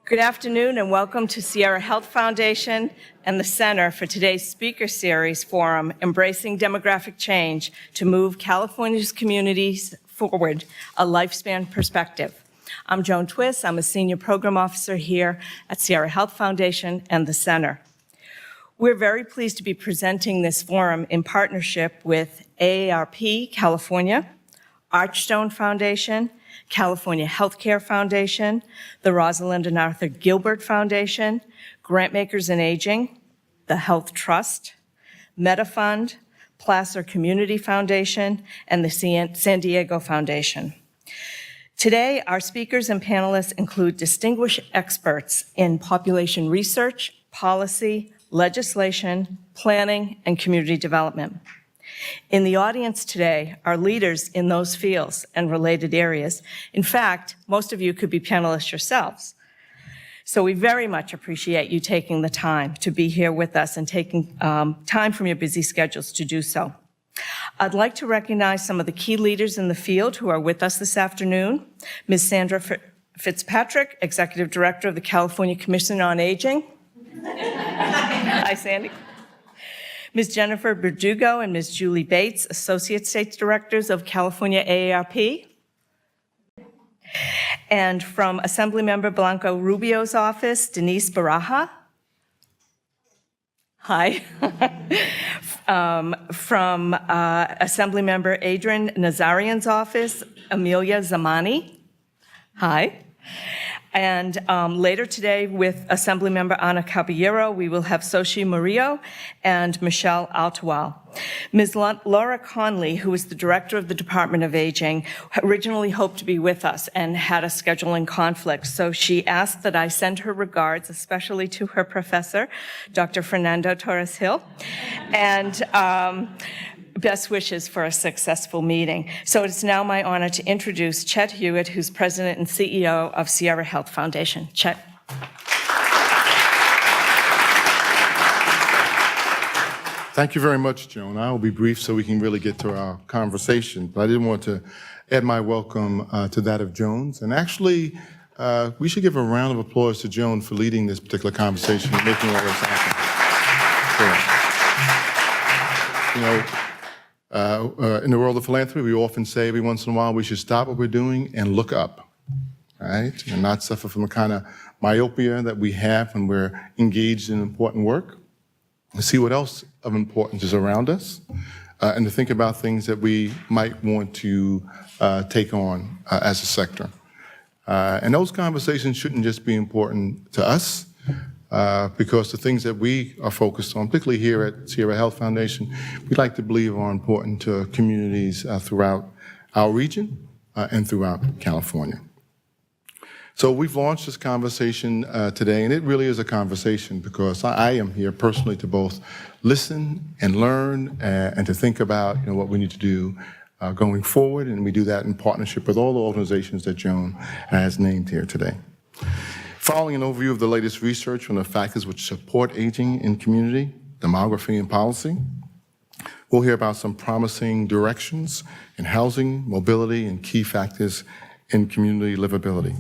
Good afternoon and welcome to Sierra Health Foundation and the Center for today's speaker series forum, Embracing Demographic Change to Move California's Communities Forward, a Lifespan Perspective. I'm Joan Twiss. I'm a Senior Program Officer here at Sierra Health Foundation and the Center. We're very pleased to be presenting this forum in partnership with AARP California, Archstone Foundation, California Healthcare Foundation, the Rosalinde and Arthur Gilbert Foundation, Grantmakers and Aging, the Health Trust, MetaFund, Placer Community Foundation, and the San Diego Foundation. Today, our speakers and panelists include distinguished experts in population research, policy, legislation, planning, and community development. In the audience today are leaders in those fields and related areas. In fact, most of you could be panelists yourselves. So we very much appreciate you taking the time to be here with us and taking time from your busy schedules to do so. I'd like to recognize some of the key leaders in the field who are with us this afternoon. Ms. Sandra Fitzpatrick, Executive Director of the California Commission on Aging. Hi, Sandy. Ms. Jennifer Berdugo and Ms. Julie Bates, Associate State Directors of California AARP. And from Assemblymember Blanco Rubio's office, Denise Baraja. Hi. From Assemblymember Adrian Nazarian's office, Amelia Zamani. Hi. And later today with Assemblymember Ana Caballero, we will have Xochitl Murillo and Michelle Altawal. Ms. Laura Conley, who is the director of the Department of Aging, originally hoped to be with us and had a scheduling conflict. So she asked that I send her regards, especially to her professor, Dr. Fernando Torres Hill, and best wishes for a successful meeting. So it's now my honor to introduce Chet Hewitt, who's President and CEO of Sierra Health Foundation. Chet. Thank you very much, Joan. I will be brief so we can really get to our conversation, but I did want to add my welcome to that of Joan's. And actually, we should give a round of applause to Joan for leading this particular conversation and making all this happen. In the world of philanthropy, we often say every once in a while we should stop what we're doing and look up, right? And not suffer from the kind of myopia that we have when we're engaged in important work. To see what else of importance is around us, and to think about things that we might want to take on as a sector. And those conversations shouldn't just be important to us, because the things that we are focused on, particularly here at Sierra Health Foundation, we like to believe are important to communities throughout our region and throughout California. So we've launched this conversation today, and it really is a conversation because I am here personally to both listen and learn and to think about what we need to do going forward, and we do that in partnership with all the organizations that Joan has named here today. Following an overview of the latest research on the factors which support aging in community, demography, and policy, we'll hear about some promising directions in housing, mobility, and key factors in community livability.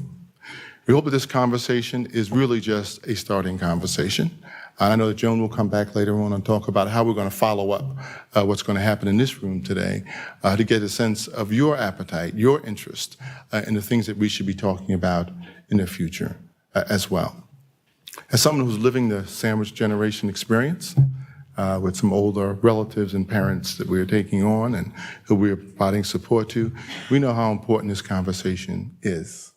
We hope that this conversation is really just a starting conversation. I know that Joan will come back later on and talk about how we're going to follow up what's going to happen in this room today to get a sense of your appetite, your interest in the things that we should be talking about in the future as well. As someone who's living the sandwich generation experience with some older relatives and parents that we're taking on and who we're providing support to, we know how important this conversation is.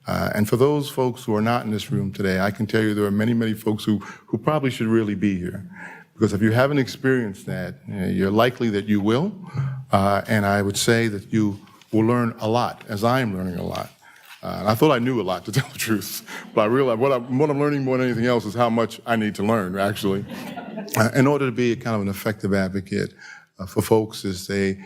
And for those folks who are not in this room today, I can tell you there are many, many folks who probably should really be here. Because if you haven't experienced that, you're likely that you will. And I would say that you will learn a lot, as I am learning a lot. I thought I knew a lot, to tell the truth. But I realized what I'm learning more than anything else is how much I need to learn, actually, in order to be a kind of an effective advocate for folks as they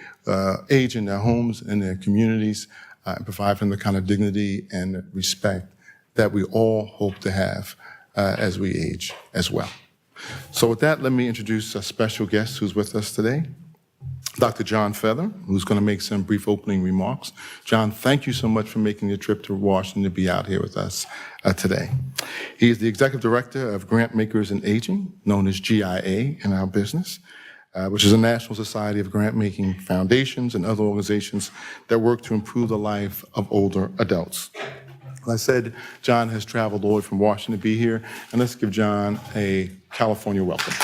age in their homes and their communities, and provide them the kind of dignity and respect that we all hope to have as we age as well. So with that, let me introduce a special guest who's with us today. Dr. John Feather, who's going to make some brief opening remarks. John, thank you so much for making the trip to Washington to be out here with us today. He is the Executive Director of Grantmakers and Aging, known as GIA in our business, which is a national society of grant-making foundations and other organizations that work to improve the life of older adults. As I said, John has traveled all the way from Washington to be here, and let's give John a California welcome.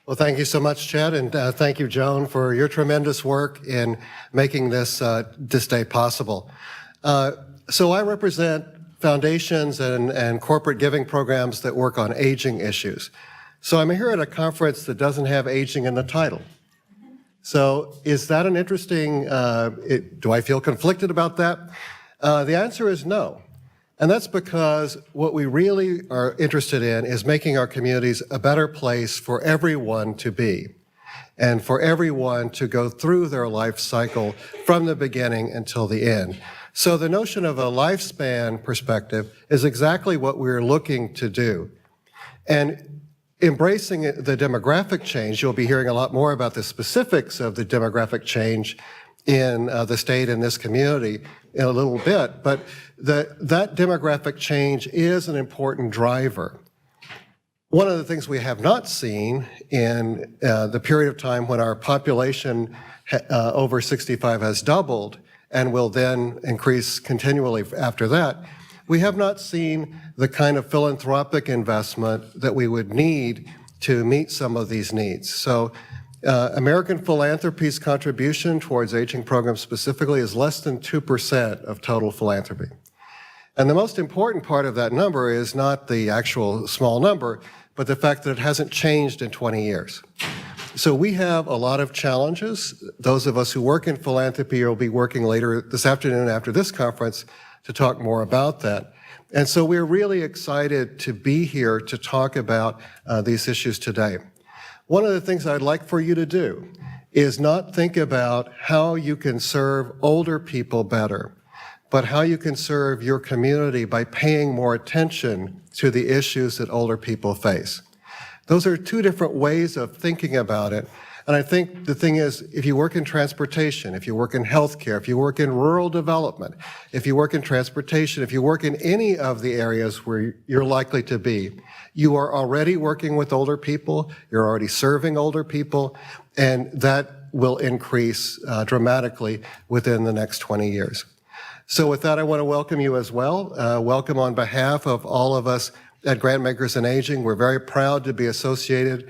Well, thank you so much, Chad, and thank you, Joan, for your tremendous work in making this day possible. So I represent foundations and corporate giving programs that work on aging issues. So I'm here at a conference that doesn't have aging in the title. So is that an interesting, do I feel conflicted about that? The answer is no. And that's because what we really are interested in is making our communities a better place for everyone to be and for everyone to go through their life cycle from the beginning until the end. So the notion of a lifespan perspective is exactly what we're looking to do. And embracing the demographic change, you'll be hearing a lot more about the specifics of the demographic change in the state and this community in a little bit, but that demographic change is an important driver. One of the things we have not seen in the period of time when our population over 65 has doubled and will then increase continually after that, we have not seen the kind of philanthropic investment that we would need to meet some of these needs. So American philanthropy's contribution towards aging programs specifically is less than 2% of total philanthropy. And the most important part of that number is not the actual small number, but the fact that it hasn't changed in 20 years. So we have a lot of challenges. Those of us who work in philanthropy will be working later this afternoon after this conference to talk more about that. And so we're really excited to be here to talk about these issues today. One of the things I'd like for you to do is not think about how you can serve older people better, but how you can serve your community by paying more attention to the issues that older people face. Those are two different ways of thinking about it. And I think the thing is, if you work in transportation, if you work in healthcare, if you work in rural development, if you work in transportation, if you work in any of the areas where you're likely to be, you are already working with older people, you're already serving older people, and that will increase dramatically within the next 20 years. So with that, I want to welcome you as well. Welcome on behalf of all of us at Grantmakers and Aging. We're very proud to be associated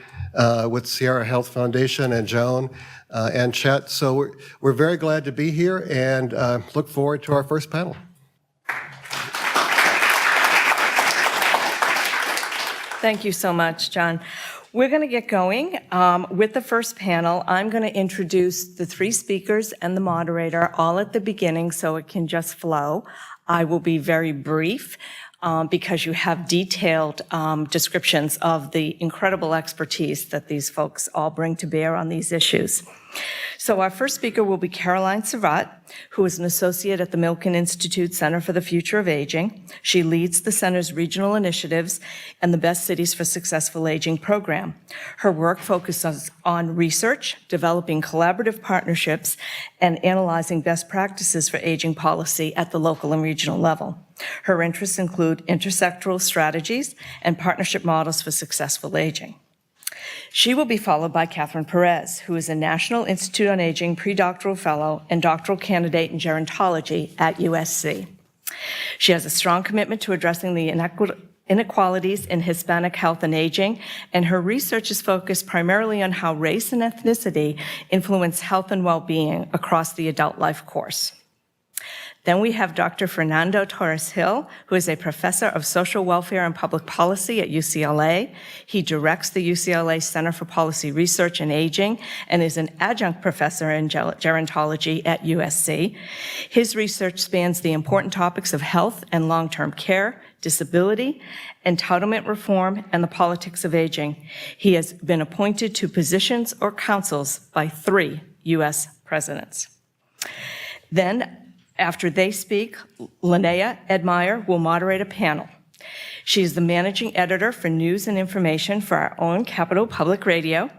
with Sierra Health Foundation and Joan and Chet. So we're very glad to be here and look forward to our first panel. Thank you so much, John. We're going to get going with the first panel. I'm going to introduce the three speakers and the moderator all at the beginning so it can just flow. I will be very brief because you have detailed descriptions of the incredible expertise that these folks all bring to bear on these issues. So our first speaker will be Caroline Surratt, who is an associate at the Milken Institute Center for the Future of Aging. She leads the center's regional initiatives and the Best Cities for Successful Aging program. Her work focuses on research, developing collaborative partnerships, and analyzing best practices for aging policy at the local and regional level. Her interests include intersectoral strategies and partnership models for successful aging. She will be followed by Catherine Perez, who is a National Institute on Aging predoctoral fellow and doctoral candidate in gerontology at USC. She has a strong commitment to addressing the inequalities in Hispanic health and aging, and her research is focused primarily on how race and ethnicity influence health and well-being across the adult life course. Then we have Dr. Fernando Torres-Hill, who is a professor of social welfare and public policy at UCLA. He directs the UCLA Center for Policy Research and Aging and is an adjunct professor in gerontology at USC. His research spans the important topics of health and long-term care, disability, entitlement reform, and the politics of aging. He has been appointed to positions or councils by 3 U.S. presidents. Then, after they speak, Linnea Edmeyer will moderate a panel. She is the managing editor for news and information for our own Capitol Public Radio,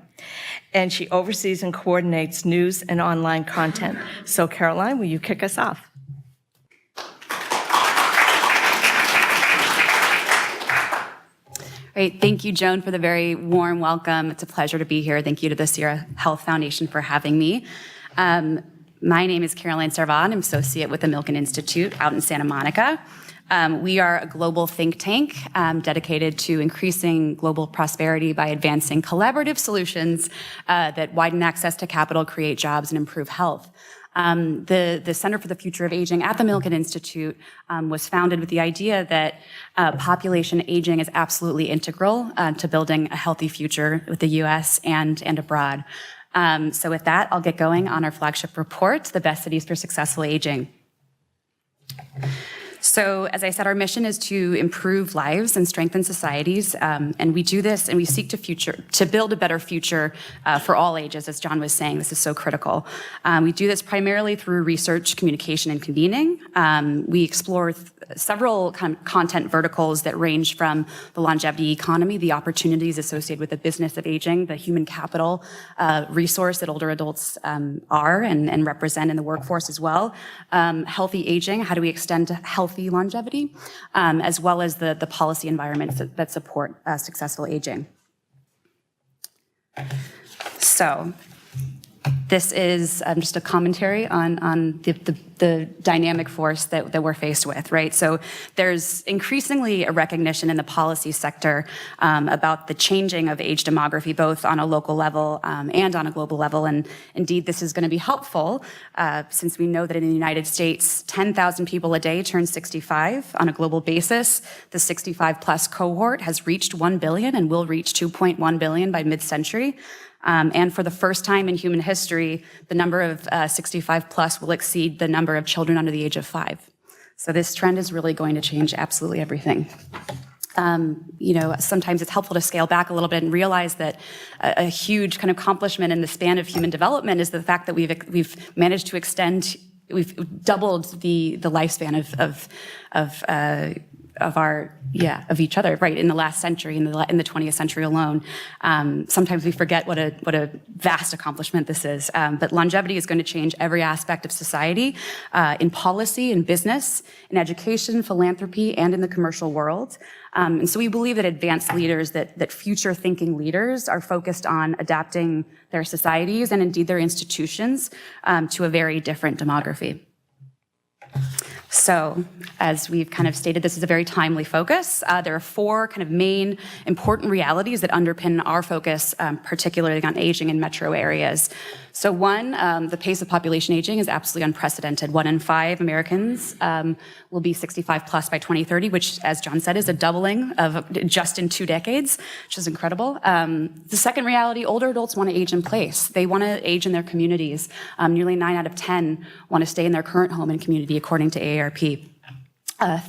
and she oversees and coordinates news and online content. So, Caroline, will you kick us off? Great. Thank you, Joan, for the very warm welcome. It's a pleasure to be here. Thank you to the Sierra Health Foundation for having me. My name is Caroline Servan. I'm associate with the Milken Institute out in Santa Monica. We are a global think tank dedicated to increasing global prosperity by advancing collaborative solutions that widen access to capital, create jobs, and improve health. The Center for the Future of Aging at the Milken Institute was founded with the idea that population aging is absolutely integral to building a healthy future with the U.S. and abroad. So with that, I'll get going on our flagship report, The Best Cities for Successful Aging. So, as I said, our mission is to improve lives and strengthen societies, and we do this and we seek to build a better future for all ages, as John was saying. This is so critical. We do this primarily through research, communication, and convening. We explore several content verticals that range from the longevity economy, the opportunities associated with the business of aging, the human capital resource that older adults are and represent in the workforce as well. Healthy aging, how do we extend to healthy longevity, as well as the policy environments that support successful aging. So, this is just a commentary on the dynamic force that we're faced with, right? So there's increasingly a recognition in the policy sector about the changing of age demography, both on a local level and on a global level. And indeed, this is going to be helpful since we know that in the United States, 10,000 people a day turn 65 on a global basis. The 65 plus cohort has reached 1 billion and will reach 2.1 billion by mid-century. And for the first time in human history, the number of 65 plus will exceed the number of children under the age of 5. So this trend is really going to change absolutely everything. Sometimes it's helpful to scale back a little bit and realize that a huge kind of accomplishment in the span of human development is the fact that we've managed to extend, we've doubled the lifespan of each other, right, in the last century, in the 20th century alone. Sometimes we forget what a vast accomplishment this is. But longevity is going to change every aspect of society, in policy, in business, in education, philanthropy, and in the commercial world. And so we believe that advanced leaders, that future-thinking leaders are focused on adapting their societies and indeed their institutions to a very different demography. So, as we've kind of stated, this is a very timely focus. There are 4 kind of main important realities that underpin our focus, particularly on aging in metro areas. So one, the pace of population aging is absolutely unprecedented. 1 in 5 Americans will be 65 plus by 2030, which, as John said, is a doubling of just in 2 decades, which is incredible. The second reality, older adults want to age in place. They want to age in their communities. Nearly 9 out of 10 want to stay in their current home and community, according to AARP.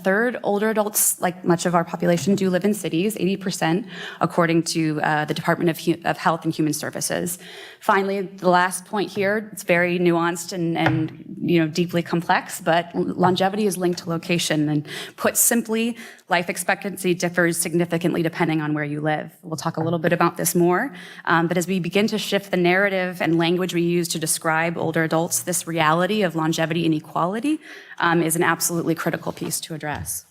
Third, older adults, like much of our population, do live in cities, 80%, according to the Department of Health and Human Services. Finally, the last point here, it's very nuanced and deeply complex, but longevity is linked to location. And put simply, life expectancy differs significantly depending on where you live. We'll talk a little bit about this more. But as we begin to shift the narrative and language we use to describe older adults, this reality of longevity inequality is an absolutely critical piece to address.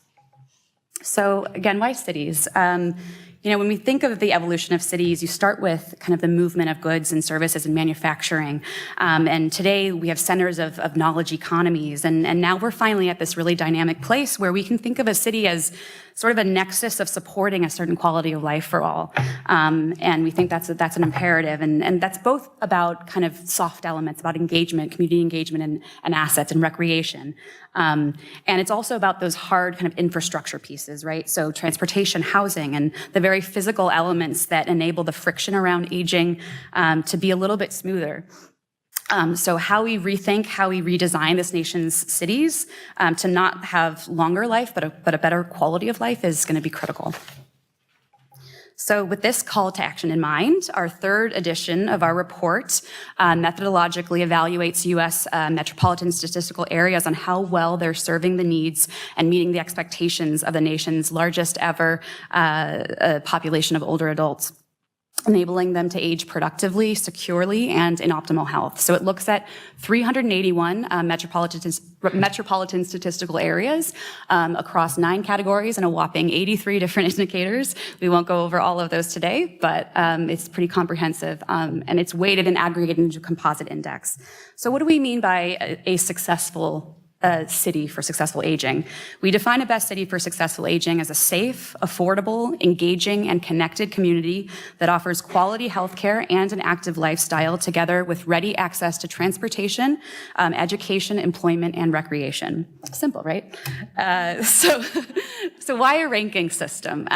So again, why cities? When we think of the evolution of cities, you start with kind of the movement of goods and services and manufacturing. And today we have centers of knowledge economies. And now we're finally at this really dynamic place where we can think of a city as sort of a nexus of supporting a certain quality of life for all. And we think that's an imperative. And that's both about kind of soft elements, about engagement, community engagement and assets and recreation. And it's also about those hard kind of infrastructure pieces, right? So transportation, housing, and the very physical elements that enable the friction around aging to be a little bit smoother. So how we rethink, how we redesign this nation's cities to not have longer life, but a better quality of life is going to be critical. So with this call to action in mind, our third edition of our report methodologically evaluates U.S. metropolitan statistical areas on how well they're serving the needs and meeting the expectations of the nation's largest ever population of older adults, enabling them to age productively, securely, and in optimal health. So it looks at 381 metropolitan statistical areas across 9 categories and a whopping 83 different indicators. We won't go over all of those today, but it's pretty comprehensive, and it's weighted and aggregated into a composite index. So what do we mean by a successful city for successful aging? We define a best city for successful aging as a safe, affordable, engaging, and connected community that offers quality healthcare and an active lifestyle together with ready access to transportation, education, employment, and recreation. Simple, right? So why a ranking system?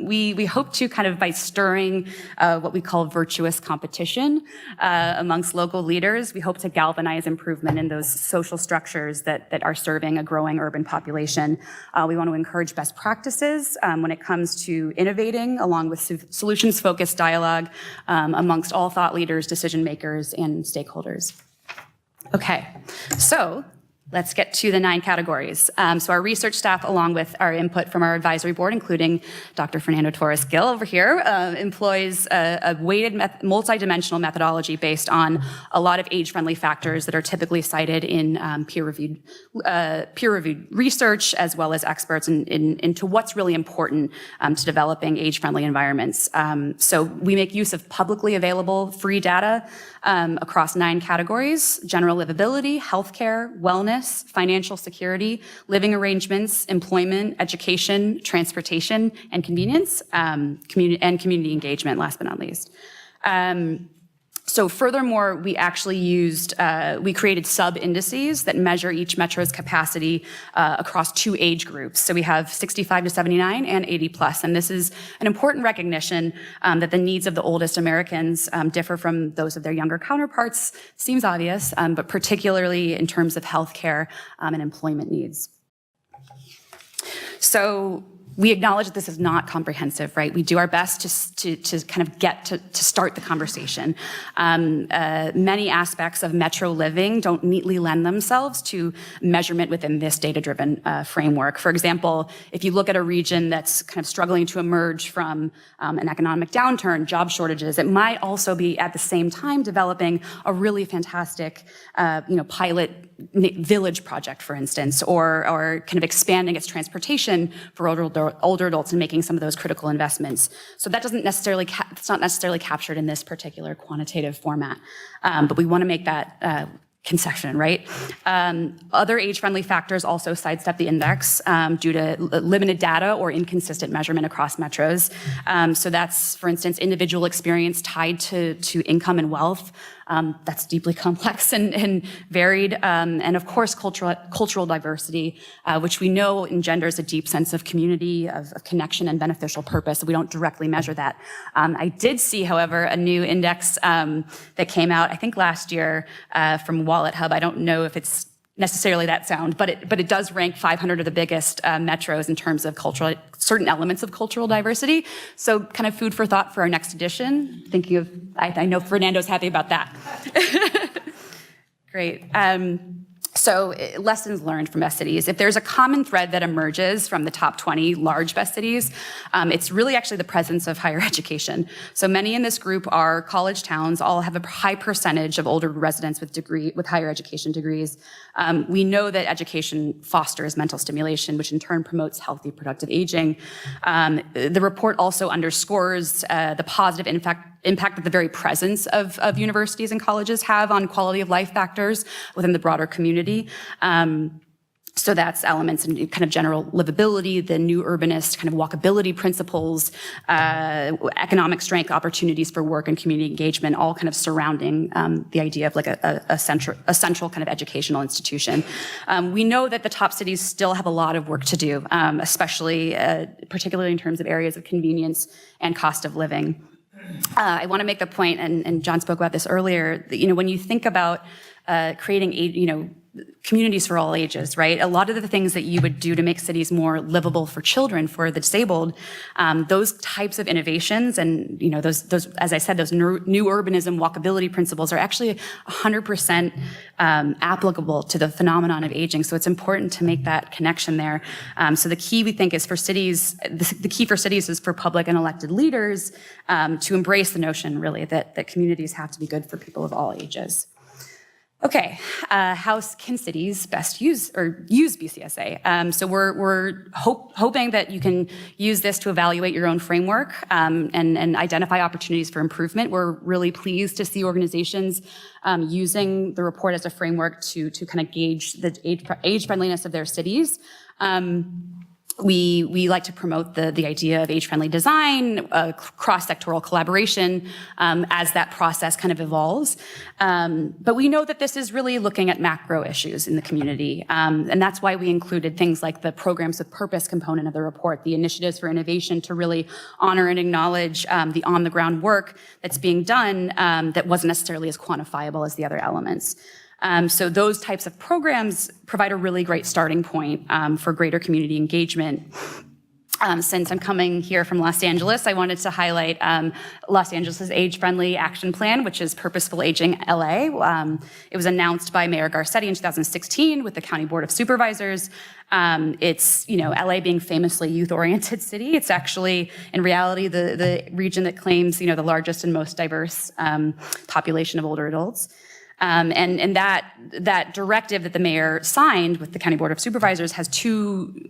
We hope to kind of by stirring what we call virtuous competition amongst local leaders, we hope to galvanize improvement in those social structures that are serving a growing urban population. We want to encourage best practices when it comes to innovating, along with solutions-focused dialogue amongst all thought leaders, decision makers, and stakeholders. Okay, so let's get to the 9 categories. So our research staff, along with our input from our advisory board, including Dr. Fernando Torres-Gil over here, employs a weighted multidimensional methodology based on a lot of age-friendly factors that are typically cited in peer-reviewed research, as well as experts into what's really important to developing age-friendly environments. So we make use of publicly available free data across 9 categories: general livability, healthcare, wellness, financial security, living arrangements, employment, education, transportation, and convenience, community engagement, last but not least. So furthermore, we actually we created sub-indices that measure each metro's capacity across 2 age groups. So we have 65 to 79 and 80 plus. And this is an important recognition that the needs of the oldest Americans differ from those of their younger counterparts. Seems obvious, but particularly in terms of healthcare and employment needs. So we acknowledge that this is not comprehensive, right? We do our best to kind of get to start the conversation. Many aspects of metro living don't neatly lend themselves to measurement within this data-driven framework. For example, if you look at a region that's kind of struggling to emerge from an economic downturn, job shortages, it might also be at the same time developing a really fantastic, pilot village project, for instance, or kind of expanding its transportation for older adults and making some of those critical investments. So that doesn't necessarily, it's not necessarily captured in this particular quantitative format, but we want to make that concession, right? Other age-friendly factors also sidestep the index due to limited data or inconsistent measurement across metros. So that's, for instance, individual experience tied to income and wealth. That's deeply complex and varied. And of course, cultural diversity, which we know engenders a deep sense of community, of connection and beneficial purpose. We don't directly measure that. I did see, however, a new index that came out, I think last year, from Wallet Hub. I don't know if it's necessarily that sound, but it does rank 500 of the biggest metros in terms of certain elements of cultural diversity. So kind of food for thought for our next edition. Thinking of, I know Fernando's happy about that. Great. So lessons learned from best cities. If there's a common thread that emerges from the top 20 large best cities, it's really actually the presence of higher education. So many in this group are college towns, all have a high percentage of older residents with higher education degrees. We know that education fosters mental stimulation, which in turn promotes healthy, productive aging. The report also underscores the positive impact that the very presence of universities and colleges have on quality of life factors within the broader community. So that's elements in kind of general livability, the new urbanist kind of walkability principles, economic strength, opportunities for work and community engagement, all kind of surrounding the idea of like a central kind of educational institution. We know that the top cities still have a lot of work to do, especially, particularly in terms of areas of convenience and cost of living. I want to make the point, and John spoke about this earlier, that, when you think about creating, communities for all ages, right? A lot of the things that you would do to make cities more livable for children, for the disabled, those types of innovations and, those, as I said, those new urbanism walkability principles are actually 100% applicable to the phenomenon of aging. So it's important to make that connection there. So the key, we think, is for cities, the key for cities is for public and elected leaders to embrace the notion, really, that communities have to be good for people of all ages. Okay, how can cities best use BCSA? So we're hoping that you can use this to evaluate your own framework and identify opportunities for improvement. We're really pleased to see organizations using the report as a framework to kind of gauge the age friendliness of their cities. We like to promote the idea of age-friendly design, cross-sectoral collaboration as that process kind of evolves. But we know that this is really looking at macro issues in the community. And that's why we included things like the programs with purpose component of the report, the initiatives for innovation to really honor and acknowledge the on-the-ground work that's being done that wasn't necessarily as quantifiable as the other elements. So those types of programs provide a really great starting point for greater community engagement. Since I'm coming here from Los Angeles, I wanted to highlight Los Angeles' Age-Friendly Action Plan, which is Purposeful Aging LA. It was announced by Mayor Garcetti in 2016 with the County Board of Supervisors. It's, LA being famously youth-oriented city. It's actually, in reality, the region that claims, the largest and most diverse population of older adults. And that directive that the mayor signed with the County Board of Supervisors has two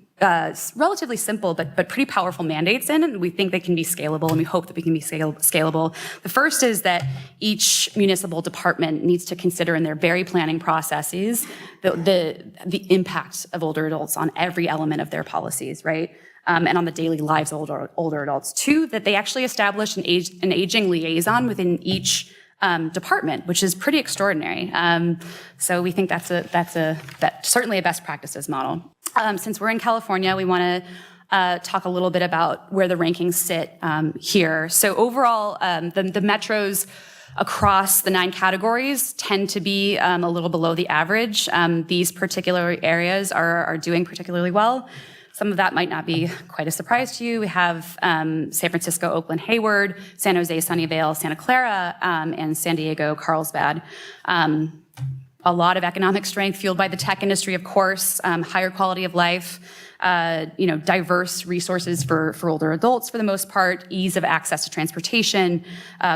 relatively simple but pretty powerful mandates in it, and we think they can be scalable, and we hope that we can be scalable. The first is that each municipal department needs to consider in their very planning processes the impact of older adults on every element of their policies, right? And on the daily lives of older adults. Two, that they actually establish an aging liaison within each department, which is pretty extraordinary. So we think that's certainly a best practices model. Since we're in California, we want to talk a little bit about where the rankings sit here. So overall, the metros across the 9 categories tend to be a little below the average. These particular areas are doing particularly well. Some of that might not be quite a surprise to you. We have San Francisco, Oakland, Hayward, San Jose, Sunnyvale, Santa Clara, and San Diego, Carlsbad. A lot of economic strength fueled by the tech industry, of course, higher quality of life, diverse resources for older adults for the most part, ease of access to transportation,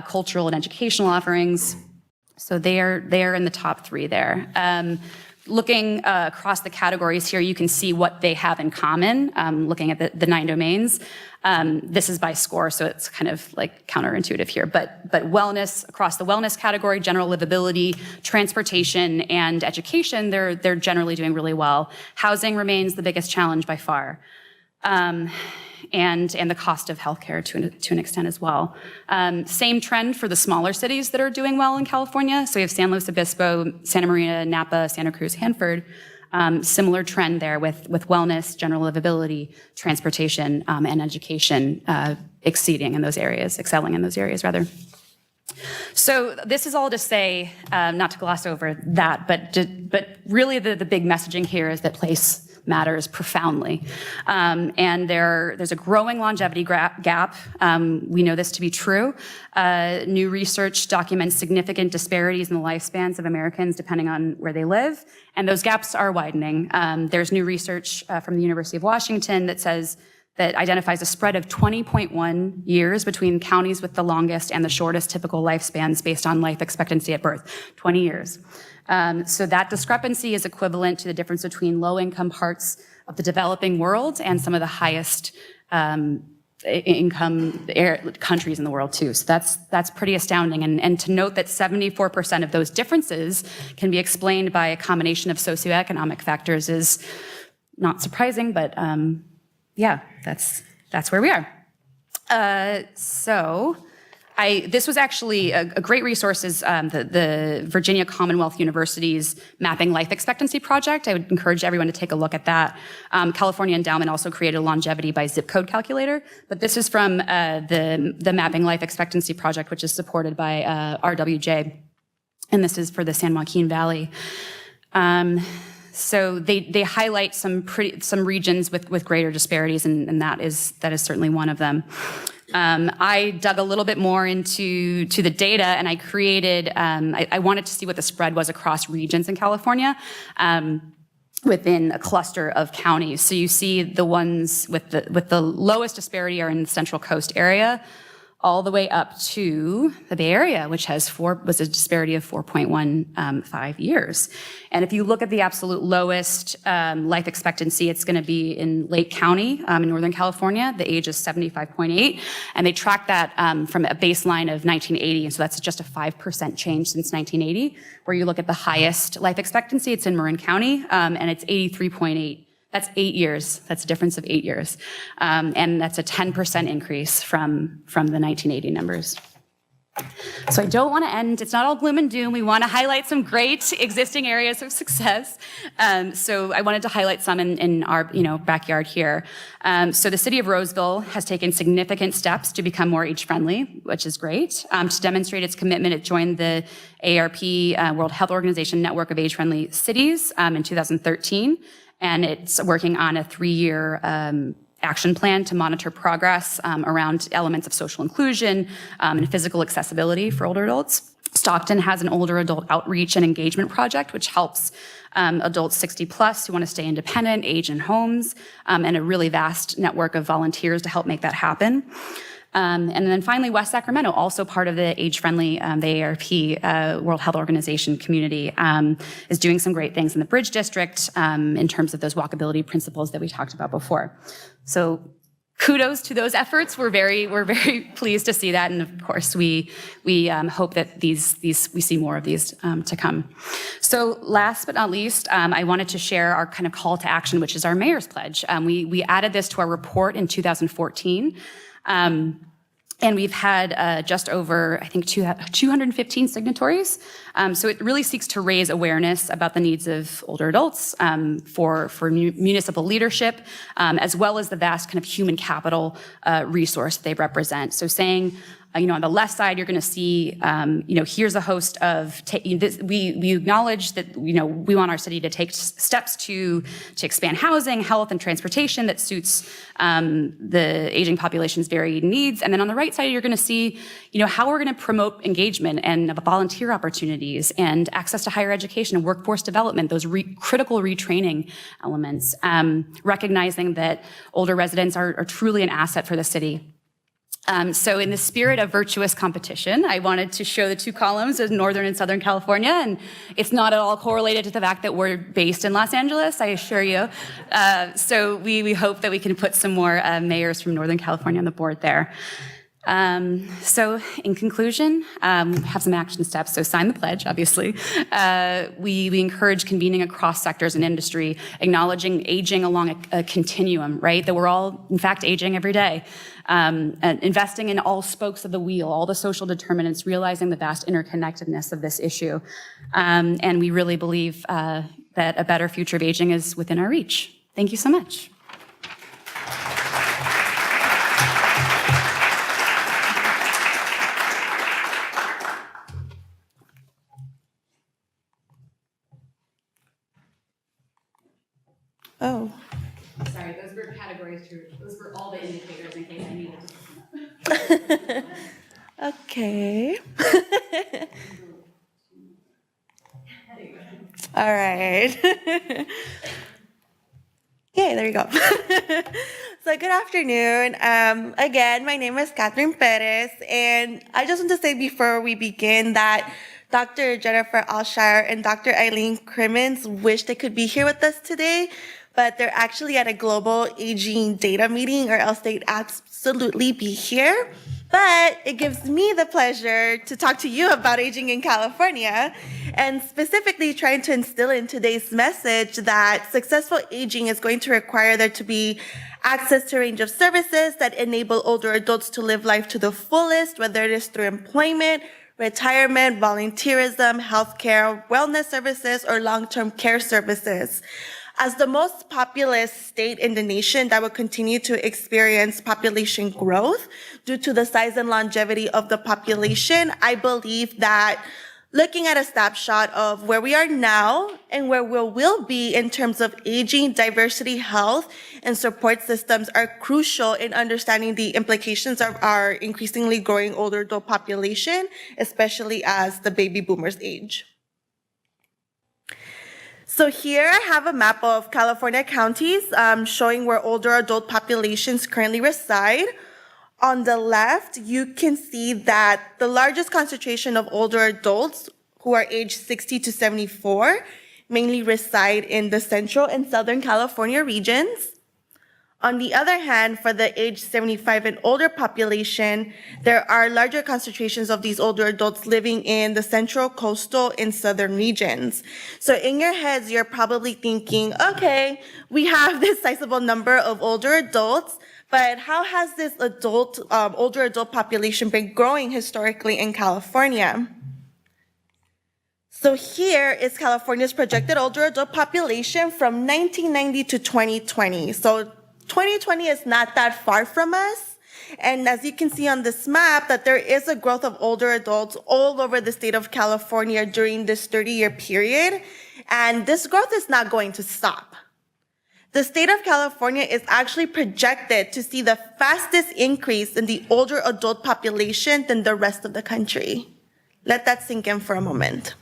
cultural and educational offerings. So they're in the top 3 there. Looking across the categories here, you can see what they have in common, looking at the 9 domains. This is by score, so it's kind of like counterintuitive here. But wellness, across the wellness category, general livability, transportation, and education, they're generally doing really well. Housing remains the biggest challenge by far. And the cost of healthcare to an extent as well. Same trend for the smaller cities that are doing well in California. So we have San Luis Obispo, Santa Maria, Napa, Santa Cruz, Hanford. Similar trend there with wellness, general livability, transportation, and education excelling in those areas rather. So this is all to say, not to gloss over that, but really the big messaging here is that place matters profoundly. And there's a growing longevity gap. We know this to be true. New research documents significant disparities in the lifespans of Americans depending on where they live, and those gaps are widening. There's new research from the University of Washington that identifies a spread of 20.1 years between counties with the longest and the shortest typical lifespans based on life expectancy at birth, 20 years. So that discrepancy is equivalent to the difference between low-income parts of the developing world and some of the highest income countries in the world too. So that's pretty astounding. And to note that 74% of those differences can be explained by a combination of socioeconomic factors is not surprising, but yeah, that's where we are. This was actually a great resource is the Virginia Commonwealth University's Mapping Life Expectancy project. I would encourage everyone to take a look at that. California Endowment also created a longevity by zip code calculator, but this is from the Mapping Life Expectancy project, which is supported by RWJ, and this is for the San Joaquin Valley. So they highlight some regions with greater disparities, and that is certainly one of them. I dug a little bit more into the data, and I created. I wanted to see what the spread was across regions in California. Within a cluster of counties. So you see the ones with the lowest disparity are in the Central Coast area, all the way up to the Bay Area, which was a disparity of 4.15 years. And if you look at the absolute lowest life expectancy, it's going to be in Lake County in Northern California. The age is 75.8, and they track that from a baseline of 1980, and so that's just a 5% change since 1980. Where you look at the highest life expectancy, it's in Marin County, and it's 83.8. That's 8 years. That's a difference of 8 years. And that's a 10% increase from the 1980 numbers. So I don't want to end, it's not all gloom and doom. We want to highlight some great existing areas of success. So I wanted to highlight some in our backyard here. So the city of Roseville has taken significant steps to become more age-friendly, which is great. To demonstrate its commitment, it joined the AARP World Health Organization network of age-friendly cities in 2013. And it's working on a 3-year action plan to monitor progress around elements of social inclusion and physical accessibility for older adults. Stockton has an older adult outreach and engagement project, which helps adults 60 plus who want to stay independent, age in homes, and a really vast network of volunteers to help make that happen. And then finally, West Sacramento, also part of the age-friendly, the AARP World Health Organization community, is doing some great things in the Bridge District in terms of those walkability principles that we talked about before. So kudos to those efforts. We're very pleased to see that, and of course, we hope that we see more of these to come. So last but not least, I wanted to share our kind of call to action, which is our mayor's pledge. We added this to our report in 2014. And we've had just over, I think, 215 signatories. So it really seeks to raise awareness about the needs of older adults for municipal leadership, as well as the vast kind of human capital resource they represent. So saying, on the left side, you're going to see, here's a host of, we acknowledge that, we want our city to take steps to expand housing, health, and transportation that suits the aging population's varied needs. And then on the right side, you're going to see, how we're going to promote engagement and volunteer opportunities and access to higher education and workforce development, those critical retraining elements, recognizing that older residents are truly an asset for the city. So in the spirit of virtuous competition, I wanted to show the two columns of Northern and Southern California, and it's not at all correlated to the fact that we're based in Los Angeles, I assure you. So we hope that we can put some more mayors from Northern California on the board there. So in conclusion, have some action steps. So sign the pledge, obviously. We encourage convening across sectors and industry, acknowledging aging along a continuum, right? That we're all, in fact, aging every day. Investing in all spokes of the wheel, all the social determinants, realizing the vast interconnectedness of this issue. And we really believe that a better future of aging is within our reach. Thank you so much. Oh. Sorry, those were categories. Those were all the indicators in case I needed to look them up. Okay. All right. Yay, there you go. So good afternoon. Again, my name is Catherine Perez, and I just want to say before we begin that Dr. Jennifer Alshire and Dr. Eileen Crimmins wish they could be here with us today, but they're actually at a global aging data meeting, or else they'd absolutely be here. But it gives me the pleasure to talk to you about aging in California, and specifically trying to instill in today's message that successful aging is going to require there to be access to a range of services that enable older adults to live life to the fullest, whether it is through employment, retirement, volunteerism, healthcare, wellness services, or long-term care services. As the most populous state in the nation that will continue to experience population growth due to the size and longevity of the population, I believe that looking at a snapshot of where we are now and where we will be in terms of aging, diversity, health, and support systems are crucial in understanding the implications of our increasingly growing older adult population, especially as the baby boomers age. So here I have a map of California counties showing where older adult populations currently reside. On the left, you can see that the largest concentration of older adults who are aged 60 to 74 mainly reside in the Central and Southern California regions. On the other hand, for the age 75 and older population, there are larger concentrations of these older adults living in the Central, Coastal, and Southern regions. So in your heads, you're probably thinking, okay, we have this sizable number of older adults, but how has this older adult population been growing historically in California? So here is California's projected older adult population from 1990 to 2020. So 2020 is not that far from us. And as you can see on this map, that there is a growth of older adults all over the state of California during this 30-year period. And this growth is not going to stop. The state of California is actually projected to see the fastest increase in the older adult population than the rest of the country. Let that sink in for a moment.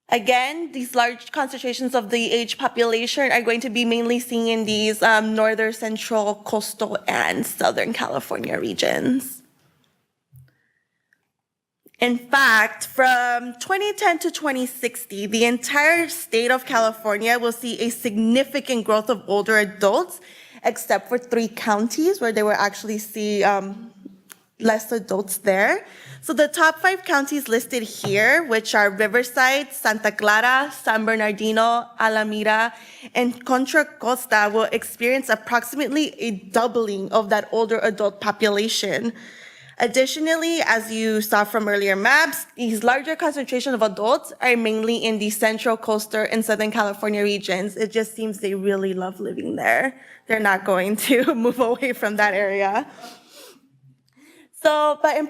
Again, these large concentrations of the age population are going to be mainly seen in these northern, central, coastal, and southern California regions. In fact, from 2010 to 2060, the entire state of California will see a significant growth of older adults, except for 3 counties where they will actually see less adults there. So the top 5 counties listed here, which are Riverside, Santa Clara, San Bernardino, Alameda, and Contra Costa, will experience approximately a doubling of that older adult population. Additionally, as you saw from earlier maps, these larger concentrations of adults are mainly in the Central, Coastal, and Southern California regions. It just seems they really love living there. They're not going to move away from that area. So, but in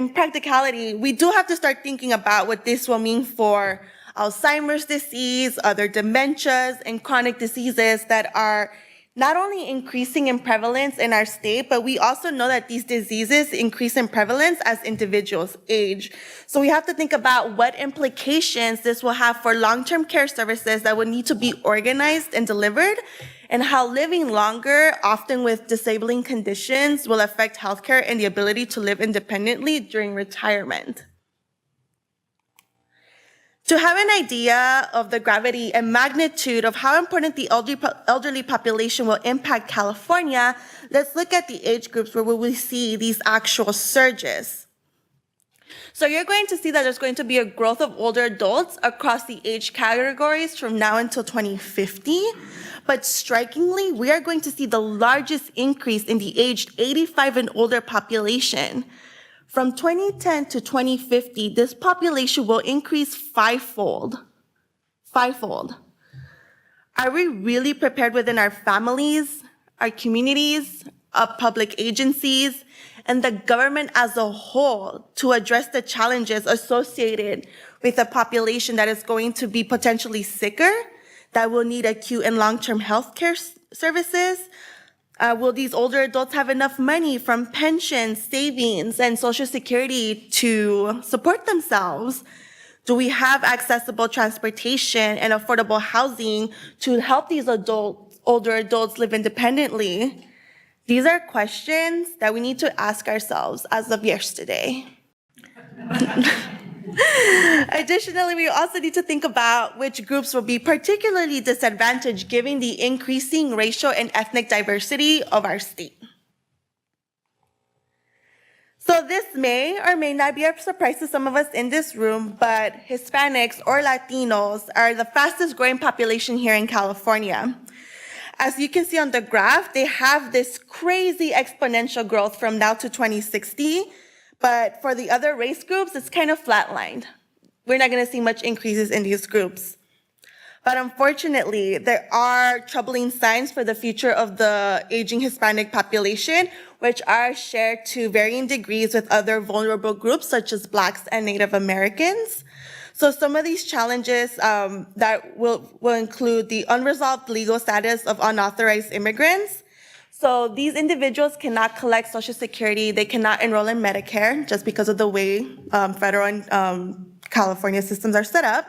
practicality, we do have to start thinking about what this will mean for Alzheimer's disease, other dementias, and chronic diseases that are not only increasing in prevalence in our state, but we also know that these diseases increase in prevalence as individuals age. So we have to think about what implications this will have for long-term care services that will need to be organized and delivered, and how living longer, often with disabling conditions, will affect healthcare and the ability to live independently during retirement. To have an idea of the gravity and magnitude of how important the elderly population will impact California, let's look at the age groups where we will see these actual surges. So you're going to see that there's going to be a growth of older adults across the age categories from now until 2050. But strikingly, we are going to see the largest increase in the aged 85 and older population. From 2010 to 2050, this population will increase fivefold. Fivefold. Are we really prepared within our families, our communities, our public agencies, and the government as a whole to address the challenges associated with a population that is going to be potentially sicker, that will need acute and long-term health care services? Will these older adults have enough money from pensions, savings, and Social Security to support themselves? Do we have accessible transportation and affordable housing to help these older adults live independently? These are questions that we need to ask ourselves as of yesterday. Additionally, we also need to think about which groups will be particularly disadvantaged given the increasing racial and ethnic diversity of our state. So this may or may not be a surprise to some of us in this room, but Hispanics or Latinos are the fastest growing population here in California. As you can see on the graph, they have this crazy exponential growth from now to 2060. But for the other race groups, it's kind of flatlined. We're not going to see much increases in these groups. But unfortunately, there are troubling signs for the future of the aging Hispanic population, which are shared to varying degrees with other vulnerable groups such as Blacks and Native Americans. So some of these challenges that will include the unresolved legal status of unauthorized immigrants. So these individuals cannot collect Social Security, they cannot enroll in Medicare just because of the way federal and California systems are set up.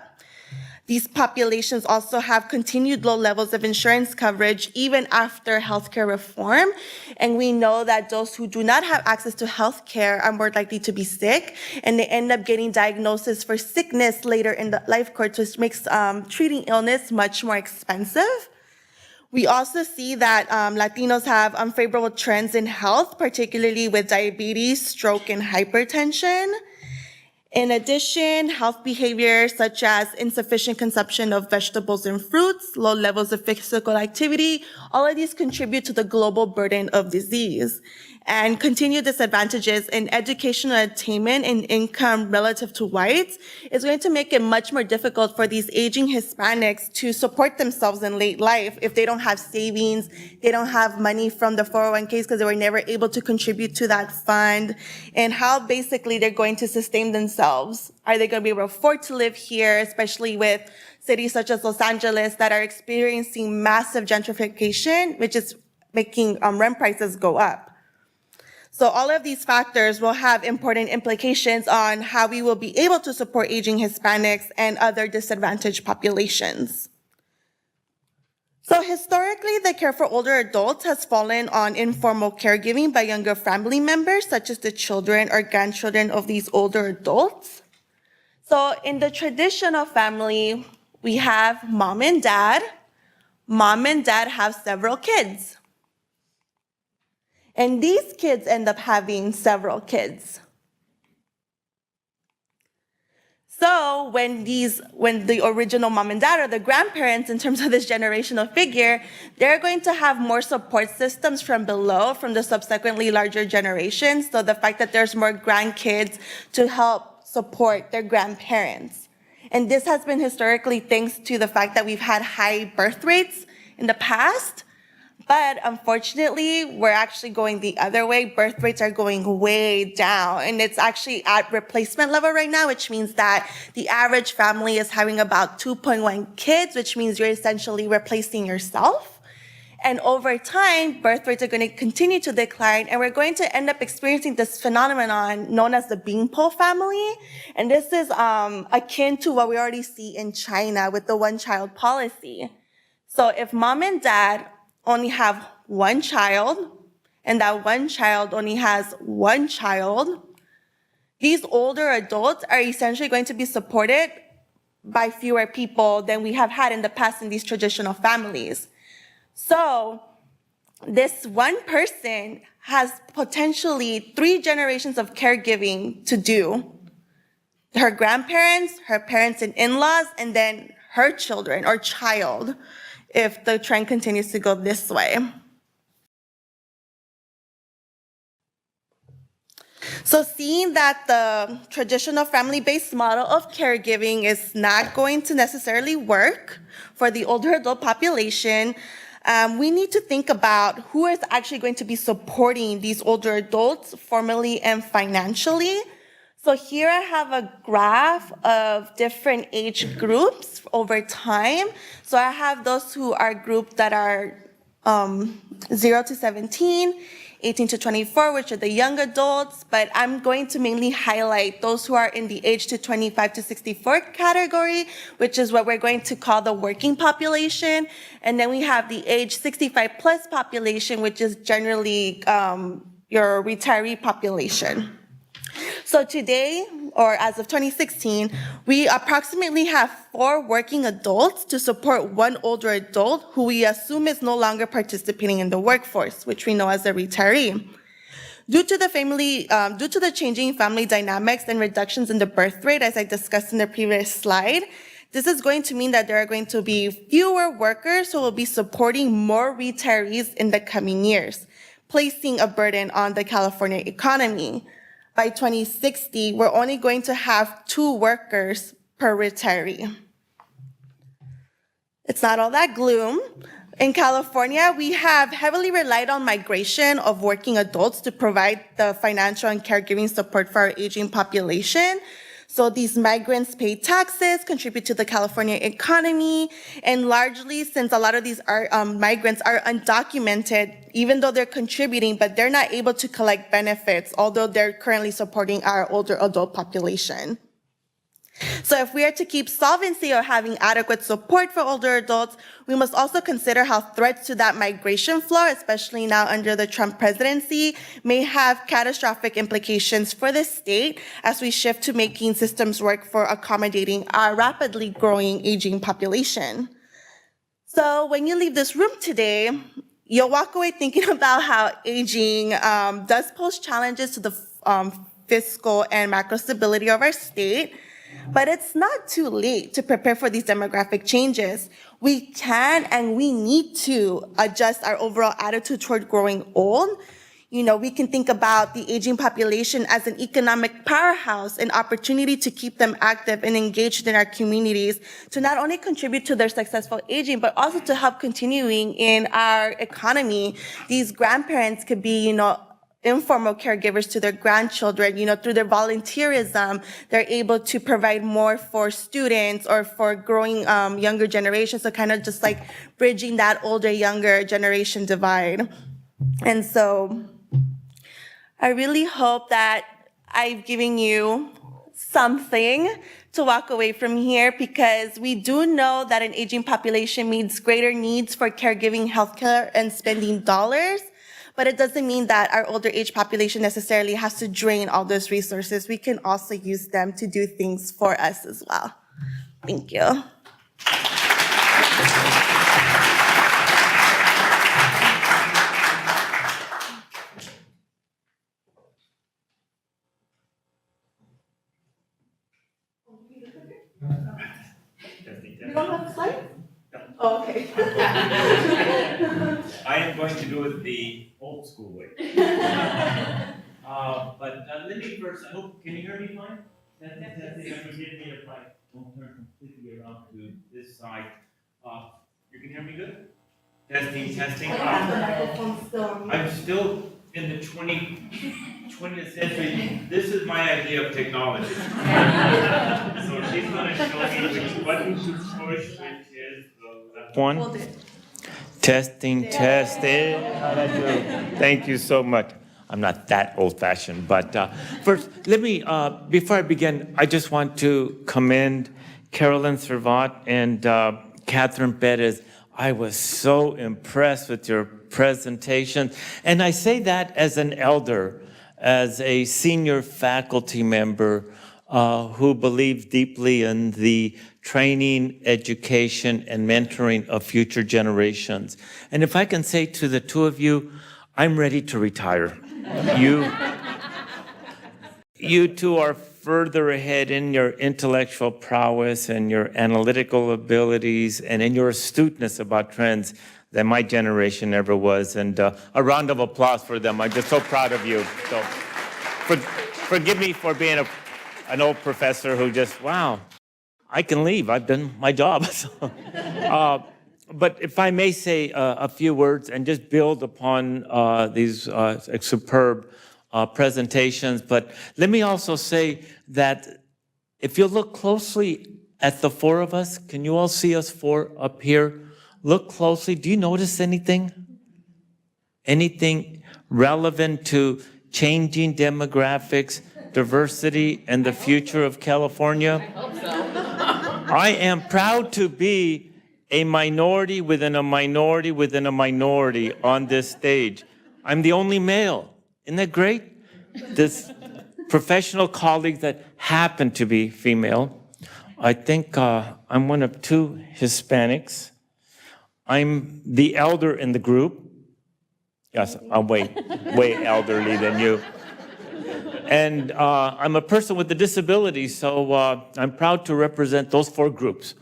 These populations also have continued low levels of insurance coverage even after healthcare reform. And we know that those who do not have access to healthcare are more likely to be sick, and they end up getting diagnosis for sickness later in the life course, which makes treating illness much more expensive. We also see that Latinos have unfavorable trends in health, particularly with diabetes, stroke, and hypertension. In addition, health behaviors such as insufficient consumption of vegetables and fruits, low levels of physical activity, all of these contribute to the global burden of disease. And continued disadvantages in educational attainment and income relative to whites is going to make it much more difficult for these aging Hispanics to support themselves in late life if they don't have savings, they don't have money from the 401ks because they were never able to contribute to that fund, and how basically they're going to sustain themselves. Are they going to be able to afford to live here, especially with cities such as Los Angeles that are experiencing massive gentrification, which is making rent prices go up. So all of these factors will have important implications on how we will be able to support aging Hispanics and other disadvantaged populations. So historically, the care for older adults has fallen on informal caregiving by younger family members, such as the children or grandchildren of these older adults. So in the traditional family, we have mom and dad. Mom and dad have several kids. And these kids end up having several kids. So when the original mom and dad or the grandparents, in terms of this generational figure, they're going to have more support systems from below, from the subsequently larger generations. So the fact that there's more grandkids to help support their grandparents. And this has been historically thanks to the fact that we've had high birth rates in the past. But unfortunately, we're actually going the other way. Birth rates are going way down, and it's actually at replacement level right now, which means that the average family is having about 2.1 kids, which means you're essentially replacing yourself. And over time, birth rates are going to continue to decline, and we're going to end up experiencing this phenomenon known as the Beanpole Family. And this is akin to what we already see in China with the one-child policy. So if mom and dad only have one child, and that one child only has one child, these older adults are essentially going to be supported by fewer people than we have had in the past in these traditional families. So this one person has potentially 3 generations of caregiving to do. Her grandparents, her parents and in-laws, and then her children or child, if the trend continues to go this way. So seeing that the traditional family-based model of caregiving is not going to necessarily work for the older adult population, we need to think about who is actually going to be supporting these older adults formally and financially. So here I have a graph of different age groups over time. So I have those who are grouped that are 0 to 17, 18 to 24, which are the young adults, but I'm going to mainly highlight those who are in the age to 25 to 64 category, which is what we're going to call the working population. And then we have the age 65 plus population, which is generally your retiree population. So today, or as of 2016, we approximately have 4 working adults to support 1 older adult who we assume is no longer participating in the workforce, which we know as a retiree. Due to the changing family dynamics and reductions in the birth rate, as I discussed in the previous slide, this is going to mean that there are going to be fewer workers who will be supporting more retirees in the coming years, placing a burden on the California economy. By 2060, we're only going to have 2 workers per retiree. It's not all that gloom. In California, we have heavily relied on migration of working adults to provide the financial and caregiving support for our aging population. So these migrants pay taxes, contribute to the California economy, and largely, since a lot of these migrants are undocumented, even though they're contributing, but they're not able to collect benefits, although they're currently supporting our older adult population. So if we are to keep solvency or having adequate support for older adults, we must also consider how threats to that migration flow, especially now under the Trump presidency, may have catastrophic implications for the state as we shift to making systems work for accommodating our rapidly growing aging population. So when you leave this room today, you'll walk away thinking about how aging does pose challenges to the fiscal and macro stability of our state. But it's not too late to prepare for these demographic changes. We can and we need to adjust our overall attitude toward growing old. You know, we can think about the aging population as an economic powerhouse, an opportunity to keep them active and engaged in our communities, to not only contribute to their successful aging, but also to help continuing in our economy. These grandparents could be, informal caregivers to their grandchildren, through their volunteerism, they're able to provide more for students or for growing younger generations. So kind of just like bridging that older, younger generation divide. And so I really hope that I've given you something to walk away from here, because we do know that an aging population means greater needs for caregiving, healthcare, and spending dollars. But it doesn't mean that our older age population necessarily has to drain all those resources. We can also use them to do things for us as well. Thank you. You don't have slides? Oh, okay. I am going to do it the old school way. But let me first, I hope, can you hear me fine? Forgive me if I don't turn completely around to this side. You can hear me good? Testing. I'm still in the 20th century. This is my idea of technology. So she's going to show me which button to push, which is the left one. Hold it. Testing. How'd I do? Thank you so much. I'm not that old-fashioned, but first, let me, before I begin, I just want to commend Carolyn Servat and Catherine Perez. I was so impressed with your presentation, and I say that as an elder, as a senior faculty member who believes deeply in the training, education, and mentoring of future generations. And if I can say to the two of you, I'm ready to retire. You two are further ahead in your intellectual prowess and your analytical abilities and in your astuteness about trends than my generation ever was. And a round of applause for them. I'm just so proud of you. So forgive me for being an old professor who just, wow, I can leave. I've done my job. But if I may say a few words and just build upon these superb presentations. But let me also say that if you look closely at the four of us, can you all see us four up here? Look closely. Do you notice anything? Anything relevant to changing demographics, diversity, and the future of California? I hope so. I am proud to be a minority within a minority within a minority on this stage. I'm the only male. Isn't that great? This professional colleague that happened to be female. I think I'm one of two Hispanics. I'm the elder in the group. Yes, I'm way elderly than you. And I'm a person with a disability, so I'm proud to represent those four groups.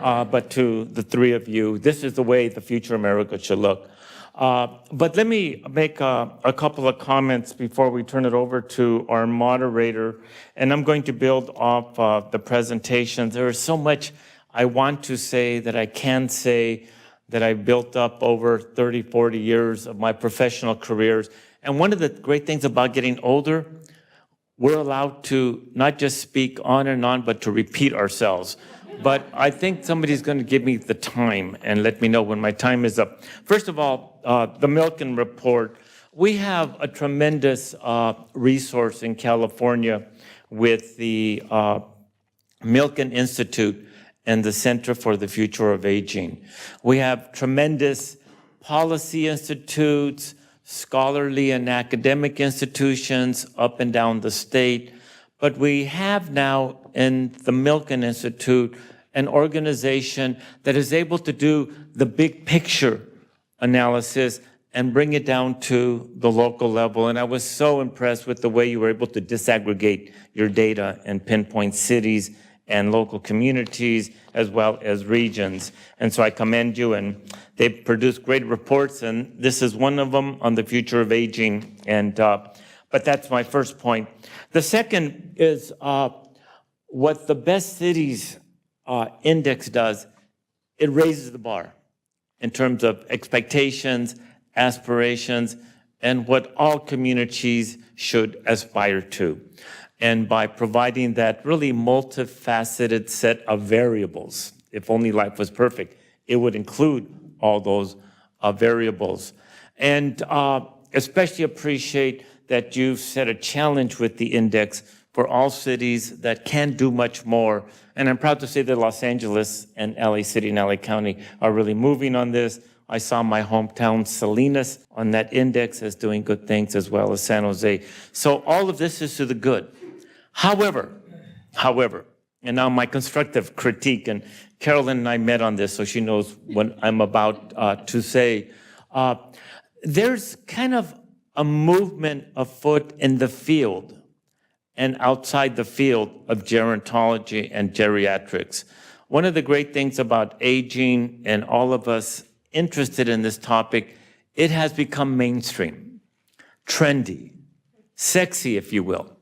But to the three of you, this is the way the future America should look. But let me make a couple of comments before we turn it over to our moderator. And I'm going to build off the presentations. There is so much I want to say that I can say that I built up over 30, 40 years of my professional careers. And one of the great things about getting older, we're allowed to not just speak on and on, but to repeat ourselves. But I think somebody's going to give me the time and let me know when my time is up. First of all, the Milken Report. We have a tremendous resource in California with the Milken Institute and the Center for the Future of Aging. We have tremendous policy institutes, scholarly and academic institutions up and down the state. But we have now in the Milken Institute an organization that is able to do the big picture analysis and bring it down to the local level. And I was so impressed with the way you were able to disaggregate your data and pinpoint cities and local communities as well as regions. And so I commend you, and they produce great reports, and this is one of them on the future of aging. And but that's my first point. The second is what the Best Cities Index does. It raises the bar in terms of expectations, aspirations, and what all communities should aspire to. And by providing that really multifaceted set of variables, if only life was perfect, it would include all those variables. And especially appreciate that you've set a challenge with the index for all cities that can do much more. And I'm proud to say that Los Angeles and LA City and LA County are really moving on this. I saw my hometown, Salinas, on that index as doing good things, as well as San Jose. So all of this is to the good. However, and now my constructive critique, and Carolyn and I met on this, so she knows what I'm about to say. There's kind of a movement afoot in the field and outside the field of gerontology and geriatrics. One of the great things about aging and all of us interested in this topic, it has become mainstream, trendy, sexy, if you will,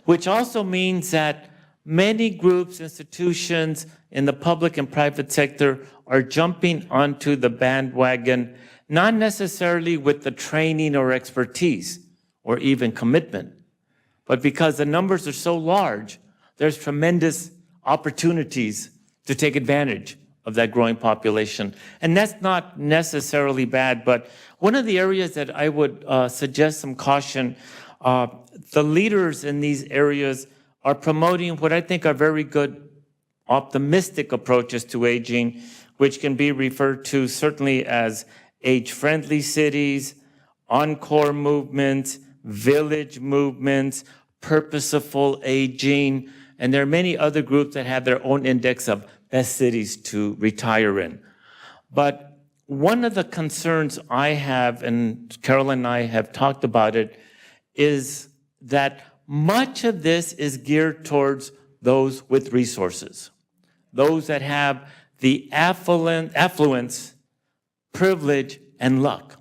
which also means that many groups, institutions in the public and private sector are jumping onto the bandwagon, not necessarily with the training or expertise or even commitment, but because the numbers are so large, there's tremendous opportunities to take advantage of that growing population. And that's not necessarily bad, but one of the areas that I would suggest some caution, the leaders in these areas are promoting what I think are very good, optimistic approaches to aging, which can be referred to certainly as age-friendly cities, encore movements, village movements, purposeful aging, and there are many other groups that have their own index of best cities to retire in. But one of the concerns I have, and Carolyn and I have talked about it, is that much of this is geared towards those with resources, those that have the affluence, privilege, and luck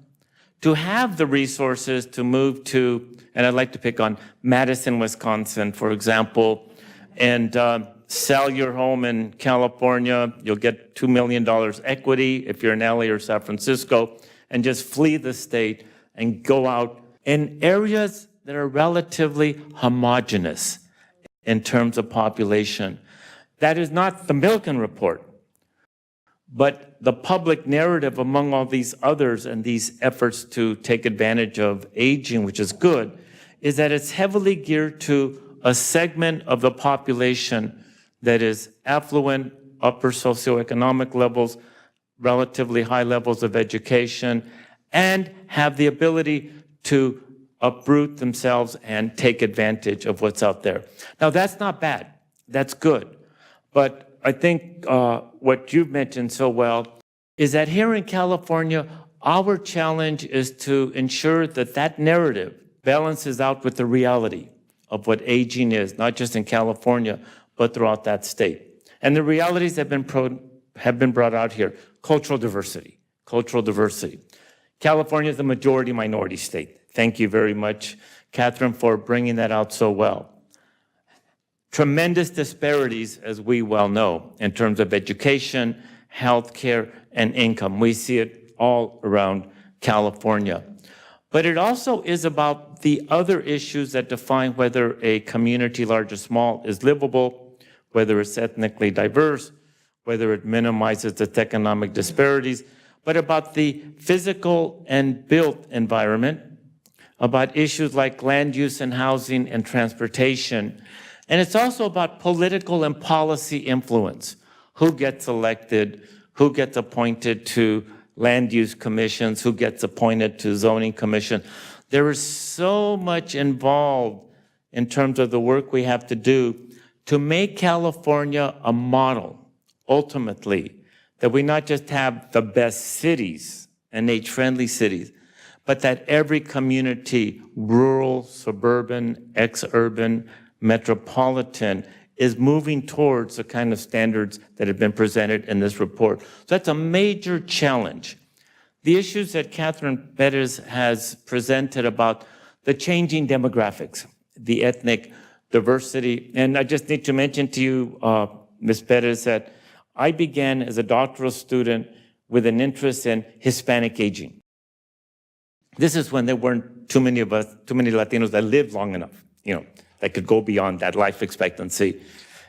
to have the resources to move to, and I'd like to pick on Madison, Wisconsin, for example, and sell your home in California. You'll get $2 million equity if you're in LA or San Francisco, and just flee the state and go out in areas that are relatively homogeneous in terms of population. That is not the Milken Report, but the public narrative among all these others and these efforts to take advantage of aging, which is good, is that it's heavily geared to a segment of the population that is affluent, upper socioeconomic levels, relatively high levels of education, and have the ability to uproot themselves and take advantage of what's out there. Now, that's not bad. That's good. But I think what you've mentioned so well is that here in California, our challenge is to ensure that that narrative balances out with the reality of what aging is, not just in California, but throughout that state. And the realities have been brought out here. Cultural diversity. California is a majority minority state. Thank you very much, Catherine, for bringing that out so well. tremendous disparities, as we well know, in terms of education, healthcare, and income. We see it all around California. But it also is about the other issues that define whether a community, large or small, is livable, whether it's ethnically diverse, whether it minimizes its economic disparities, but about the physical and built environment, about issues like land use and housing and transportation. And it's also about political and policy influence. Who gets elected, who gets appointed to land use commissions, who gets appointed to zoning commission. There is so much involved in terms of the work we have to do to make California a model, ultimately, that we not just have the best cities and age-friendly cities, but that every community, rural, suburban, ex-urban, metropolitan, is moving towards the kind of standards that have been presented in this report. So that's a major challenge. The issues that Catherine Perez has presented about the changing demographics, the ethnic diversity, and I just need to mention to you, Ms. Perez, that I began as a doctoral student with an interest in Hispanic aging. This is when there weren't too many Latinos that lived long enough, that could go beyond that life expectancy.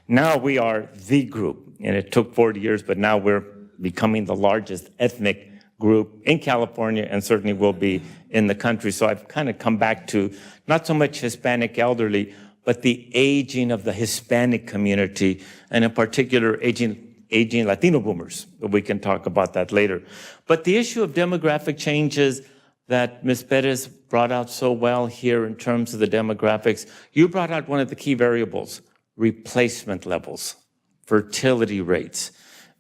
Now we are the group, and it took 40 years, but now we're becoming the largest ethnic group in California and certainly will be in the country. So I've kind of come back to not so much Hispanic elderly, but the aging of the Hispanic community, and in particular, aging Latino boomers. We can talk about that later. But the issue of demographic changes that Ms. Perez brought out so well here in terms of the demographics, you brought out one of the key variables, replacement levels, fertility rates.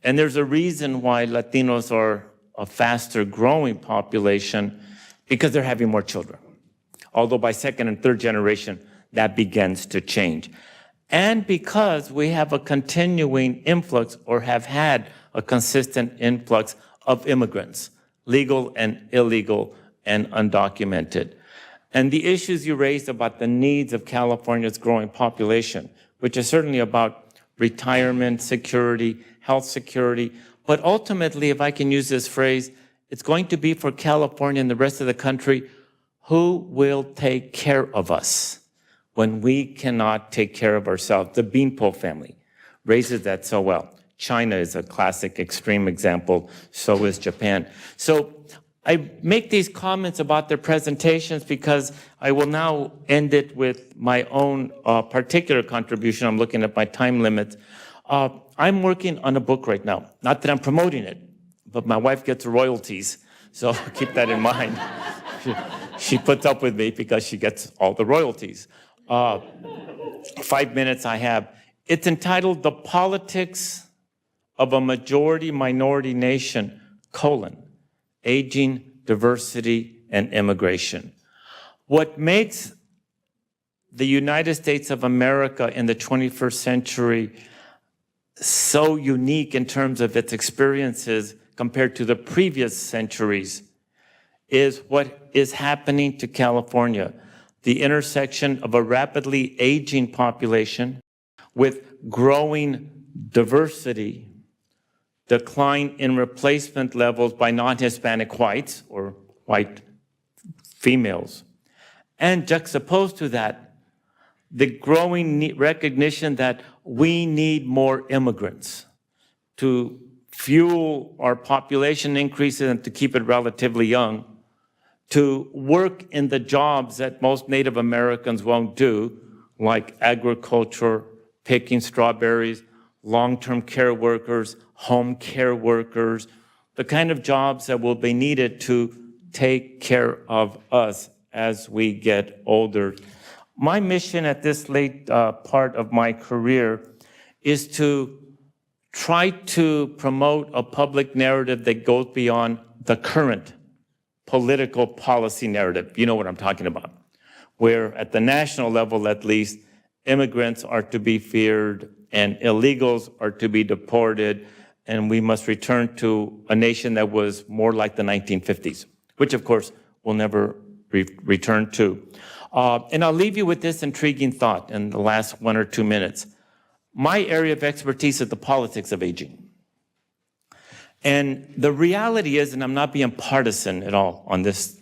And there's a reason why Latinos are a faster growing population, because they're having more children. Although by second and third generation, that begins to change. And because we have a continuing influx, or have had a consistent influx of immigrants, legal and illegal and undocumented. And the issues you raised about the needs of California's growing population, which is certainly about retirement security, health security, but ultimately, if I can use this phrase, it's going to be for California and the rest of the country, who will take care of us when we cannot take care of ourselves? The Beanpole family raises that so well. China is a classic extreme example, so is Japan. So I make these comments about their presentations because I will now end it with my own particular contribution. I'm looking at my time limits. I'm working on a book right now. Not that I'm promoting it, but my wife gets royalties, so keep that in mind. She puts up with me because she gets all the royalties. 5 minutes I have. It's entitled The Politics of a Majority-Minority Nation, Aging, Diversity, and Immigration. What makes the United States of America in the 21st century so unique in terms of its experiences compared to the previous centuries is what is happening to California. The intersection of a rapidly aging population with growing diversity, decline in replacement levels by non-Hispanic whites or white females, and juxtaposed to that, the growing recognition that we need more immigrants to fuel our population increases and to keep it relatively young, to work in the jobs that most Native Americans won't do, like agriculture, picking strawberries, long-term care workers, home care workers, the kind of jobs that will be needed to take care of us as we get older. My mission at this late part of my career is to try to promote a public narrative that goes beyond the current political policy narrative. You know what I'm talking about, where at the national level, at least, immigrants are to be feared and illegals are to be deported, and we must return to a nation that was more like the 1950s, which of course will never return to. And I'll leave you with this intriguing thought in the last 1 or 2 minutes. My area of expertise is the politics of aging. And the reality is, and I'm not being partisan at all on this,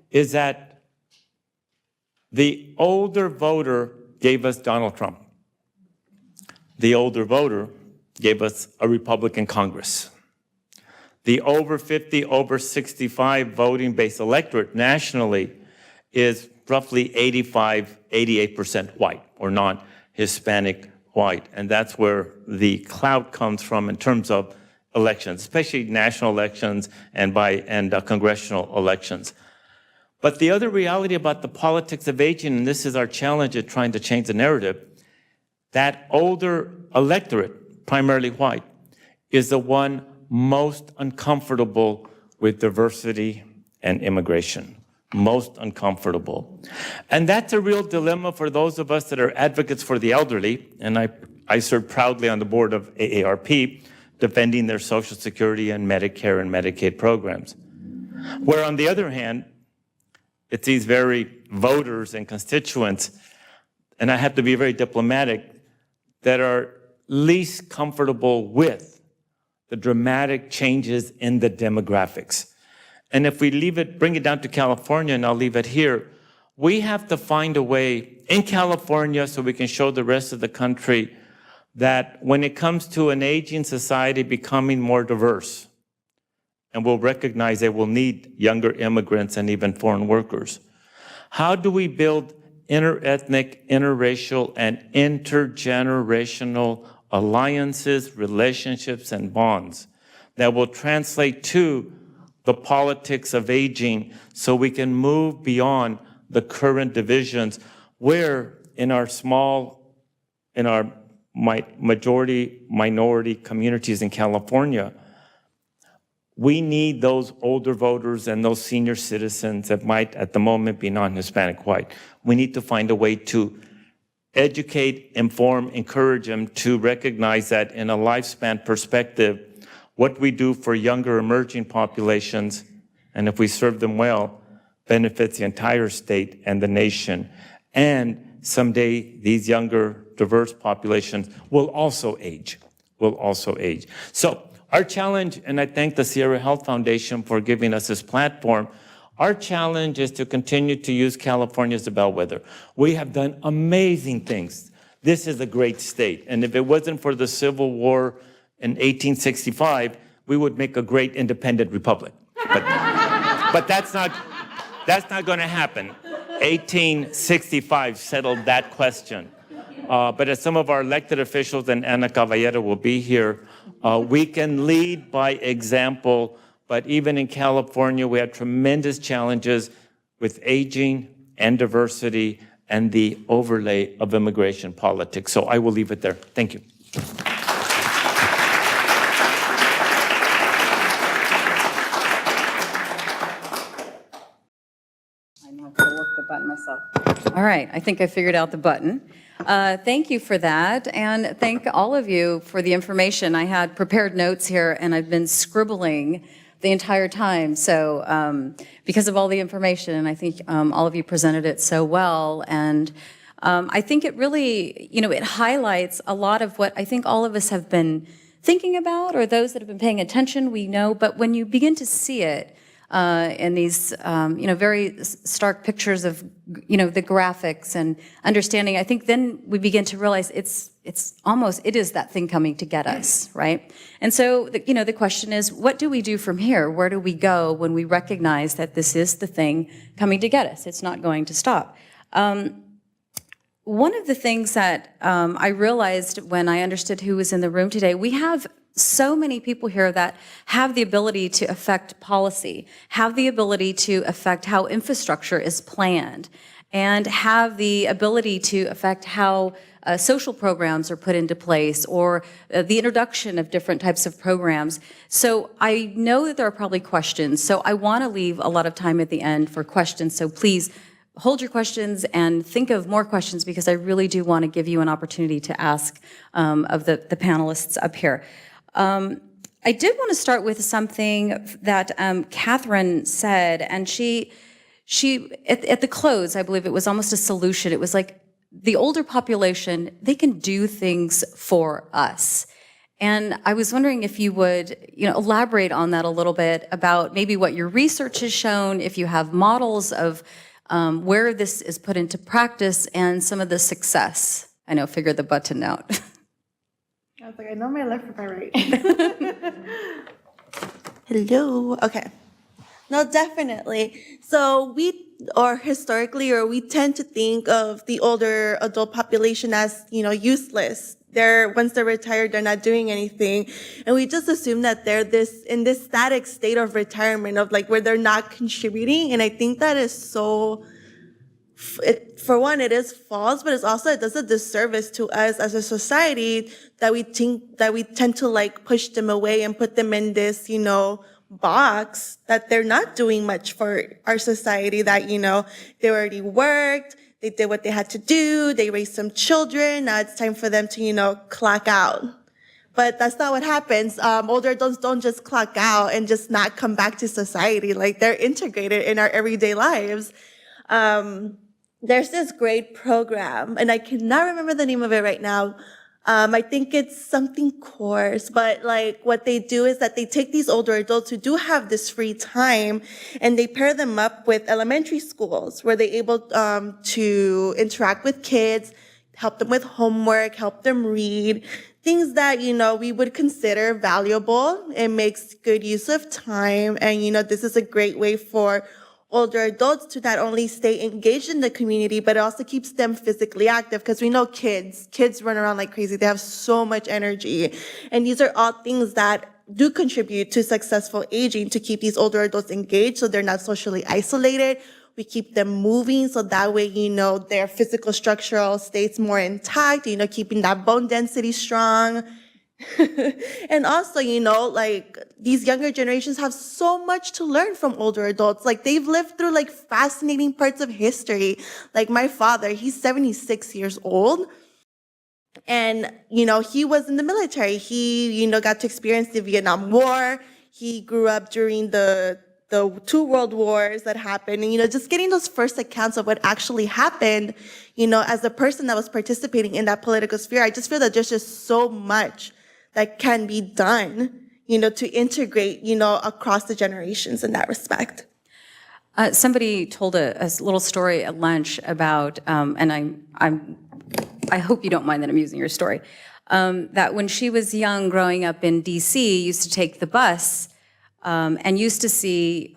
is that the older voter gave us Donald Trump. The older voter gave us a Republican Congress. The over 50, over 65 voting-based electorate nationally is roughly 85, 88% white or non-Hispanic white. And that's where the clout comes from in terms of elections, especially national elections and congressional elections. But the other reality about the politics of aging, and this is our challenge at trying to change the narrative, that older electorate, primarily white, is the one most uncomfortable with diversity and immigration. Most uncomfortable. And that's a real dilemma for those of us that are advocates for the elderly, and I serve proudly on the board of AARP, defending their Social Security and Medicare and Medicaid programs. Where on the other hand, it's these very voters and constituents, and I have to be very diplomatic, that are least comfortable with the dramatic changes in the demographics. And if we bring it down to California, and I'll leave it here, we have to find a way in California so we can show the rest of the country that when it comes to an aging society becoming more diverse, and we'll recognize they will need younger immigrants and even foreign workers, how do we build interethnic, interracial, and intergenerational alliances, relationships, and bonds that will translate to the politics of aging so we can move beyond the current divisions where in our majority minority communities in California, we need those older voters and those senior citizens that might at the moment be non-Hispanic white. We need to find a way to educate, inform, encourage them to recognize that in a lifespan perspective, what we do for younger emerging populations, and if we serve them well, benefits the entire state and the nation. And someday, these younger, diverse populations will also age, So our challenge, and I thank the Sierra Health Foundation for giving us this platform, our challenge is to continue to use California as a bellwether. We have done amazing things. This is a great state. And if it wasn't for the Civil War in 1865, we would make a great independent republic. But that's not going to happen. 1865 settled that question. But as some of our elected officials, and Ana Caballero will be here, we can lead by example. But even in California, we have tremendous challenges with aging and diversity and the overlay of immigration politics. So I will leave it there. Thank you. Myself. All right, I think I figured out the button. Thank you for that, and thank all of you for the information. I had prepared notes here, and I've been scribbling the entire time, so because of all the information, and I think all of you presented it so well, and I think it really, it highlights a lot of what I think all of us have been thinking about, or those that have been paying attention, we know, but when you begin to see it, in these, very stark pictures of, the graphics and understanding, I think then we begin to realize it is that thing coming to get us, right? And so, the question is, what do we do from here? Where do we go when we recognize that this is the thing coming to get us? It's not going to stop. One of the things that I realized when I understood who was in the room today, we have so many people here that have the ability to affect policy, have the ability to affect how infrastructure is planned, and have the ability to affect how social programs are put into place, or the introduction of different types of programs. So I know that there are probably questions, so I want to leave a lot of time at the end for questions, so please hold your questions and think of more questions, because I really do want to give you an opportunity to ask of the panelists up here. I did want to start with something that Catherine said, and she at the close, I believe it was almost a solution. It was like, the older population, they can do things for us. And I was wondering if you would, elaborate on that a little bit about maybe what your research has shown, if you have models of where this is put into practice and some of the success. I know, figure the button out. I was like, I know my left from my right. Hello. Okay. No, definitely. So historically, we tend to think of the older adult population as, useless. Once they're retired, they're not doing anything. And we just assume that they're in this static state of retirement of like where they're not contributing. And I think that is for one, it is false, but it does a disservice to us as a society that we tend to like push them away and put them in this, box that they're not doing much for our society, that, they already worked, they did what they had to do, they raised some children, now it's time for them to, clock out. But that's not what happens. Older adults don't just clock out and just not come back to society. Like, they're integrated in our everyday lives. There's this great program, and I cannot remember the name of it right now. I think it's something course, but like what they do is that they take these older adults who do have this free time and they pair them up with elementary schools where they're able to interact with kids, help them with homework, help them read, things that, we would consider valuable. It makes good use of time. And, this is a great way for older adults to not only stay engaged in the community, but it also keeps them physically active, because we know kids run around like crazy. They have so much energy. And these are all things that do contribute to successful aging, to keep these older adults engaged so they're not socially isolated. We keep them moving so that way, their physical structural state's more intact, keeping that bone density strong. And also, like these younger generations have so much to learn from older adults. Like, they've lived through like fascinating parts of history. Like my father, he's 76 years old. And, he was in the military. He, got to experience the Vietnam War. He grew up during the two world wars that happened. And, just getting those first accounts of what actually happened, as a person that was participating in that political sphere, I just feel that there's just so much that can be done, to integrate, across the generations in that respect. Somebody told a little story at lunch about, and I hope you don't mind that I'm using your story, that when she was young, growing up in DC, used to take the bus and used to see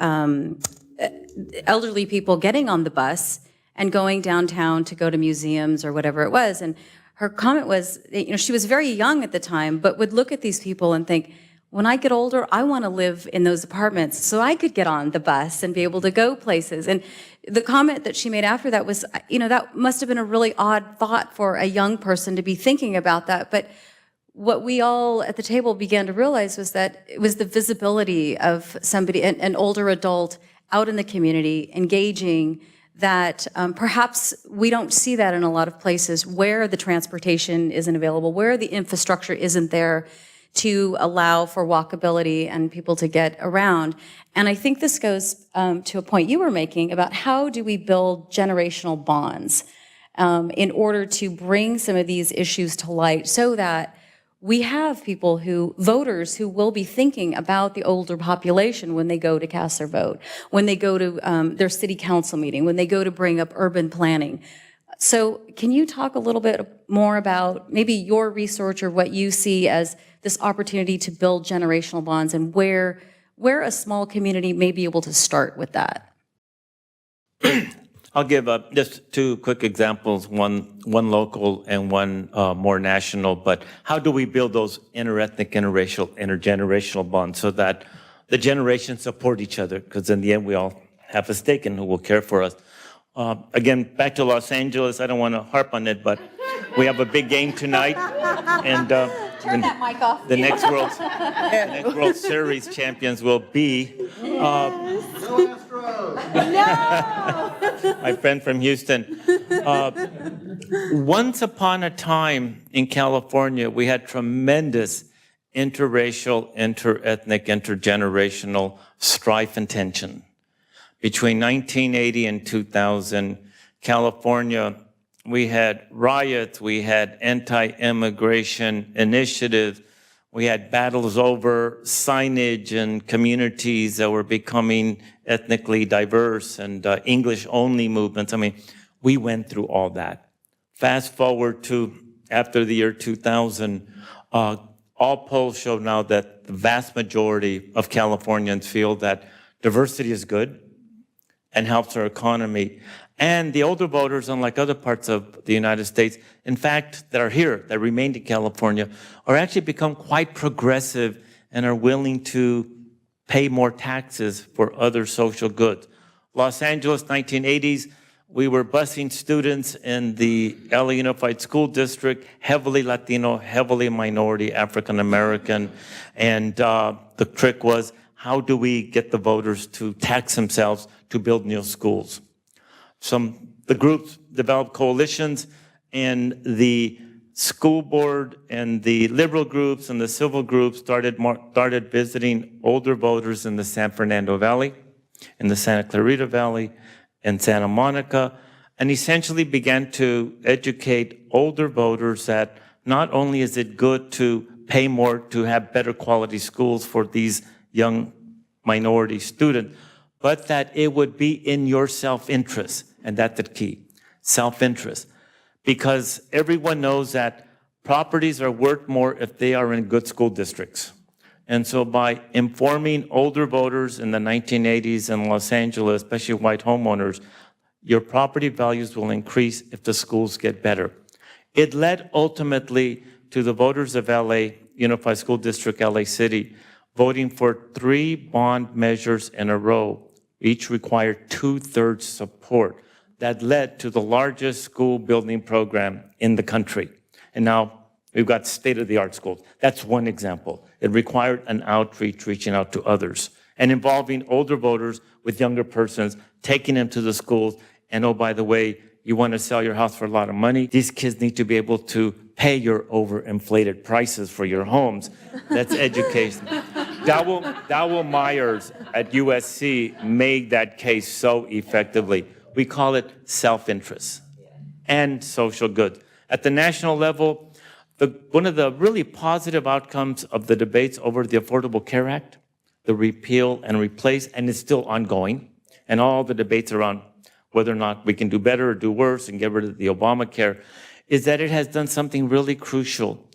elderly people getting on the bus and going downtown to go to museums or whatever it was. And her comment was, she was very young at the time, but would look at these people and think, when I get older, I want to live in those apartments so I could get on the bus and be able to go places. And the comment that she made after that was, that must have been a really odd thought for a young person to be thinking about that. But what we all at the table began to realize was that it was the visibility of somebody, an older adult out in the community, engaging, that perhaps we don't see that in a lot of places where the transportation isn't available, where the infrastructure isn't there to allow for walkability and people to get around. And I think this goes to a point you were making about how do we build generational bonds in order to bring some of these issues to light so that we have voters who will be thinking about the older population when they go to cast their vote, when they go to their city council meeting, when they go to bring up urban planning. So can you talk a little bit more about maybe your research or what you see as this opportunity to build generational bonds and where a small community may be able to start with that? I'll give just two quick examples, one local and one more national. But how do we build those interethnic, interracial, intergenerational bonds so that the generations support each other? Because in the end, we all have a stake in who will care for us. Again, back to Los Angeles. I don't want to harp on it, but we have a big game tonight, and Turn that mic off. the next World Series champions will be. My friend from Houston. Once upon a time in California, we had tremendous interracial, interethnic, intergenerational strife and tension between 1980 and 2000, California, we had riots, we had anti-immigration initiatives, we had battles over signage and communities that were becoming ethnically diverse and English-only movements. I mean, we went through all that. Fast forward to after the year 2000, all polls show now that the vast majority of Californians feel that diversity is good and helps our economy. And the older voters, unlike other parts of the United States, in fact, that are here, that remained in California, are actually become quite progressive and are willing to pay more taxes for other social goods. Los Angeles, 1980s, we were busing students in the LA Unified School District, heavily Latino, heavily minority, African American. And the trick was, how do we get the voters to tax themselves to build new schools? The groups developed coalitions, and the school board and the liberal groups and the civil groups started visiting older voters in the San Fernando Valley, in the Santa Clarita Valley, in Santa Monica, and essentially began to educate older voters that not only is it good to pay more to have better quality schools for these young minority students, but that it would be in your self-interest, and that's the key, self-interest. Because everyone knows that properties are worth more if they are in good school districts. And so by informing older voters in the 1980s in Los Angeles, especially white homeowners, your property values will increase if the schools get better. It led ultimately to the voters of LA, Unified School District, LA City, voting for 3 bond measures in a row. Each required 2/3 support. That led to the largest school building program in the country. And now we've got state-of-the-art schools. That's one example. It required an outreach, reaching out to others, and involving older voters with younger persons, taking them to the schools. And oh, by the way, you want to sell your house for a lot of money? These kids need to be able to pay your overinflated prices for your homes. That's education. Dowell Myers at USC made that case so effectively. We call it self-interest and social good. At the national level, one of the really positive outcomes of the debates over the Affordable Care Act, the repeal and replace, and it's still ongoing, and all the debates around whether or not we can do better or do worse and get rid of the Obamacare, is that it has done something really crucial.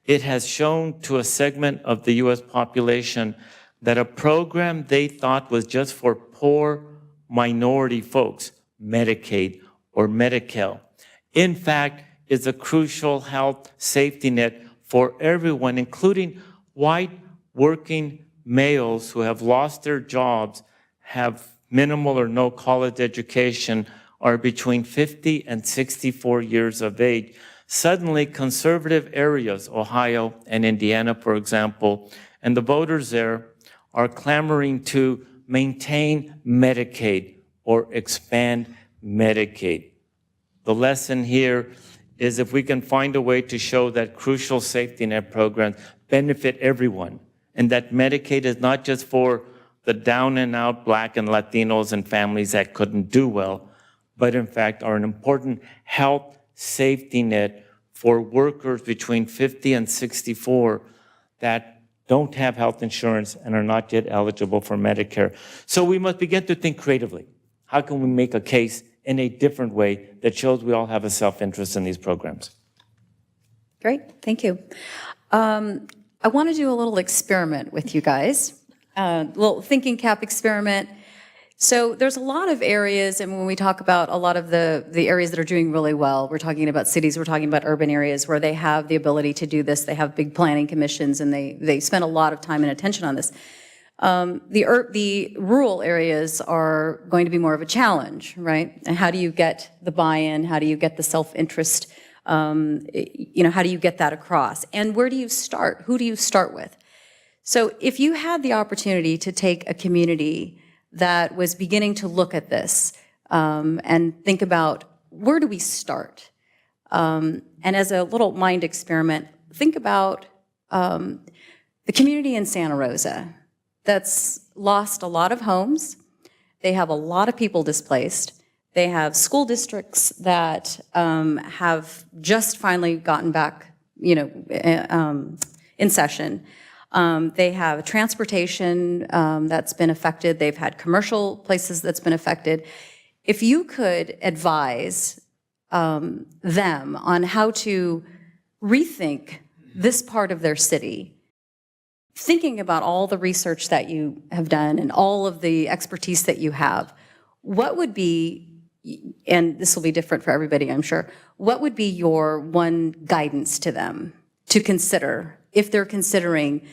It has shown to a segment of the U.S. population that a program they thought was just for poor minority folks, Medicaid or Medi-Cal, in fact, is a crucial health safety net for everyone, including white working males who have lost their jobs, have minimal or no college education, are between 50 and 64 years of age. Suddenly, conservative areas, Ohio and Indiana, for example, and the voters there are clamoring to maintain Medicaid or expand Medicaid. The lesson here is if we can find a way to show that crucial safety net programs benefit everyone, and that Medicaid is not just for the down and out Black and Latinos and families that couldn't do well, but in fact are an important health safety net for workers between 50 and 64 that don't have health insurance and are not yet eligible for Medicare. So we must begin to think creatively. How can we make a case in a different way that shows we all have a self-interest in these programs? Great, thank you. I want to do a little experiment with you guys, a little thinking cap experiment. So there's a lot of areas, and when we talk about a lot of the areas that are doing really well, we're talking about cities, we're talking about urban areas where they have the ability to do this, they have big planning commissions, and they spend a lot of time and attention on this. The rural areas are going to be more of a challenge, right? And how do you get the buy-in? How do you get the self-interest? How do you get that across? And where do you start? Who do you start with? So if you had the opportunity to take a community that was beginning to look at this and think about where do we start? And as a little mind experiment, think about the community in Santa Rosa that's lost a lot of homes. They have a lot of people displaced. They have school districts that have just finally gotten back, in session. They have transportation that's been affected. They've had commercial places that's been affected. If you could advise them on how to rethink this part of their city, thinking about all the research that you have done and all of the expertise that you have, what would be, and this will be different for everybody, I'm sure, what would be your one guidance to them to consider if they're considering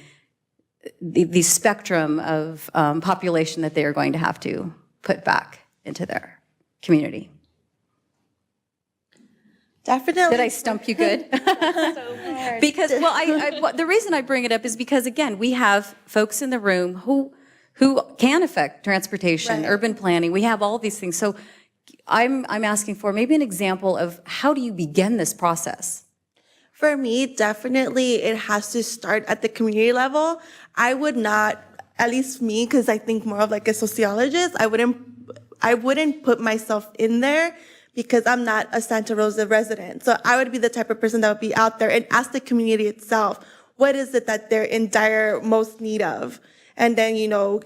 the spectrum of population that they are going to have to put back into their community? Definitely. Did I stump you good? Because, well, the reason I bring it up is because, again, we have folks in the room who can affect transportation, Right. urban planning. We have all these things. So I'm asking for maybe an example of how do you begin this process? For me, definitely it has to start at the community level. I would not, at least me, because I think more of like a sociologist, I wouldn't put myself in there because I'm not a Santa Rosa resident. So I would be the type of person that would be out there and ask the community itself, what is it that they're in dire most need of? And then,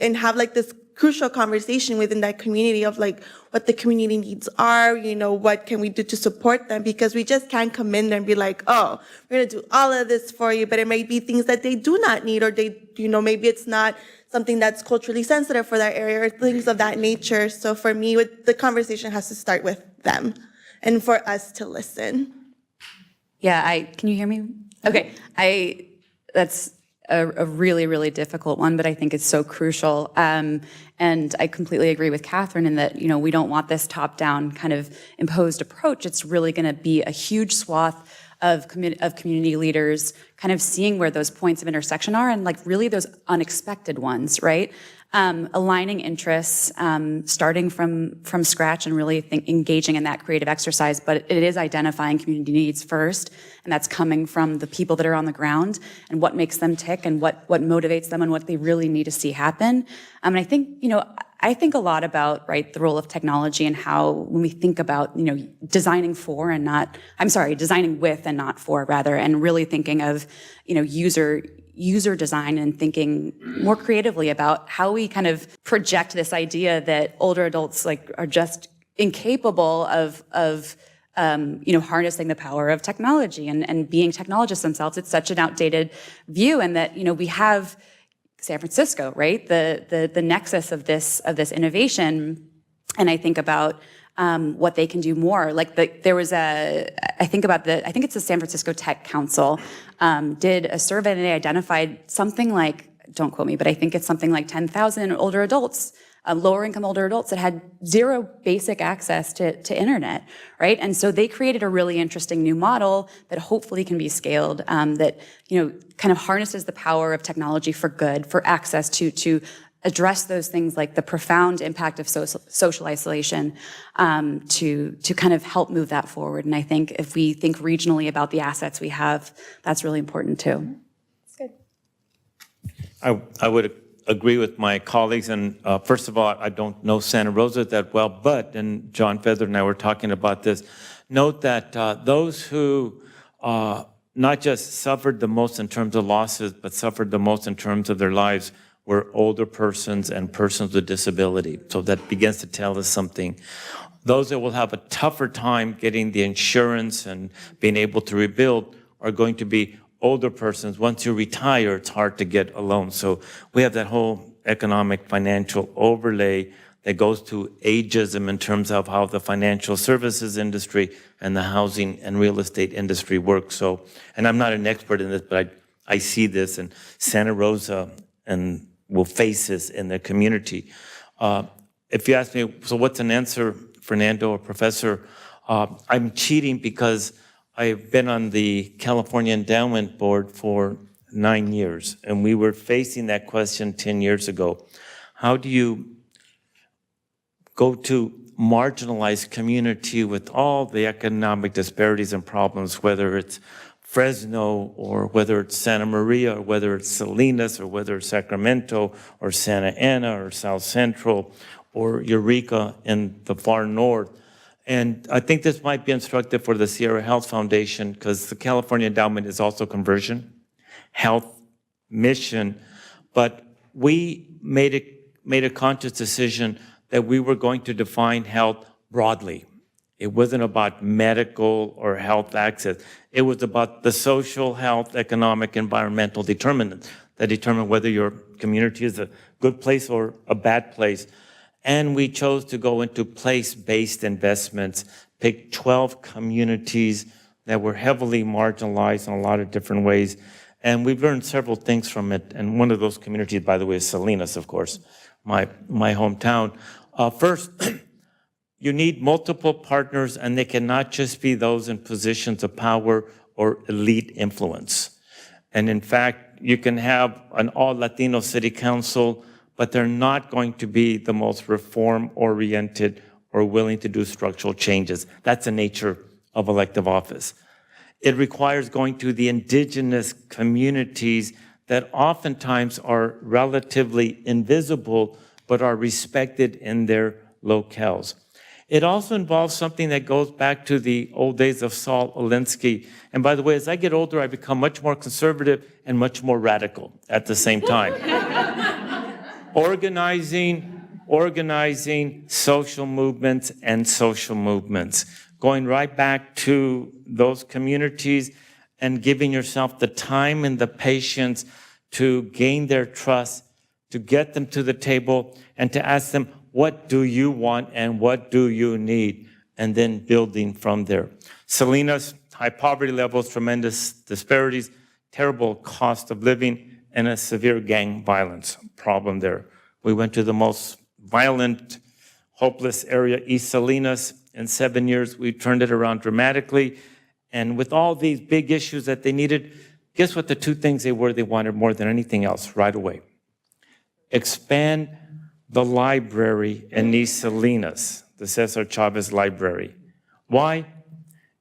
and have like this crucial conversation within that community of like what the community needs are, what can we do to support them? Because we just can't come in there and be like, oh, we're going to do all of this for you, but it may be things that they do not need, or they, maybe it's not something that's culturally sensitive for that area or things of that nature. So for me, the conversation has to start with them and for us to listen. Yeah, can you hear me? Okay, that's a really, really difficult one, but I think it's so crucial. And I completely agree with Catherine in that, we don't want this top-down kind of imposed approach. It's really going to be a huge swath of community leaders kind of seeing where those points of intersection are and like really those unexpected ones, right? Aligning interests, starting from scratch and really engaging in that creative exercise, but it is identifying community needs first, and that's coming from the people that are on the ground and what makes them tick and what motivates them and what they really need to see happen. And I think, I think a lot about, right, the role of technology and how when we think about, designing with and not for, rather, and really thinking of, user design and thinking more creatively about how we kind of project this idea that older adults are just incapable of harnessing the power of technology and being technologists themselves. It's such an outdated view, and that, we have San Francisco, right? The nexus of this innovation. And I think about what they can do more. I think it's the San Francisco Tech Council did a survey and they identified something like, don't quote me, but I think it's something like 10,000 older adults, lower income older adults that had zero basic access to internet, right? And so they created a really interesting new model that hopefully can be scaled, that, kind of harnesses the power of technology for good, for access to address those things like the profound impact of social isolation, to kind of help move that forward. And I think if we think regionally about the assets we have, that's really important too. That's good. I would agree with my colleagues. And first of all, I don't know Santa Rosa that well, but, and John Feather and I were talking about this, note that those who not just suffered the most in terms of losses, but suffered the most in terms of their lives were older persons and persons with disability. So that begins to tell us something. Those that will have a tougher time getting the insurance and being able to rebuild are going to be older persons. Once you retire, it's hard to get a loan. So we have that whole economic financial overlay that goes to ageism in terms of how the financial services industry and the housing and real estate industry work. So, and I'm not an expert in this, but I see this in Santa Rosa and will face this in the community. If you ask me, so what's an answer, Fernando or Professor? I'm cheating because I've been on the California Endowment Board for 9 years, and we were facing that question 10 years ago. How do you go to marginalized community with all the economic disparities and problems, whether it's Fresno or whether it's Santa Maria or whether it's Salinas or whether it's Sacramento or Santa Ana or South Central or Eureka in the far north. And I think this might be instructive for the Sierra Health Foundation, because the California Endowment is also conversion, health, mission. But we made a conscious decision that we were going to define health broadly. It wasn't about medical or health access. It was about the social, health, economic, environmental determinants that determine whether your community is a good place or a bad place. And we chose to go into place-based investments, pick 12 communities that were heavily marginalized in a lot of different ways. And we've learned several things from it. And one of those communities, by the way, is Salinas, of course, my hometown. First, you need multiple partners, and they cannot just be those in positions of power or elite influence. And in fact, you can have an all-Latino city council, but they're not going to be the most reform-oriented or willing to do structural changes. That's the nature of elective office. It requires going to the indigenous communities that oftentimes are relatively invisible, but are respected in their locales. It also involves something that goes back to the old days of Saul Alinsky. And by the way, as I get older, I become much more conservative and much more radical at the same time. Organizing social movements and social movements. Going right back to those communities and giving yourself the time and the patience to gain their trust, to get them to the table, and to ask them, what do you want and what do you need? And then building from there. Salinas, high poverty levels, tremendous disparities, terrible cost of living, and a severe gang violence problem there. We went to the most violent, hopeless area, East Salinas. In 7 years, we turned it around dramatically. And with all these big issues that they needed, guess what the two things they wanted more than anything else right away? Expand the library in East Salinas, the Cesar Chavez Library. Why?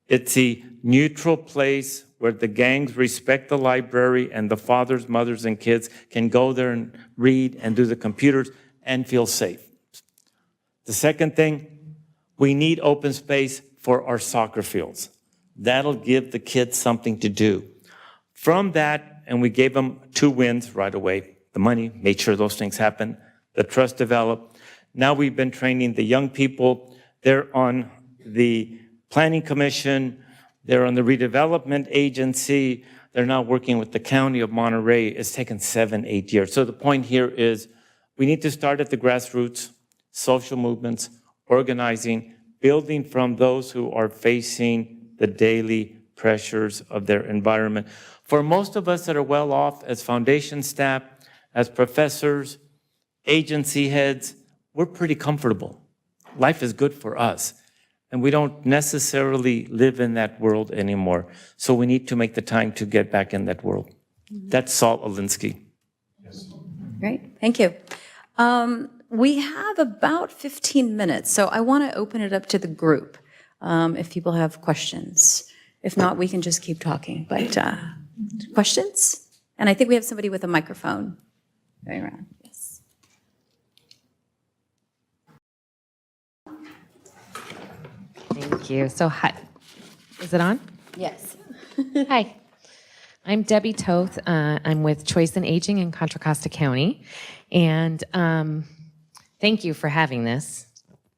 It's a neutral place where the gangs respect the library and the fathers, mothers, and kids can go there and read and do the computers and feel safe. The second thing, we need open space for our soccer fields. That'll give the kids something to do. From that, and we gave them 2 wins right away. The money, made sure those things happen. The trust developed. Now we've been training the young people. They're on the Planning Commission. They're on the Redevelopment Agency. They're now working with the County of Monterey. It's taken 7-8 years. So the point here is we need to start at the grassroots, social movements, organizing, building from those who are facing the daily pressures of their environment. For most of us that are well off as foundation staff, as professors, agency heads, we're pretty comfortable. Life is good for us. And we don't necessarily live in that world anymore. So we need to make the time to get back in that world. That's Saul Alinsky. Great, thank you. We have about 15 minutes, so I want to open it up to the group if people have questions. If not, we can just keep talking. But questions? And I think we have somebody with a microphone going around. Yes. Thank you. So, hi. Is it on? Yes. Hi. I'm Debbie Toth. I'm with Choice in Aging in Contra Costa County. And thank you for having this,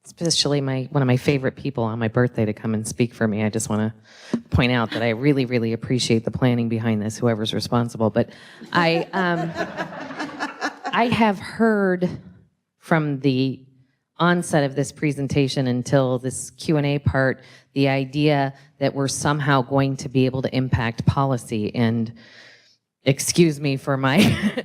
especially one of my favorite people on my birthday to come and speak for me. I just want to point out that I really, really appreciate the planning behind this, whoever's responsible. But I have heard from the onset of this presentation until this Q&A part, the idea that we're somehow going to be able to impact policy. And excuse me for my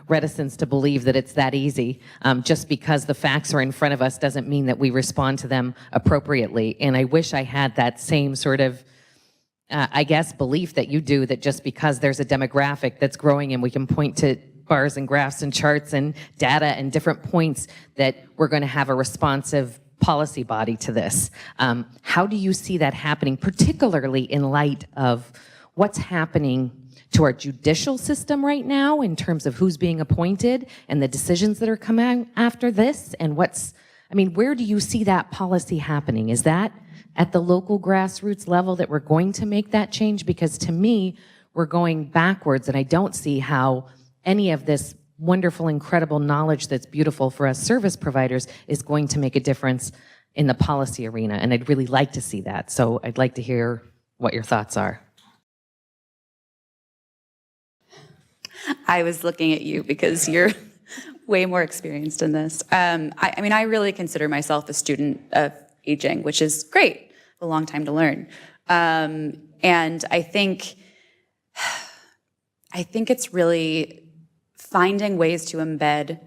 reticence to believe that it's that easy. Just because the facts are in front of us doesn't mean that we respond to them appropriately. And I wish I had that same sort of, I guess, belief that you do, that just because there's a demographic that's growing and we can point to bars and graphs and charts and data and different points, that we're going to have a responsive policy body to this. How do you see that happening, particularly in light of what's happening to our judicial system right now in terms of who's being appointed and the decisions that are coming after this? And where do you see that policy happening? Is that at the local grassroots level that we're going to make that change? Because to me, we're going backwards, and I don't see how any of this wonderful, incredible knowledge that's beautiful for us service providers is going to make a difference in the policy arena, and I'd really like to see that. So I'd like to hear what your thoughts are. I was looking at you because you're way more experienced in this. I really consider myself a student of aging, which is great, a long time to learn. And I think it's really finding ways to embed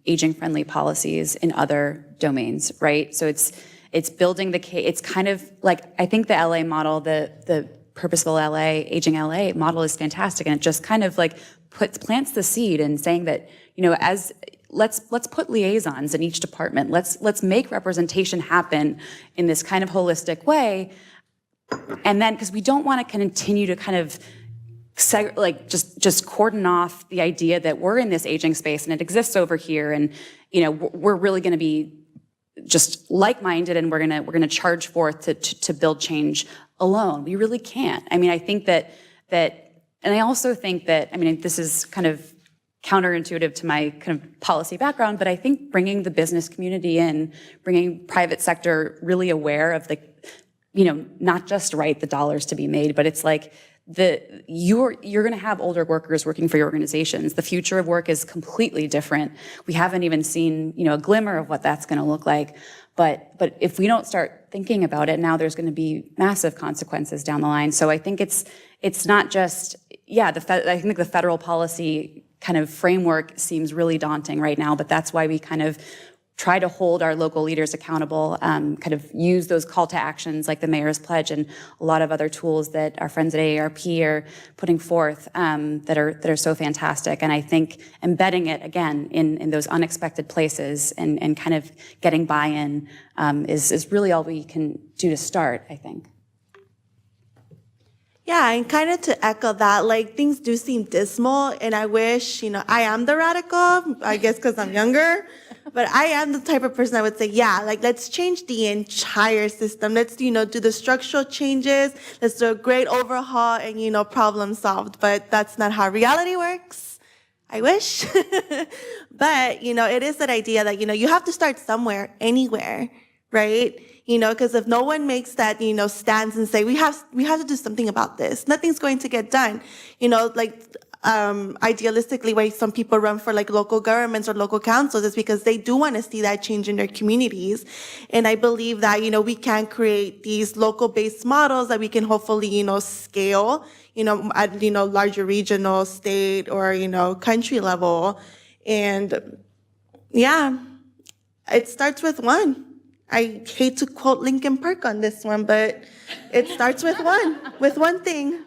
aging-friendly policies in other domains, right? So it's building the case. It's kind of like, I think the LA model, the Purposeful LA, Aging LA model is fantastic, and it just kind of like plants the seed in saying that, let's put liaisons in each department. Let's make representation happen in this kind of holistic way, and then because we don't want to continue to kind of just cordon off the idea that we're in this aging space and it exists over here, and we're really going to be just like-minded, and we're gonna charge forth to build change alone. We really can't. I think that, and I also think that, this is kind of counterintuitive to my kind of policy background, but I think bringing the business community in, bringing private sector really aware of not just the dollars to be made, but it's like you're going to have older workers working for your organizations. The future of work is completely different. We haven't even seen, a glimmer of what that's going to look like. But if we don't start thinking about it now, there's going to be massive consequences down the line. So I think it's not just, I think the federal policy kind of framework seems really daunting right now, but that's why we kind of try to hold our local leaders accountable, kind of use those call to actions like the Mayor's Pledge and a lot of other tools that our friends at AARP are putting forth that are so fantastic. And I think embedding it, again, in those unexpected places and kind of getting buy-in is really all we can do to start, I think. Yeah, and kind of to echo that, things do seem dismal, and I wish, I am the radical, I guess because I'm younger, but I am the type of person that would say, let's change the entire system. Let's, do the structural changes. Let's do a great overhaul and, problem solved. But that's not how reality works. I wish. But, it is that idea that, you have to start somewhere, anywhere, right? Because if no one makes that, stands and say, we have to do something about this, nothing's going to get done. Idealistically, why some people run for local governments or local councils is because they do want to see that change in their communities. And I believe that, we can create these local based models that we can hopefully, scale, at, larger regional, state, or, country level. And it starts with one. I hate to quote Linkin Park on this one, but it starts with one thing.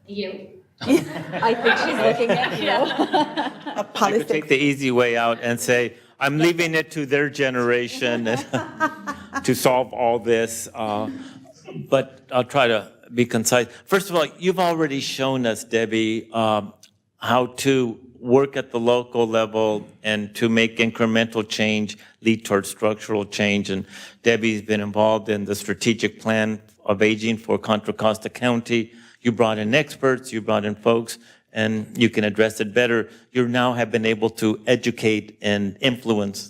You. I think she's looking at you. I could take the easy way out and say, I'm leaving it to their generation to solve all this, but I'll try to be concise. First of all, you've already shown us, Debbie, how to work at the local level and to make incremental change lead towards structural change. And Debbie's been involved in the strategic plan of aging for Contra Costa County. You brought in experts, you brought in folks, and you can address it better. You now have been able to educate and influence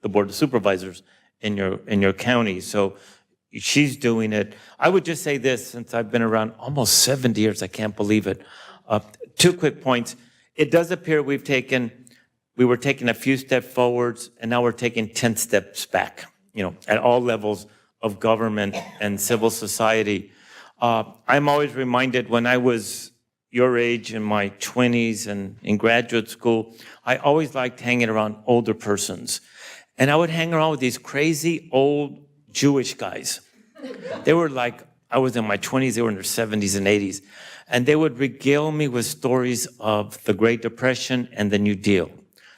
the Board of Supervisors in your county. So she's doing it. I would just say this, since I've been around almost 70 years, I can't believe it. 2 quick points. It does appear we were taking a few steps forwards, and now we're taking 10 steps back, at all levels of government and civil society. I'm always reminded when I was your age in my 20s and in graduate school, I always liked hanging around older persons. And I would hang around with these crazy old Jewish guys. They were I was in my 20s, they were in their 70s and 80s. And they would regale me with stories of the Great Depression and the New Deal.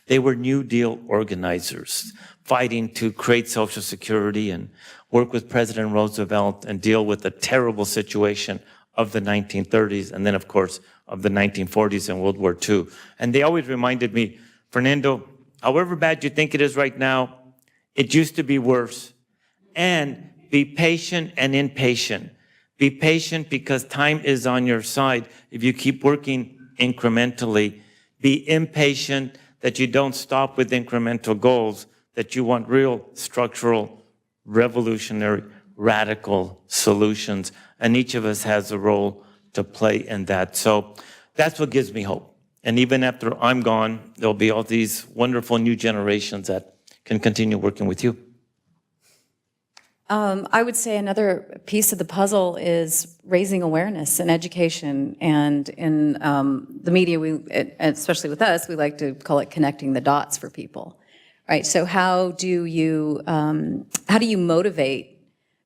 They were New Deal organizers, fighting to create Social Security and work with President Roosevelt and deal with the terrible situation of the 1930s and then, of course, of the 1940s and World War II. And they always reminded me, Fernando, however bad you think it is right now, it used to be worse. And be patient and impatient. Be patient because time is on your side if you keep working incrementally. Be impatient that you don't stop with incremental goals, that you want real structural, revolutionary, radical solutions. And each of us has a role to play in that. So that's what gives me hope. And even after I'm gone, there'll be all these wonderful new generations that can continue working with you. I would say another piece of the puzzle is raising awareness and education. And in the media, especially with us, we like to call it connecting the dots for people, right? So how do you motivate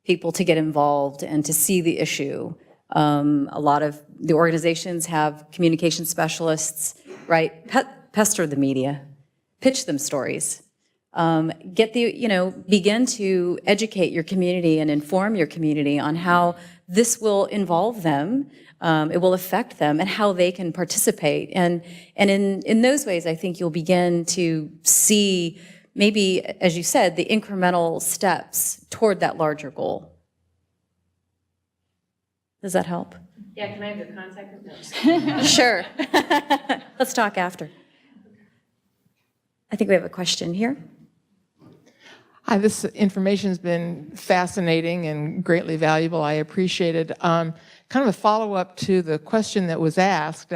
people to get involved and to see the issue? A lot of the organizations have communication specialists, right? Pester the media, pitch them stories. Begin to educate your community and inform your community on how this will involve them, it will affect them, and how they can participate. And in those ways, I think you'll begin to see maybe, as you said, the incremental steps toward that larger goal. Does that help? Yeah, can I have your contact info? Sure. Let's talk after. I think we have a question here. Hi, this information has been fascinating and greatly valuable. I appreciate it. Kind of a follow-up to the question that was asked.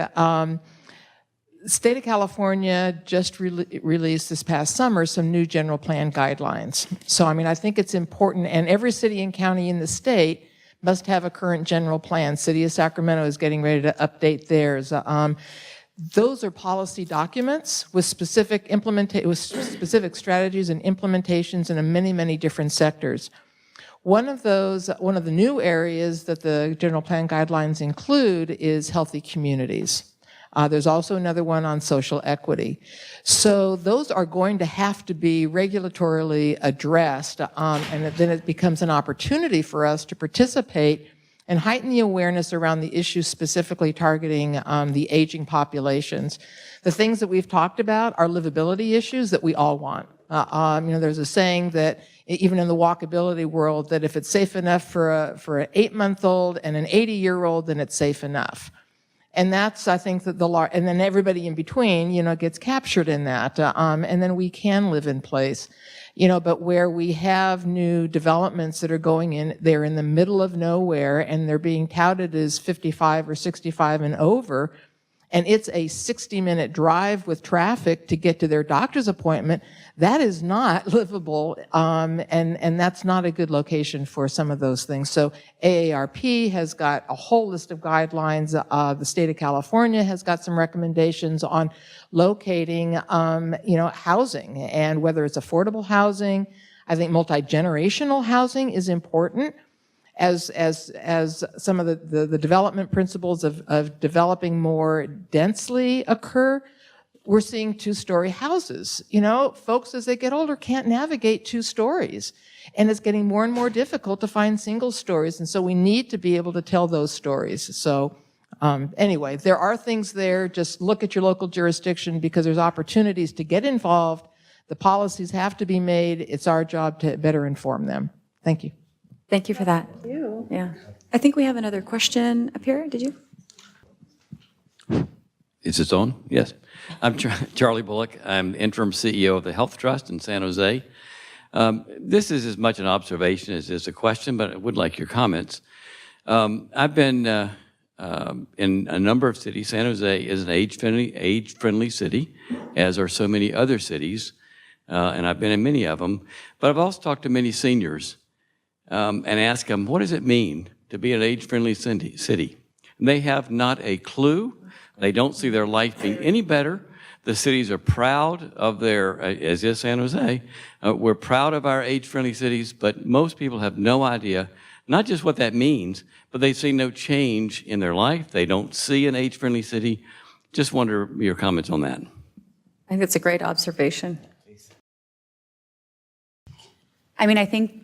State of California just released this past summer some new general plan guidelines. So, I mean, I think it's important, and every city and county in the state must have a current general plan. City of Sacramento is getting ready to update theirs. Those are policy documents with specific strategies and implementations in many, many different sectors. One of the new areas that the general plan guidelines include is healthy communities. There's also another one on social equity. So those are going to have to be regulatorily addressed, and then it becomes an opportunity for us to participate and heighten the awareness around the issues specifically targeting the aging populations. The things that we've talked about are livability issues that we all want. There's a saying that even in the walkability world, that if it's safe enough for an 8-month-old and an 80-year-old, then it's safe enough. And that's, I think, that and then everybody in between, gets captured in that. And then we can live in place. But where we have new developments that are going in, they're in the middle of nowhere and they're being touted as 55 or 65 and over, and it's a 60-minute drive with traffic to get to their doctor's appointment, that is not livable, and that's not a good location for some of those things. So AARP has got a whole list of guidelines. The state of California has got some recommendations on locating, housing, and whether it's affordable housing. I think multi-generational housing is important. As some of the development principles of developing more densely occur, we're seeing 2-story houses. Folks as they get older can't navigate 2 stories, and it's getting more and more difficult to find single stories, and so we need to be able to tell those stories. So anyway, there are things there. Just look at your local jurisdiction because there's opportunities to get involved. The policies have to be made. It's our job to better inform them. Thank you. Thank you for that. Thank you. Yeah. I think we have another question up here. Did you? Is this on? Yes. I'm Charlie Bullock. I'm interim CEO of the Health Trust in San Jose. This is as much an observation as it is a question, but I would like your comments. I've been in a number of cities. San Jose is an age-friendly city, as are so many other cities, and I've been in many of them. But I've also talked to many seniors and asked them, what does it mean to be an age-friendly city? And they have not a clue. They don't see their life being any better. The cities are proud of their, as is San Jose, we're proud of our age-friendly cities, but most people have no idea, not just what that means, but they see no change in their life. They don't see an age-friendly city. Just wonder your comments on that. I think it's a great observation. I mean, I think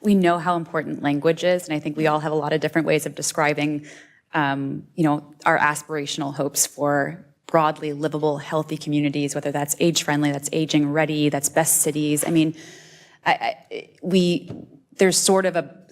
we know how important language is, and I think we all have a lot of different ways of describing, our aspirational hopes for broadly livable, healthy communities, whether that's age-friendly, that's aging-ready, that's best cities. I mean, there's sort of a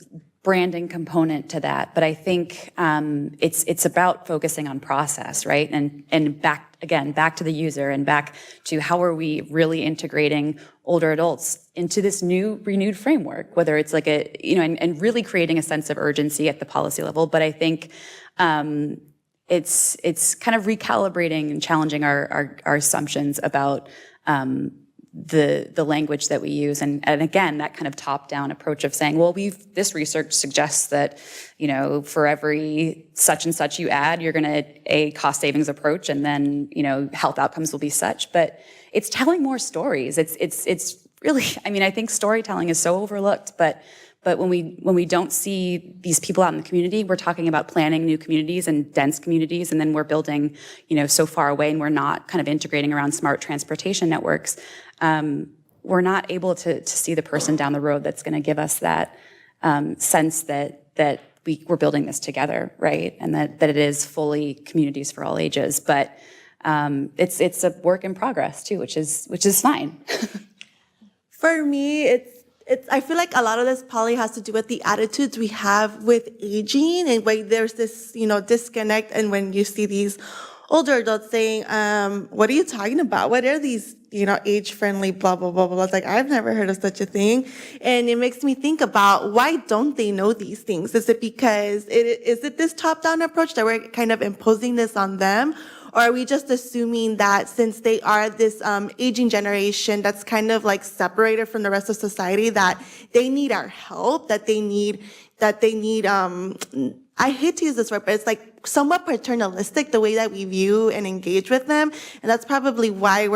branding component to that, but I think it's about focusing on process, right? And back to the user and back to how are we really integrating older adults into this new renewed framework, whether it's like and really creating a sense of urgency at the policy level. But I think it's kind of recalibrating and challenging our assumptions about the language that we use, and again, that kind of top-down approach of saying, well, this research suggests that, for every such and such you add, you're going to a cost savings approach, and then health outcomes will be such. But it's telling more stories. It's really, I mean, I think storytelling is so overlooked, but when we don't see these people out in the community, we're talking about planning new communities and dense communities, and then we're building, so far away, and we're not kind of integrating around smart transportation networks. We're not able to see the person down the road that's going to give us that sense that we're building this together, right? And that it is fully communities for all ages. But it's a work in progress too, which is fine. For me, I feel like a lot of this probably has to do with the attitudes we have with aging, and why there's this, disconnect. And when you see these older adults saying, what are you talking about? What are these, age-friendly, blah, blah, blah, blah. It's like, I've never heard of such a thing. And it makes me think about, why don't they know these things? Is it because, is it this top-down approach that we're kind of imposing this on them? Or are we just assuming that since they are this aging generation that's kind of like separated from the rest of society, that they need our help, that they need, I hate to use this word, but it's like somewhat paternalistic, the way that we view and engage with them. And that's probably why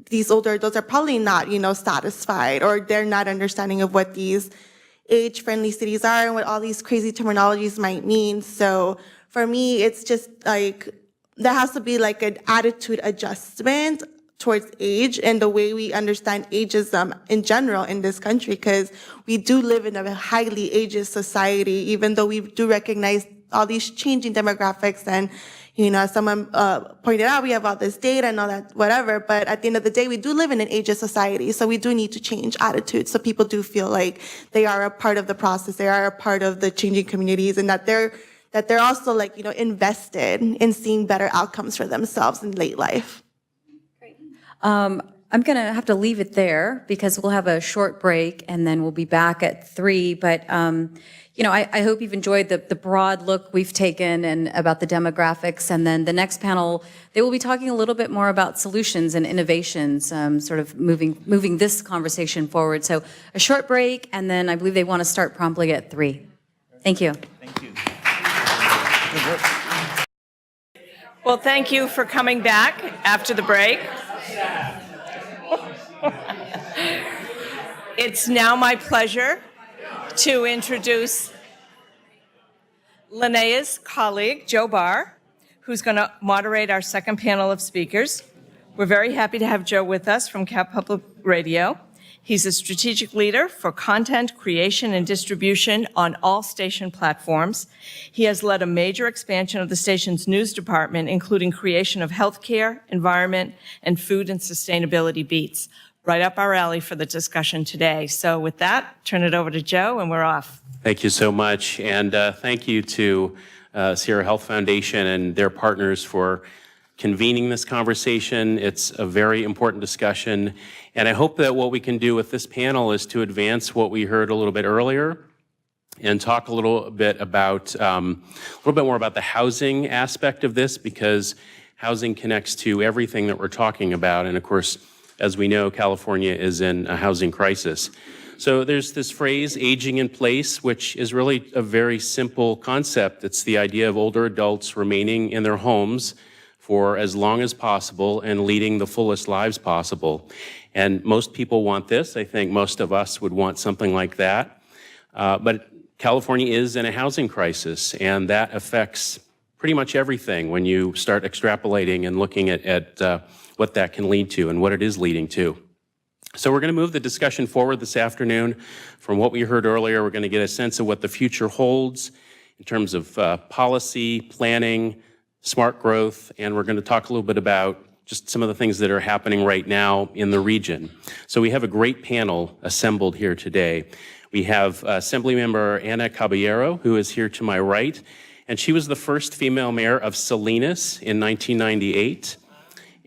these older adults are probably not, satisfied, or they're not understanding of what these age-friendly cities are and what all these crazy terminologies might mean. So for me, it's just like, there has to be like an attitude adjustment towards age and the way we understand ageism in general in this country, because we do live in a highly ageist society, even though we do recognize all these changing demographics. And, as someone pointed out, we have all this data and all that, whatever. But at the end of the day, we do live in an ageist society. So we do need to change attitudes so people do feel like they are a part of the process, they are a part of the changing communities, and that they're also like, invested in seeing better outcomes for themselves in late life. Great. I'm going to have to leave it there because we'll have a short break and then we'll be back at 3. But, I hope you've enjoyed the broad look we've taken and about the demographics. And then the next panel, they will be talking a little bit more about solutions and innovations, sort of moving this conversation forward. So a short break, and then I believe they want to start promptly at 3. Thank you. Thank you. Well, thank you for coming back after the break. It's now my pleasure to introduce Linnea's colleague, Joe Barr, who's going to moderate our second panel of speakers. We're very happy to have Joe with us from Cal Public Radio. He's a strategic leader for content creation and distribution on all station platforms. He has led a major expansion of the station's news department, including creation of healthcare, environment, and food and sustainability beats. Right up our alley for the discussion today. So with that, turn it over to Joe, and we're off. Thank you so much, and thank you to Sierra Health Foundation and their partners for convening this conversation. It's a very important discussion, and I hope that what we can do with this panel is to advance what we heard a little bit earlier and talk a little bit about more about the housing aspect of this, because housing connects to everything that we're talking about. And of course, as we know, California is in a housing crisis. So there's this phrase, aging in place, which is really a very simple concept. It's the idea of older adults remaining in their homes for as long as possible and leading the fullest lives possible. And most people want this. I think most of us would want something like that. But California is in a housing crisis, and that affects pretty much everything when you start extrapolating and looking at what that can lead to and what it is leading to. So we're going to move the discussion forward this afternoon. From what we heard earlier, we're going to get a sense of what the future holds in terms of policy, planning, smart growth, and we're going to talk a little bit about just some of the things that are happening right now in the region. So we have a great panel assembled here today. We have Assemblymember Ana Caballero, who is here to my right, and she was the first female mayor of Salinas in 1998.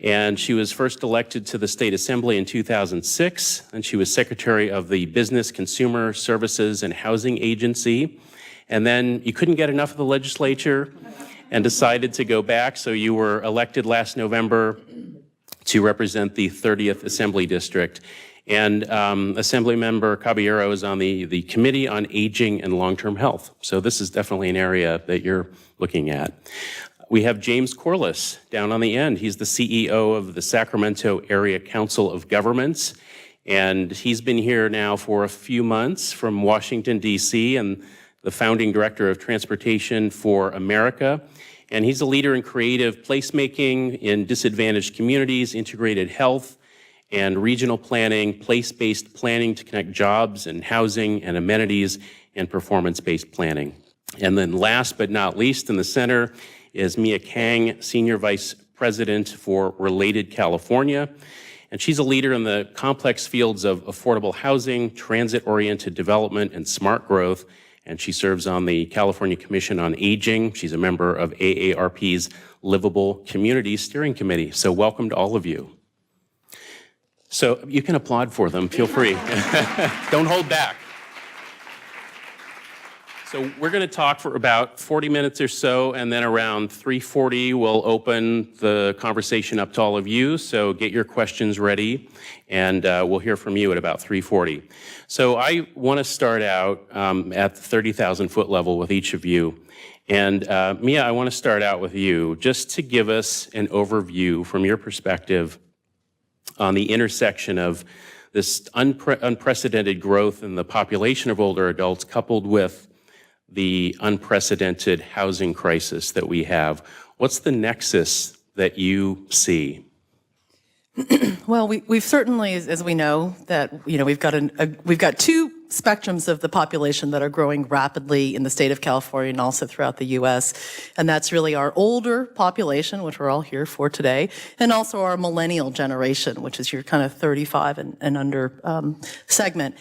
And she was first elected to the State Assembly in 2006, and she was secretary of the Business, Consumer Services, and Housing Agency. And then you couldn't get enough of the legislature and decided to go back, so you were elected last November to represent the 30th Assembly District. And Assemblymember Caballero is on the Committee on Aging and Long-Term Health. So this is definitely an area that you're looking at. We have James Corliss down on the end. He's the CEO of the Sacramento Area Council of Governments. And he's been here now for a few months from Washington, D.C., and the founding director of Transportation for America. And he's a leader in creative placemaking in disadvantaged communities, integrated health, and regional planning, place-based planning to connect jobs and housing and amenities, and performance-based planning. And then last but not least in the center is Mia Kang, Senior Vice President for Related California. And she's a leader in the complex fields of affordable housing, transit-oriented development, and smart growth. And she serves on the California Commission on Aging. She's a member of AARP's Livable Communities Steering Committee. So welcome to all of you. So you can applaud for them, feel free. Don't hold back. So we're going to talk for about 40 minutes or so, and then around 3:40 we'll open the conversation up to all of you. So get your questions ready, and we'll hear from you at about 3:40. So I want to start out at the 30,000-foot level with each of you. And Mia, I want to start out with you, just to give us an overview from your perspective on the intersection of this unprecedented growth in the population of older adults coupled with the unprecedented housing crisis that we have. What's the nexus that you see? Well, we've certainly, as we know, that we've got two spectrums of the population that are growing rapidly in the state of California and also throughout the U.S., and that's really our older population, which we're all here for today, and also our millennial generation, which is your kind of 35 and under segment.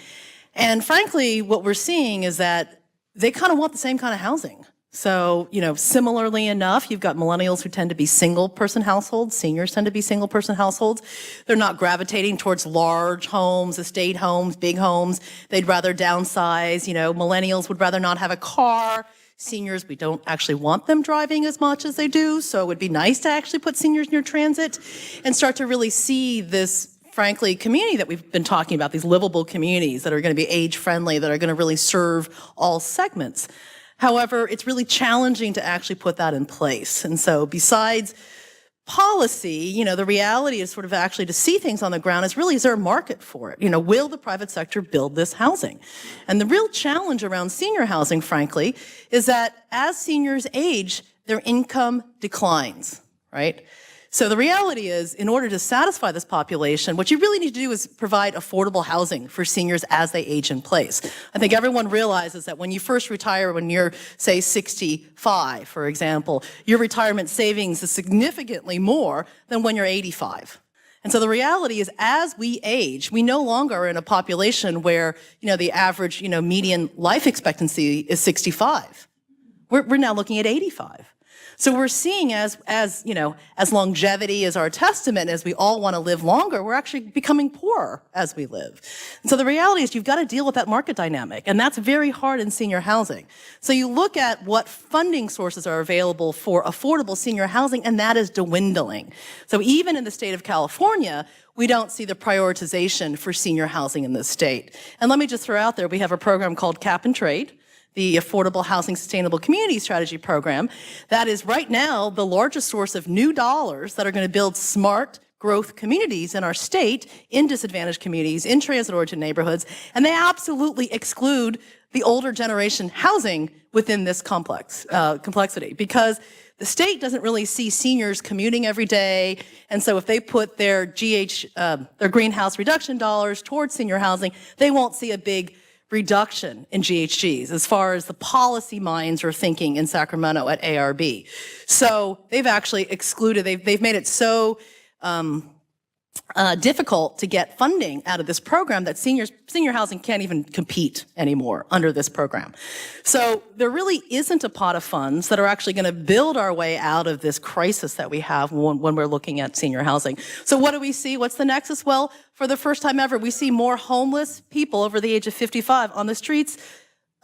And frankly, what we're seeing is that they kind of want the same kind of housing. So, similarly enough, you've got millennials who tend to be single-person households. Seniors tend to be single-person households. They're not gravitating towards large homes, estate homes, big homes. They'd rather downsize. Millennials would rather not have a car. Seniors, we don't actually want them driving as much as they do, so it would be nice to actually put seniors near transit and start to really see this, frankly, community that we've been talking about, these livable communities that are going to be age-friendly, that are going to really serve all segments. However, it's really challenging to actually put that in place. And so besides policy, the reality is sort of actually to see things on the ground is there a market for it? Will the private sector build this housing? And the real challenge around senior housing, frankly, is that as seniors age, their income declines, right? So the reality is, in order to satisfy this population, what you really need to do is provide affordable housing for seniors as they age in place. I think everyone realizes that when you first retire, when you're, say, 65, for example, your retirement savings is significantly more than when you're 85. And so the reality is, as we age, we no longer are in a population where, the average, median life expectancy is 65. We're now looking at 85. So we're seeing as longevity is our testament, as we all want to live longer, we're actually becoming poorer as we live. And so the reality is you've got to deal with that market dynamic, and that's very hard in senior housing. So you look at what funding sources are available for affordable senior housing, and that is dwindling. So even in the state of California, we don't see the prioritization for senior housing in this state. And let me just throw out there, we have a program called Cap and Trade, the Affordable Housing Sustainable Community Strategy Program. That is right now the largest source of new dollars that are going to build smart growth communities in our state, in disadvantaged communities, in transit-oriented neighborhoods, and they absolutely exclude the older generation housing within this complexity, because the state doesn't really see seniors commuting every day, and so if they put their their greenhouse reduction dollars towards senior housing, they won't see a big reduction in GHGs as far as the policy minds are thinking in Sacramento at ARB. So they've actually excluded, they've made it so difficult to get funding out of this program that senior housing can't even compete anymore under this program. So there really isn't a pot of funds that are actually going to build our way out of this crisis that we have when we're looking at senior housing. So what do we see? What's the nexus? Well, for the first time ever, we see more homeless people over the age of 55 on the streets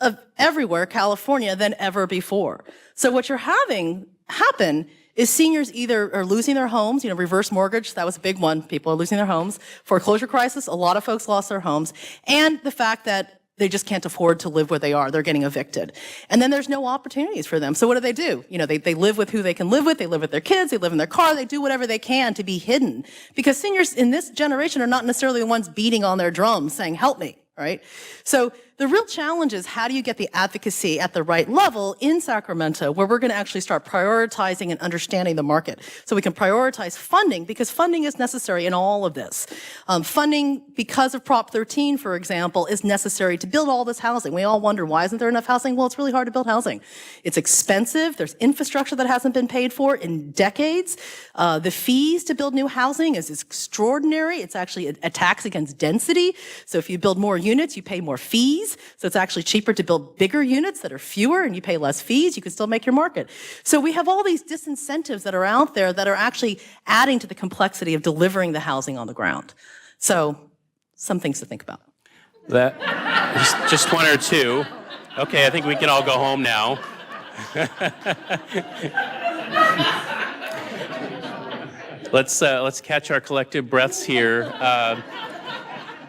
of everywhere, California, than ever before. So what you're having happen is seniors either are losing their homes, reverse mortgage, that was a big one, people are losing their homes. Foreclosure crisis, a lot of folks lost their homes. And the fact that they just can't afford to live where they are, they're getting evicted. And then there's no opportunities for them. So what do? They live with who they can live with, they live with their kids, they live in their car, they do whatever they can to be hidden. Because seniors in this generation are not necessarily the ones beating on their drums saying, help me, right? So the real challenge is how do you get the advocacy at the right level in Sacramento where we're going to actually start prioritizing and understanding the market so we can prioritize funding, because funding is necessary in all of this. Funding, because of Prop 13, for example, is necessary to build all this housing. We all wonder, why isn't there enough housing? Well, it's really hard to build housing. It's expensive. There's infrastructure that hasn't been paid for in decades. The fees to build new housing is extraordinary. It's actually a tax against density. So if you build more units, you pay more fees. So it's actually cheaper to build bigger units that are fewer and you pay less fees. You can still make your market. So we have all these disincentives that are out there that are actually adding to the complexity of delivering the housing on the ground. So some things to think about. Just one or two. Okay, I think we can all go home now. Let's catch our collective breaths here.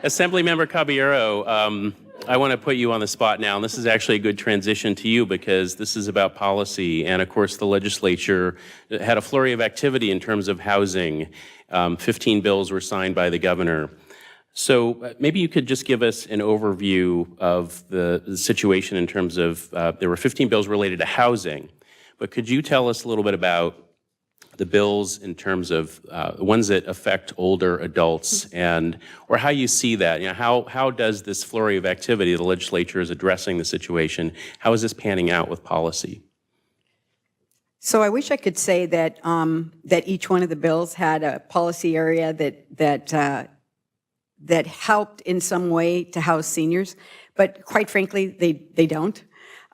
Assemblymember Caballero, I want to put you on the spot now, and this is actually a good transition to you because this is about policy, and of course the legislature had a flurry of activity in terms of housing. 15 bills were signed by the governor. So maybe you could just give us an overview of the situation in terms of, there were 15 bills related to housing, but could you tell us a little bit about the bills in terms of ones that affect older adults or how you see that? How does this flurry of activity, the legislature is addressing the situation, how is this panning out with policy? So I wish I could say that that each one of the bills had a policy area that helped in some way to house seniors, but quite frankly, they don't.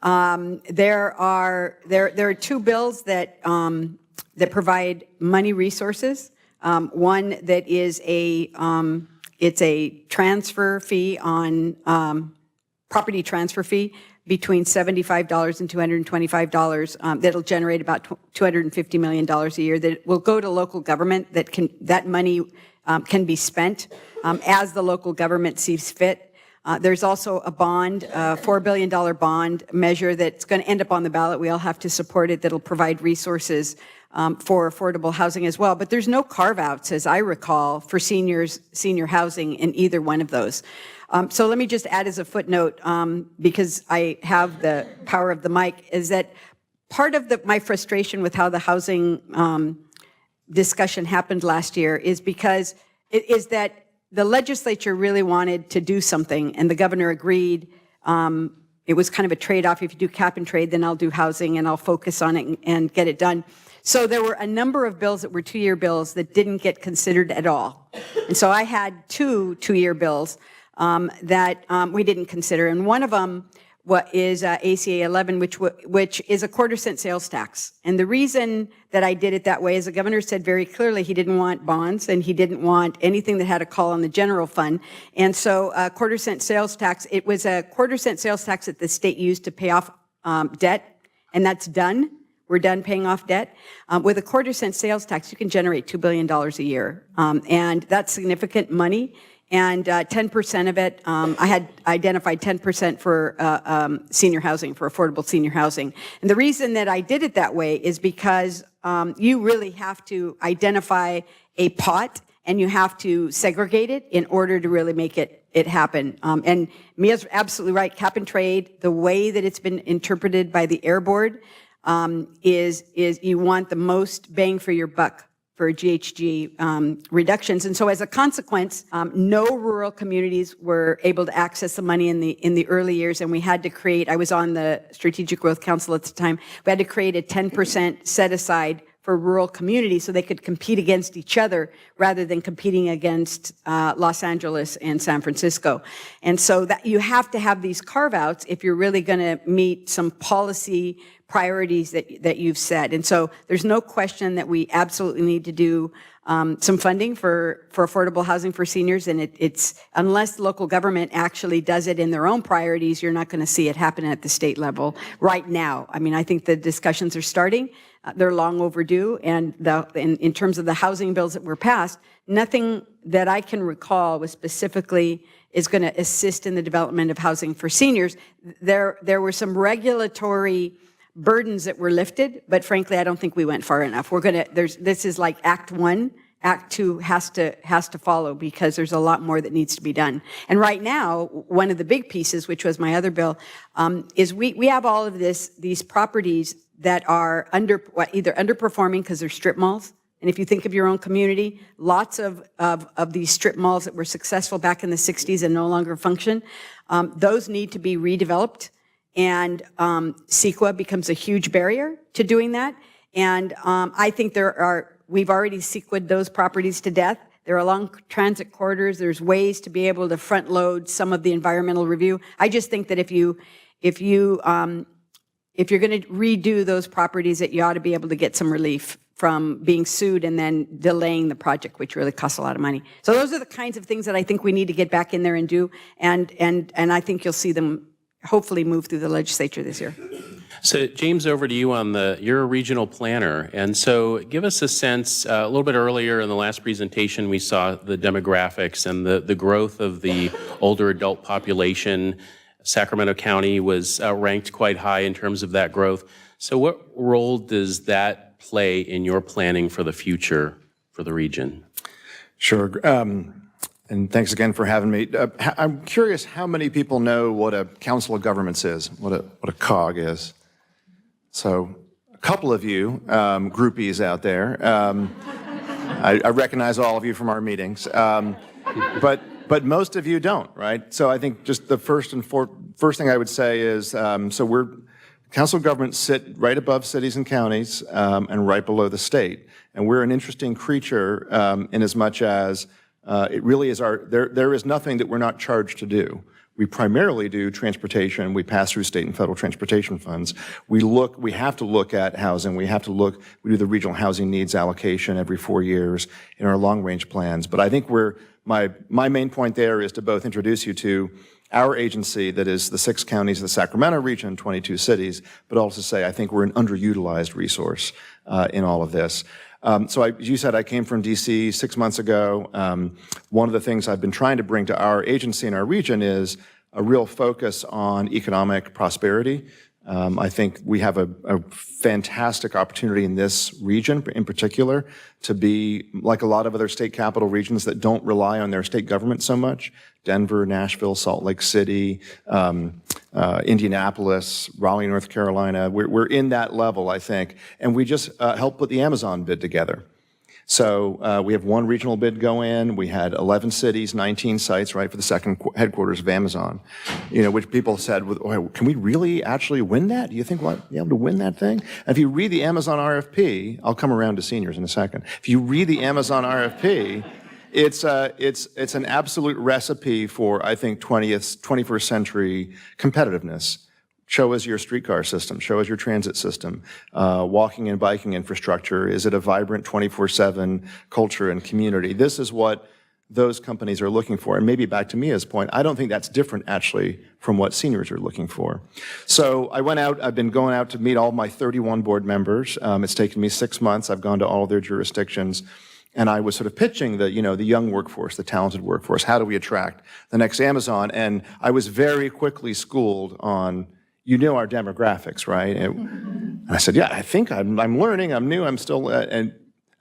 There are two bills that provide money resources. One that is it's a transfer fee on property transfer fee between $75 and $225 that'll generate about $250 million a year that will go to local government. That money can be spent as the local government sees fit. There's also a bond, $4 billion bond measure that's going to end up on the ballot. We all have to support it. That'll provide resources for affordable housing as well. But there's no carve-outs, as I recall, for senior housing in either one of those. So let me just add as a footnote, because I have the power of the mic, is that part of my frustration with how the housing discussion happened last year is because that the legislature really wanted to do something, and the governor agreed. It was kind of a trade-off. If you do cap and trade, then I'll do housing, and I'll focus on it and get it done. So there were a number of bills that were two-year bills that didn't get considered at all. And so I had two-year bills that we didn't consider. And one of them is ACA 11, which is a quarter-cent sales tax. And the reason that I did it that way is the governor said very clearly he didn't want bonds and he didn't want anything that had a call on the general fund. And so quarter-cent sales tax, it was a quarter-cent sales tax that the state used to pay off debt, and that's done. We're done paying off debt. With a quarter-cent sales tax, you can generate $2 billion a year. And that's significant money. And 10% of it, I had identified 10% for senior housing, for affordable senior housing. And the reason that I did it that way is because you really have to identify a pot and you have to segregate it in order to really make it happen. And Mia's absolutely right. Cap and trade, the way that it's been interpreted by the Air Board, is you want the most bang for your buck for GHG reductions. And so as a consequence, no rural communities were able to access the money in the early years, and we had to create, I was on the Strategic Growth Council at the time, we had to create a 10% set aside for rural communities so they could compete against each other rather than competing against Los Angeles and San Francisco. And so that you have to have these carve-outs if you're really going to meet some policy priorities that you've set. And so there's no question that we absolutely need to do some funding for affordable housing for seniors. And it's unless local government actually does it in their own priorities, you're not going to see it happen at the state level right now. I mean, I think the discussions are starting. They're long overdue. And in terms of the housing bills that were passed, nothing that I can recall was specifically is going to assist in the development of housing for seniors. There were some regulatory burdens that were lifted, but frankly, I don't think we went far enough. This is like Act 1. Act 2 has to follow because there's a lot more that needs to be done. And right now, one of the big pieces, which was my other bill, is we have all of these properties that are either underperforming because they're strip malls. And if you think of your own community, lots of these strip malls that were successful back in the 60s and no longer function, those need to be redeveloped. And CEQA becomes a huge barrier to doing that. And I think we've already CEQA'd those properties to death. There are along transit corridors. There's ways to be able to front load some of the environmental review. I just think that if you're going to redo those properties, that you ought to be able to get some relief from being sued and then delaying the project, which really costs a lot of money. So those are the kinds of things that I think we need to get back in there and do. And I think you'll see them hopefully move through the legislature this year. So James, over to you you're a regional planner. And so give us a sense, a little bit earlier in the last presentation, we saw the demographics and the growth of the older adult population. Sacramento County was ranked quite high in terms of that growth. So what role does that play in your planning for the future for the region? Sure. And thanks again for having me. I'm curious how many people know what a council of governments is, what a COG is. So a couple of you groupies out there. I recognize all of you from our meetings, but most of you don't, right? So I think just the first thing I would say is, so council of governments sit right above cities and counties and right below the state. And we're an interesting creature in as much as it really is there is nothing that we're not charged to do. We primarily do transportation. We pass through state and federal transportation funds. We have to look at housing. We do the regional housing needs allocation every 4 years in our long range plans. But I think my main point there is to both introduce you to our agency that is the 6 counties of the Sacramento region, 22 cities, but also say I think we're an underutilized resource in all of this. So as you said, I came from DC 6 months ago. One of the things I've been trying to bring to our agency in our region is a real focus on economic prosperity. I think we have a fantastic opportunity in this region in particular to be like a lot of other state capital regions that don't rely on their state government so much. Denver, Nashville, Salt Lake City, Indianapolis, Raleigh, North Carolina. We're in that level, I think. And we just helped put the Amazon bid together. So we have one regional bid go in. We had 11 cities, 19 sites, right, for the second headquarters of Amazon, which people said, can we really actually win that? Do you think we'll be able to win that thing? And if you read the Amazon RFP, I'll come around to seniors in a second. If you read the Amazon RFP, it's an absolute recipe for, I think, 21st century competitiveness. Show us your streetcar system. Show us your transit system. Walking and biking infrastructure. Is it a vibrant 24/7 culture and community? This is what those companies are looking for. And maybe back to Mia's point, I don't think that's different actually from what seniors are looking for. So I've been going out to meet all my 31 board members. It's taken me 6 months. I've gone to all their jurisdictions. And I was sort of pitching the young workforce, the talented workforce. How do we attract the next Amazon? And I was very quickly schooled on, our demographics, right? And I said, yeah, I think I'm learning. I'm new. I'm still, and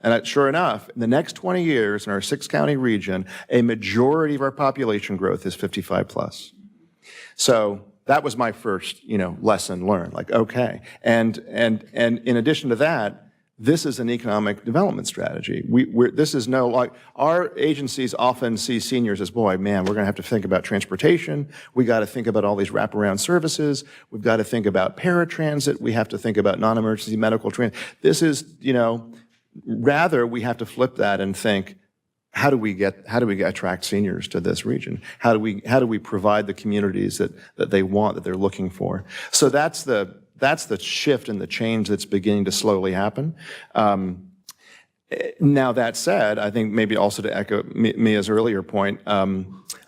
And sure enough, in the next 20 years in our 6-county region, a majority of our population growth is 55 plus. So that was my first, lesson learned. Like, okay, and in addition to that, this is an economic development strategy. This is our agencies often see seniors as, boy, man, we're going to have to think about transportation. We got to think about all these wraparound services. We've got to think about paratransit. We have to think about non-emergency medical transit. This is, rather we have to flip that and think, how do we attract seniors to this region? How do we provide the communities that they want, that they're looking for? So that's the shift and the change that's beginning to slowly happen. Now, that said, I think maybe also to echo Mia's earlier point,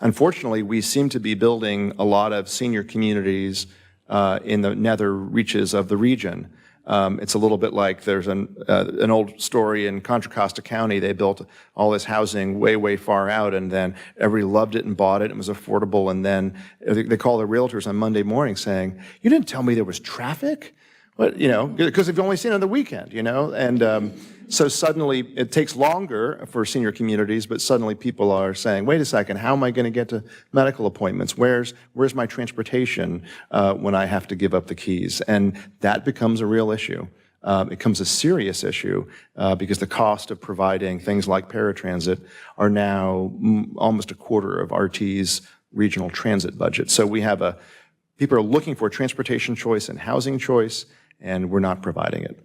unfortunately, we seem to be building a lot of senior communities in the nether reaches of the region. It's a little bit like there's an old story in Contra Costa County. They built all this housing way, way far out, and then everybody loved it and bought it. It was affordable, and then they call the realtors on Monday morning saying, "You didn't tell me there was traffic?" But, because they've only seen it on the weekend, and so suddenly it takes longer for senior communities, but suddenly people are saying, wait a second, how am I going to get to medical appointments? Where's my transportation when I have to give up the keys? And that becomes a real issue. It becomes a serious issue because the cost of providing things like paratransit are now almost a quarter of RT's regional transit budget. So we have people are looking for transportation choice and housing choice, and we're not providing it.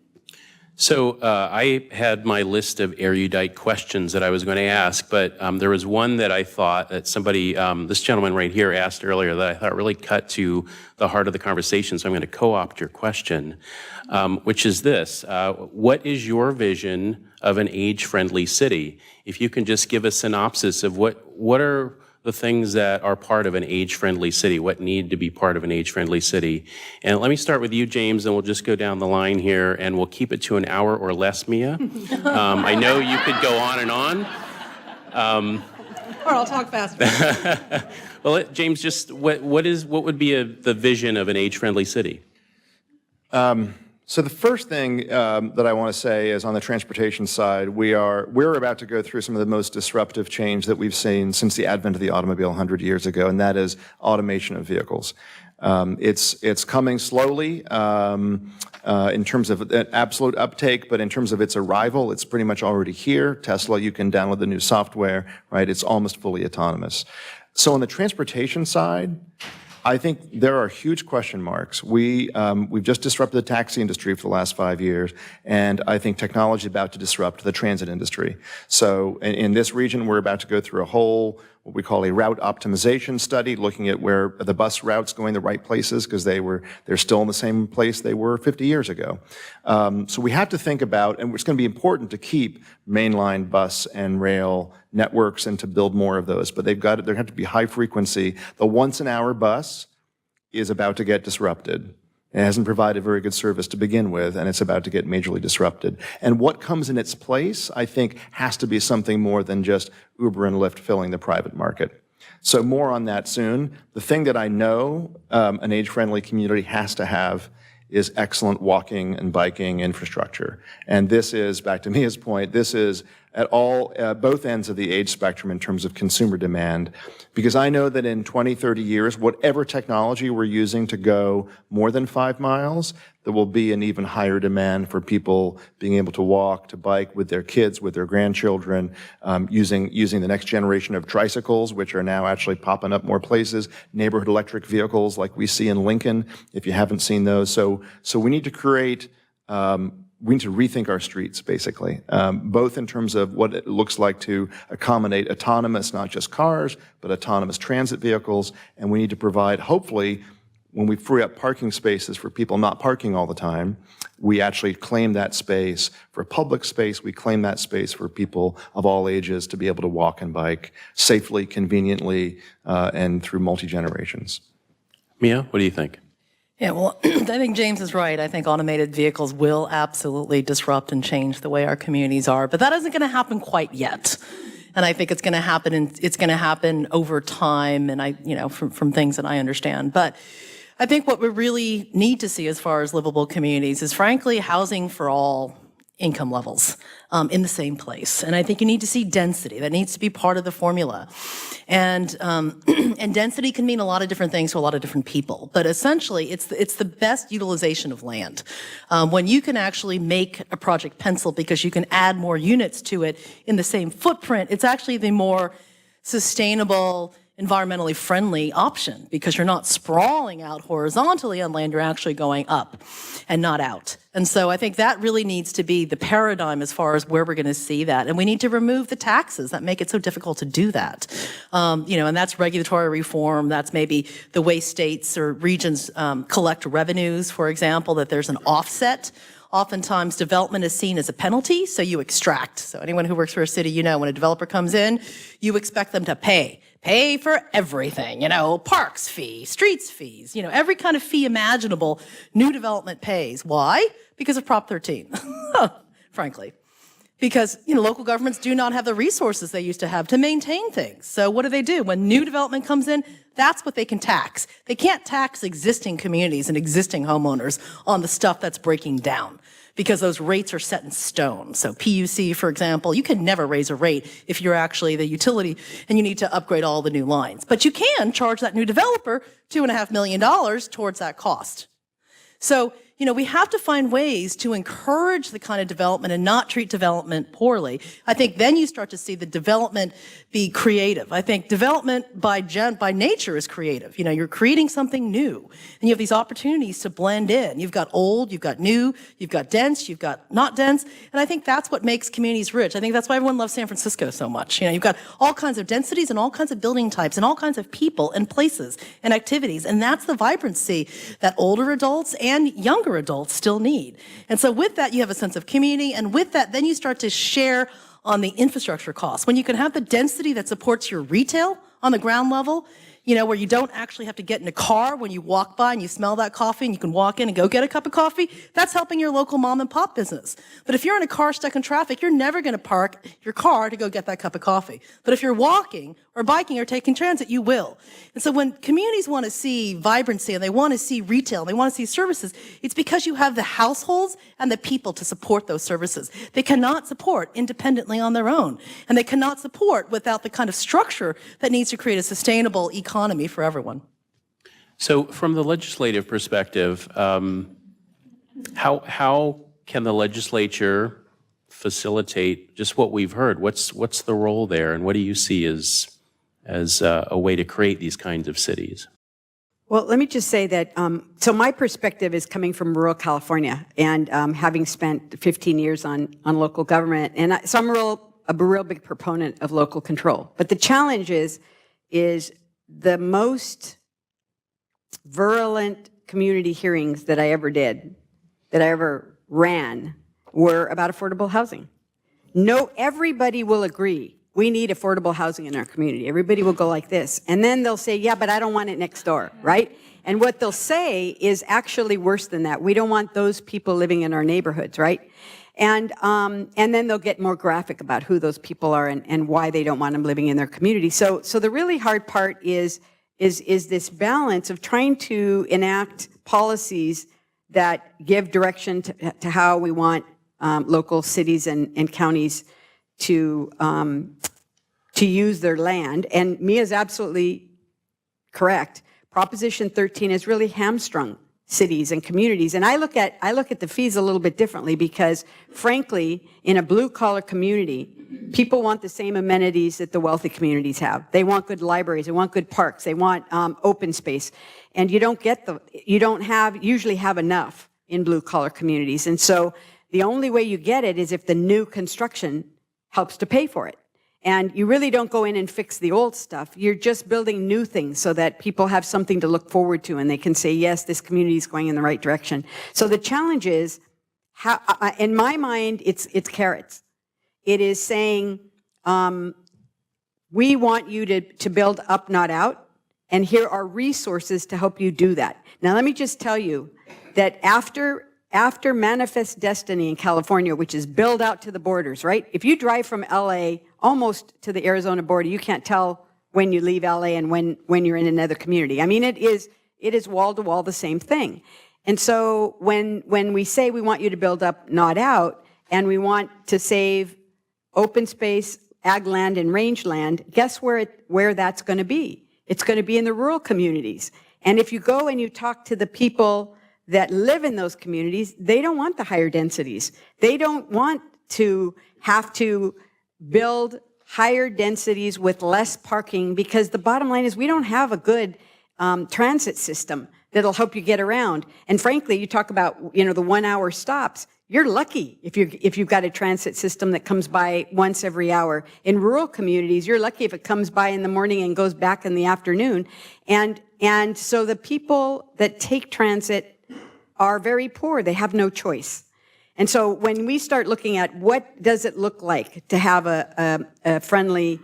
So I had my list of erudite questions that I was going to ask, but there was one that I thought that somebody, this gentleman right here asked earlier that I thought really cut to the heart of the conversation, so I'm going to co-opt your question, which is this. What is your vision of an age-friendly city? If you can just give a synopsis of what are the things that are part of an age-friendly city, what need to be part of an age-friendly city. And let me start with you, James, and we'll just go down the line here, and we'll keep it to an hour or less, Mia. I know you could go on and on. Or I'll talk faster. Well, James, just what would be the vision of an age-friendly city? So the first thing that I want to say is on the transportation side, we're about to go through some of the most disruptive change that we've seen since the advent of the automobile 100 years ago, and that is automation of vehicles. It's coming slowly in terms of absolute uptake, but in terms of its arrival, it's pretty much already here. Tesla, you can download the new software, right? It's almost fully autonomous. So on the transportation side, I think there are huge question marks. We've just disrupted the taxi industry for the last 5 years, and I think technology is about to disrupt the transit industry. So in this region, we're about to go through a whole, what we call a route optimization study, looking at where the bus routes going the right places, because they're still in the same place they were 50 years ago. So we have to think about, and it's going to be important to keep mainline bus and rail networks and to build more of those, but there have to be high frequency. The once-an-hour bus is about to get disrupted. It hasn't provided very good service to begin with, and it's about to get majorly disrupted. And what comes in its place, I think, has to be something more than just Uber and Lyft filling the private market. So more on that soon. The thing that I know an age-friendly community has to have is excellent walking and biking infrastructure. And this is, back to Mia's point, this is at both ends of the age spectrum in terms of consumer demand. Because I know that in 20, 30 years, whatever technology we're using to go more than 5 miles, there will be an even higher demand for people being able to walk, to bike with their kids, with their grandchildren, using the next generation of tricycles, which are now actually popping up more places, neighborhood electric vehicles like we see in Lincoln, if you haven't seen those. So we need to create we need to rethink our streets, basically, both in terms of what it looks like to accommodate autonomous, not just cars, but autonomous transit vehicles. And we need to provide, hopefully, when we free up parking spaces for people not parking all the time, we actually claim that space for public space. We claim that space for people of all ages to be able to walk and bike safely, conveniently, and through multi-generations. Mia, what do you think? Yeah, well, I think James is right. I think automated vehicles will absolutely disrupt and change the way our communities are, but that isn't going to happen quite yet. And I think it's going to happen, and it's going to happen over time. And from things that I understand. But I think what we really need to see as far as livable communities is, frankly, housing for all income levels in the same place. And I think you need to see density. That needs to be part of the formula. And and density can mean a lot of different things to a lot of different people. But essentially, it's the best utilization of land. When you can actually make a project pencil because you can add more units to it in the same footprint, it's actually the more sustainable, environmentally friendly option because you're not sprawling out horizontally on land, you're actually going up and not out. And so I think that really needs to be the paradigm as far as where we're going to see that. And we need to remove the taxes that make it so difficult to do that. And that's regulatory reform. That's maybe the way states or regions collect revenues, for example, that there's an offset. Oftentimes, development is seen as a penalty, so you extract. So anyone who works for a city, when a developer comes in, you expect them to pay for everything, parks fee, streets fees, every kind of fee imaginable, new development pays. Why? Because of Prop 13, frankly. Because, local governments do not have the resources they used to have to maintain things. So what do? When new development comes in, that's what they can tax. They can't tax existing communities and existing homeowners on the stuff that's breaking down because those rates are set in stone. So PUC, for example, you can never raise a rate if you're actually the utility and you need to upgrade all the new lines. But you can charge that new developer $2.5 million towards that cost. So, we have to find ways to encourage the kind of development and not treat development poorly. I think then you start to see the development be creative. I think development by nature is creative. You're creating something new and you have these opportunities to blend in. You've got old, you've got new, you've got dense, you've got not dense. And I think that's what makes communities rich. I think that's why everyone loves San Francisco so much. You've got all kinds of densities and all kinds of building types and all kinds of people and places and activities. And that's the vibrancy that older adults and younger adults still need. And so with that, you have a sense of community. And with that, then you start to share on the infrastructure costs. When you can have the density that supports your retail on the ground level, where you don't actually have to get in a car when you walk by and you smell that coffee and you can walk in and go get a cup of coffee, that's helping your local mom and pop business. But if you're in a car stuck in traffic, you're never going to park your car to go get that cup of coffee. But if you're walking or biking or taking transit, you will. And so when communities want to see vibrancy and they want to see retail and they want to see services, it's because you have the households and the people to support those services. They cannot support independently on their own. And they cannot support without the kind of structure that needs to create a sustainable economy for everyone. So from the legislative perspective, how can the legislature facilitate just what we've heard? What's the role there, and what do you see as a way to create these kinds of cities? Well, let me just say that, so my perspective is coming from rural California and having spent 15 years on local government. And so I'm a real big proponent of local control. But the challenge is the most virulent community hearings that I ever did, that I ever ran, were about affordable housing. No, everybody will agree we need affordable housing in our community. Everybody will go like this. And then they'll say, yeah, but I don't want it next door, right? And what they'll say is actually worse than that. We don't want those people living in our neighborhoods, right? And then they'll get more graphic about who those people are and why they don't want them living in their community. So the really hard part is this balance of trying to enact policies that give direction to how we want local cities and counties to use their land. And Mia's absolutely correct. Proposition 13 has really hamstrung cities and communities. And I look at the fees a little bit differently because, frankly, in a blue-collar community, people want the same amenities that the wealthy communities have. They want good libraries, they want good parks, they want open space. And you don't usually have enough in blue-collar communities. And so the only way you get it is if the new construction helps to pay for it. And you really don't go in and fix the old stuff. You're just building new things so that people have something to look forward to and they can say, yes, this community is going in the right direction. So the challenge is, how, in my mind, it's carrots. It is saying, we want you to build up, not out, and here are resources to help you do that. Now, let me just tell you that after Manifest Destiny in California, which is build out to the borders, right? If you drive from LA almost to the Arizona border, you can't tell when you leave LA and when you're in another community. I mean, it is wall to wall the same thing. And so when we say we want you to build up, not out, and we want to save open space, ag land, and rangeland, guess where that's going to be? It's going to be in the rural communities. And if you go and you talk to the people that live in those communities, they don't want the higher densities. They don't want to have to build higher densities with less parking, because the bottom line is we don't have a good transit system that'll help you get around. And frankly, you talk about, the 1 hour stops. You're lucky if you've got a transit system that comes by once every hour. In rural communities, you're lucky if it comes by in the morning and goes back in the afternoon. And so the people that take transit are very poor. They have no choice. And so when we start looking at what does it look like to have a friendly,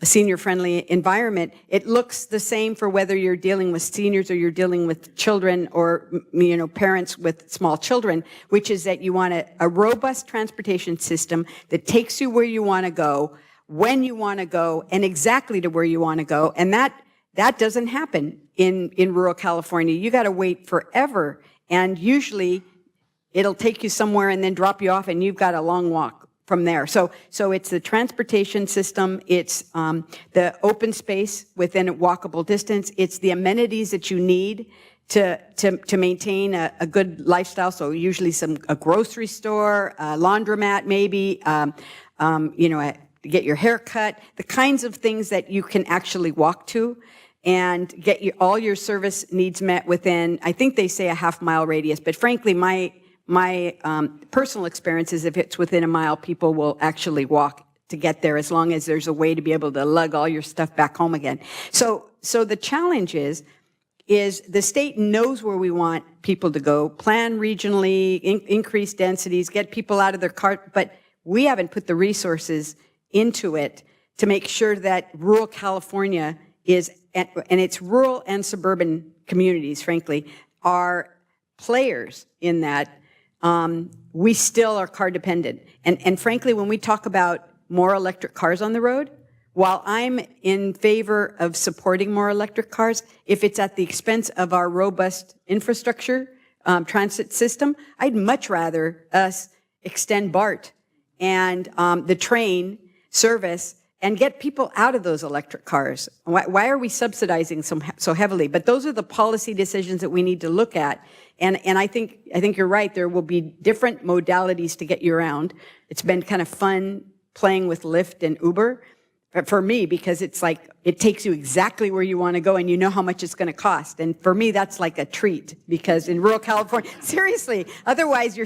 senior-friendly environment, it looks the same for whether you're dealing with seniors or you're dealing with children or, parents with small children, which is that you want a robust transportation system that takes you where you want to go, when you want to go, and exactly to where you want to go. And that doesn't happen in rural California. You got to wait forever, and usually it'll take you somewhere and then drop you off, and you've got a long walk from there. So it's the transportation system, it's the open space within a walkable distance, it's the amenities that you need to maintain a good lifestyle. So usually a grocery store, a laundromat maybe, to get your hair cut, the kinds of things that you can actually walk to and get all your service needs met within, I think they say a half-mile radius, but frankly, my personal experience is if it's within a mile, people will actually walk to get there as long as there's a way to be able to lug all your stuff back home again. So the challenge is the state knows where we want people to go, plan regionally, increase densities, get people out of their cart, but we haven't put the resources into it to make sure that rural California is, and it's rural and suburban communities, frankly, are players in that. We still are car dependent. And frankly, when we talk about more electric cars on the road, while I'm in favor of supporting more electric cars, if it's at the expense of our robust infrastructure, transit system, I'd much rather us extend BART and the train service and get people out of those electric cars. Why are we subsidizing so heavily? But those are the policy decisions that we need to look at. And I think you're right. There will be different modalities to get you around. It's been kind of fun playing with Lyft and Uber for me, because it's like it takes you exactly where you want to go and you know how much it's going to cost. And for me, that's like a treat, because in rural California, seriously, otherwise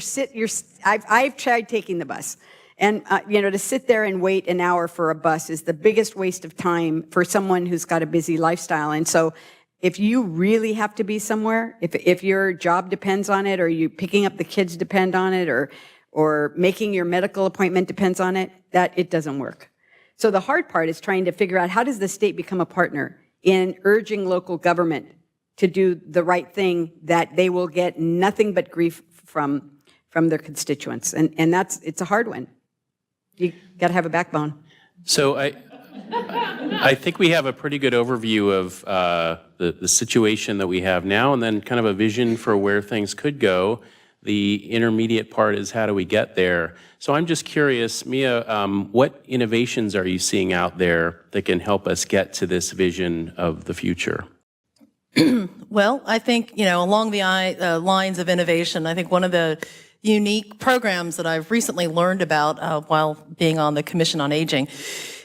I've tried taking the bus. And, to sit there and wait an hour for a bus is the biggest waste of time for someone who's got a busy lifestyle. And so if you really have to be somewhere, if your job depends on it, or you picking up the kids depend on it, or making your medical appointment depends on it, that it doesn't work. So the hard part is trying to figure out, how does the state become a partner in urging local government to do the right thing that they will get nothing but grief from their constituents. And it's a hard one. You got to have a backbone. So I think we have a pretty good overview of the situation that we have now, and then kind of a vision for where things could go. The intermediate part is, how do we get there? So I'm just curious, Mia, what innovations are you seeing out there that can help us get to this vision of the future? Well, I think, along the lines of innovation, I think one of the unique programs that I've recently learned about while being on the Commission on Aging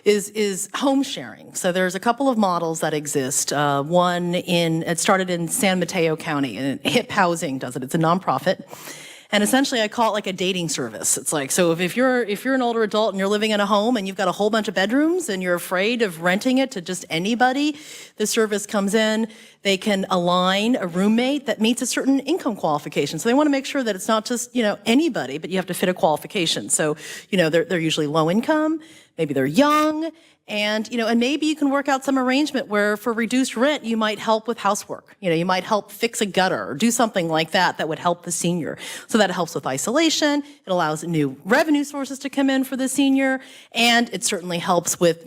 is home sharing. So there's a couple of models that exist. It started in San Mateo County, and HIP Housing does it. It's a nonprofit. And essentially I call it like a dating service. It's like, so if you're an older adult and you're living in a home and you've got a whole bunch of bedrooms and you're afraid of renting it to just anybody, the service comes in, they can align a roommate that meets a certain income qualification. So they want to make sure that it's not just, anybody, but you have to fit a qualification. So, they're usually low income, maybe they're young, and maybe you can work out some arrangement where for reduced rent, you might help with housework. You might help fix a gutter or do something like that would help the senior. So that helps with isolation. It allows new revenue sources to come in for the senior. And it certainly helps with,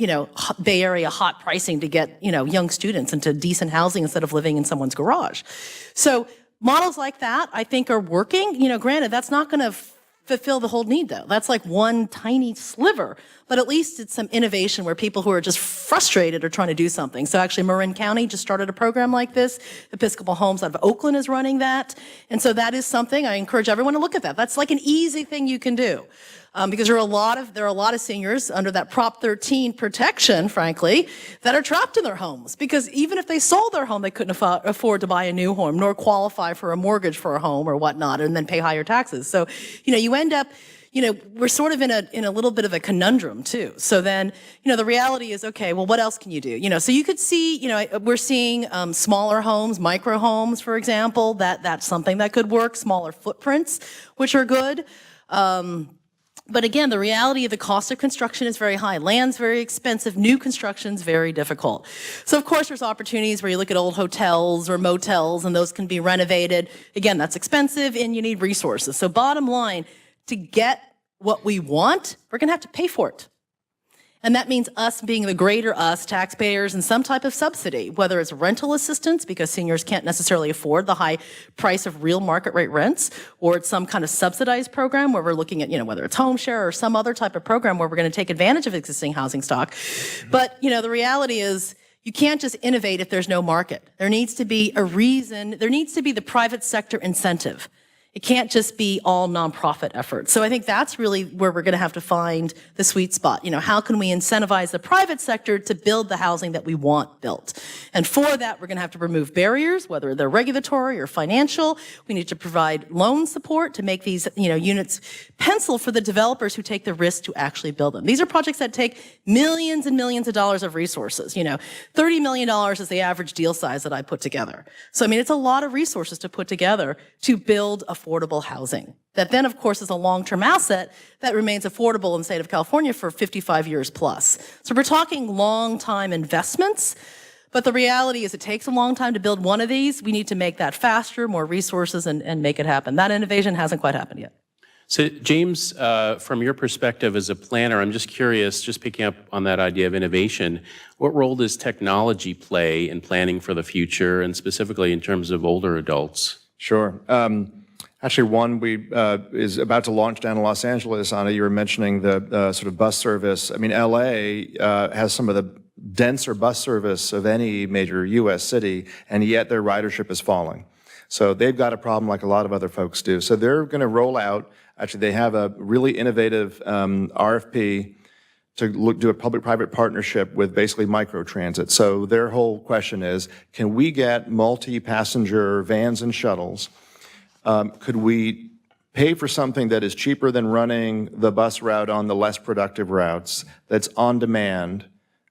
Bay Area hot pricing to get, young students into decent housing instead of living in someone's garage. So models like that, I think, are working. Granted, that's not going to fulfill the whole need, though. That's like one tiny sliver, but at least it's some innovation where people who are just frustrated are trying to do something. So actually, Marin County just started a program like this. Episcopal Homes out of Oakland is running that. And so that is something I encourage everyone to look at that. That's like an easy thing you can do. Because there are a lot of seniors under that Prop 13 protection, frankly, that are trapped in their homes. Because even if they sold their home, they couldn't afford to buy a new home, nor qualify for a mortgage for a home or whatnot, and then pay higher taxes. So, you end up, we're sort of in a little bit of a conundrum too. So then, the reality is, okay, well, what else can you do? So you could see, we're seeing smaller homes, micro homes, for example. That's something that could work. Smaller footprints, which are good. But again, the reality of the cost of construction is very high. Land's very expensive. New construction's very difficult. So of course, there's opportunities where you look at old hotels or motels, and those can be renovated. Again, that's expensive, and you need resources. So bottom line, to get what we want, we're going to have to pay for it. And that means us being the greater us, taxpayers, and some type of subsidy, whether it's rental assistance, because seniors can't necessarily afford the high price of real market rate rents, or it's some kind of subsidized program where we're looking at, whether it's home share or some other type of program where we're going to take advantage of existing housing stock. But, the reality is you can't just innovate if there's no market. There needs to be a reason. There needs to be the private sector incentive. It can't just be all nonprofit efforts. So I think that's really where we're going to have to find the sweet spot. How can we incentivize the private sector to build the housing that we want built? And for that, we're going to have to remove barriers, whether they're regulatory or financial. We need to provide loan support to make these, units pencil for the developers who take the risk to actually build them. These are projects that take millions and millions of dollars of resources. $30 million is the average deal size that I put together. So, it's a lot of resources to put together to build affordable housing. That then, of course, is a long-term asset that remains affordable in the state of California for 55 years plus. So we're talking long-time investments, but the reality is it takes a long time to build one of these. We need to make that faster, more resources, and make it happen. That innovation hasn't quite happened yet. So James, from your perspective as a planner, I'm just curious, just picking up on that idea of innovation, what role does technology play in planning for the future, and specifically in terms of older adults? Sure. Actually, one is about to launch down in Los Angeles. Anna, you were mentioning the sort of bus service. LA has some of the denser bus service of any major U.S. city, and yet their ridership is falling. So they've got a problem like a lot of other folks do. So they're going to roll out, actually they have a really innovative RFP to do a public-private partnership with basically microtransit. So their whole question is, can we get multi-passenger vans and shuttles? Could we pay for something that is cheaper than running the bus route on the less productive routes, that's on demand,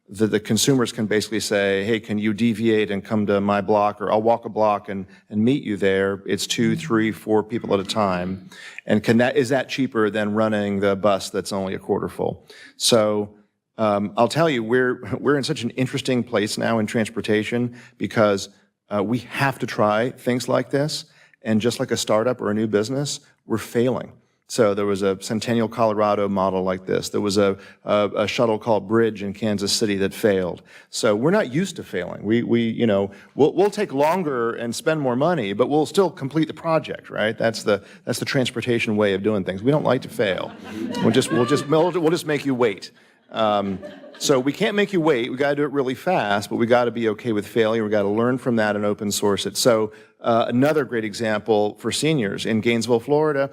that the consumers can basically say, hey, can you deviate and come to my block, or I'll walk a block and meet you there. It's 2, 3, 4 people at a time. And is that cheaper than running the bus that's only a quarter full? So I'll tell you, we're in such an interesting place now in transportation because we have to try things like this. And just like a startup or a new business, we're failing. So there was a Centennial, Colorado model like this. There was a shuttle called Bridge in Kansas City that failed. So we're not used to failing. We'll take longer and spend more money, but we'll still complete the project, right? That's the transportation way of doing things. We don't like to fail. We'll just make you wait. So we can't make you wait. We got to do it really fast, but we got to be okay with failure. We got to learn from that and open source it. So another great example for seniors in Gainesville, Florida,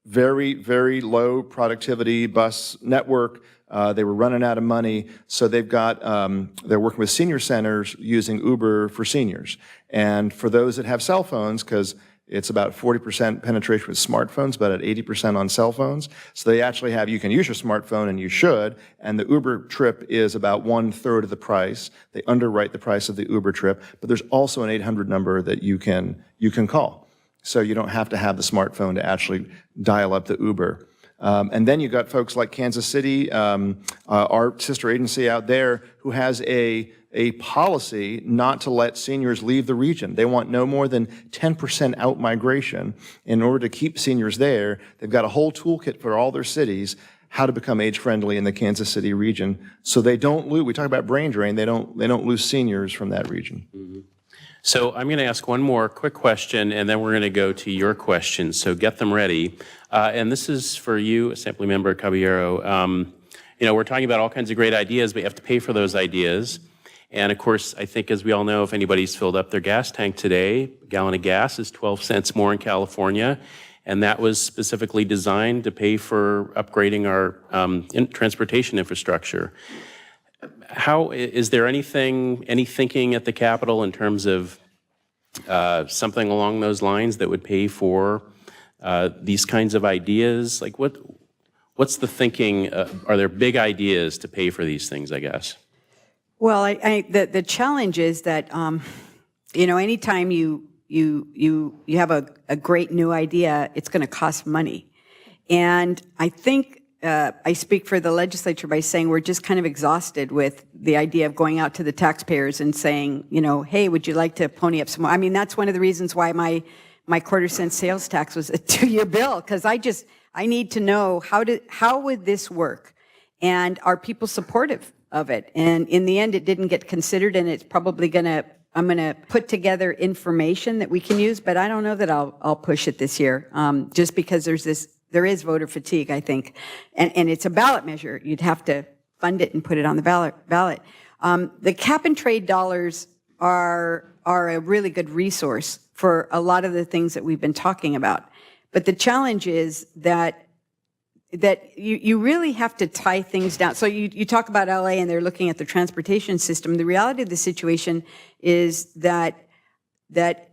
very, very low productivity bus network. They were running out of money, so they're working with senior centers using Uber for seniors. And for those that have cell phones, because it's about 40% penetration with smartphones, but at 80% on cell phones. So they actually you can use your smartphone, and you should, and the Uber trip is about 1/3 of the price. They underwrite the price of the Uber trip, but there's also an 800 number that you can call. So you don't have to have the smartphone to actually dial up the Uber. And then you got folks like Kansas City, our sister agency out there, who has a policy not to let seniors leave the region. They want no more than 10% out-migration. In order to keep seniors there, they've got a whole toolkit for all their cities, how to become age-friendly in the Kansas City region, so they don't lose. We talk about brain drain. They don't lose seniors from that region. Mm-hmm. So I'm going to ask one more quick question, and then we're going to go to your questions. So get them ready. And this is for you, Assemblymember Caballero. We're talking about all kinds of great ideas, but you have to pay for those ideas. And of course, I think as we all know, if anybody's filled up their gas tank today, a gallon of gas is 12 cents more in California. And that was specifically designed to pay for upgrading our transportation infrastructure. Is there any thinking at the Capitol in terms of something along those lines that would pay for these kinds of ideas? Like what's the thinking? Are there big ideas to pay for these things, I guess? Well, the challenge is that, anytime you have a great new idea, it's going to cost money. And I think I speak for the legislature by saying we're just kind of exhausted with the idea of going out to the taxpayers and saying, hey, would you like to pony up some more? I mean, that's one of the reasons why my quarter-cent sales tax was a 2-year bill, because I need to know how would this work? And are people supportive of it? And in the end, it didn't get considered, and it's probably I'm going to put together information that we can use, but I don't know that I'll push it this year, just because there is voter fatigue, I think. And it's a ballot measure. You'd have to fund it and put it on the ballot. The cap and trade dollars are a really good resource for a lot of the things that we've been talking about. But the challenge is that you really have to tie things down. So you talk about LA and they're looking at the transportation system. The reality of the situation is that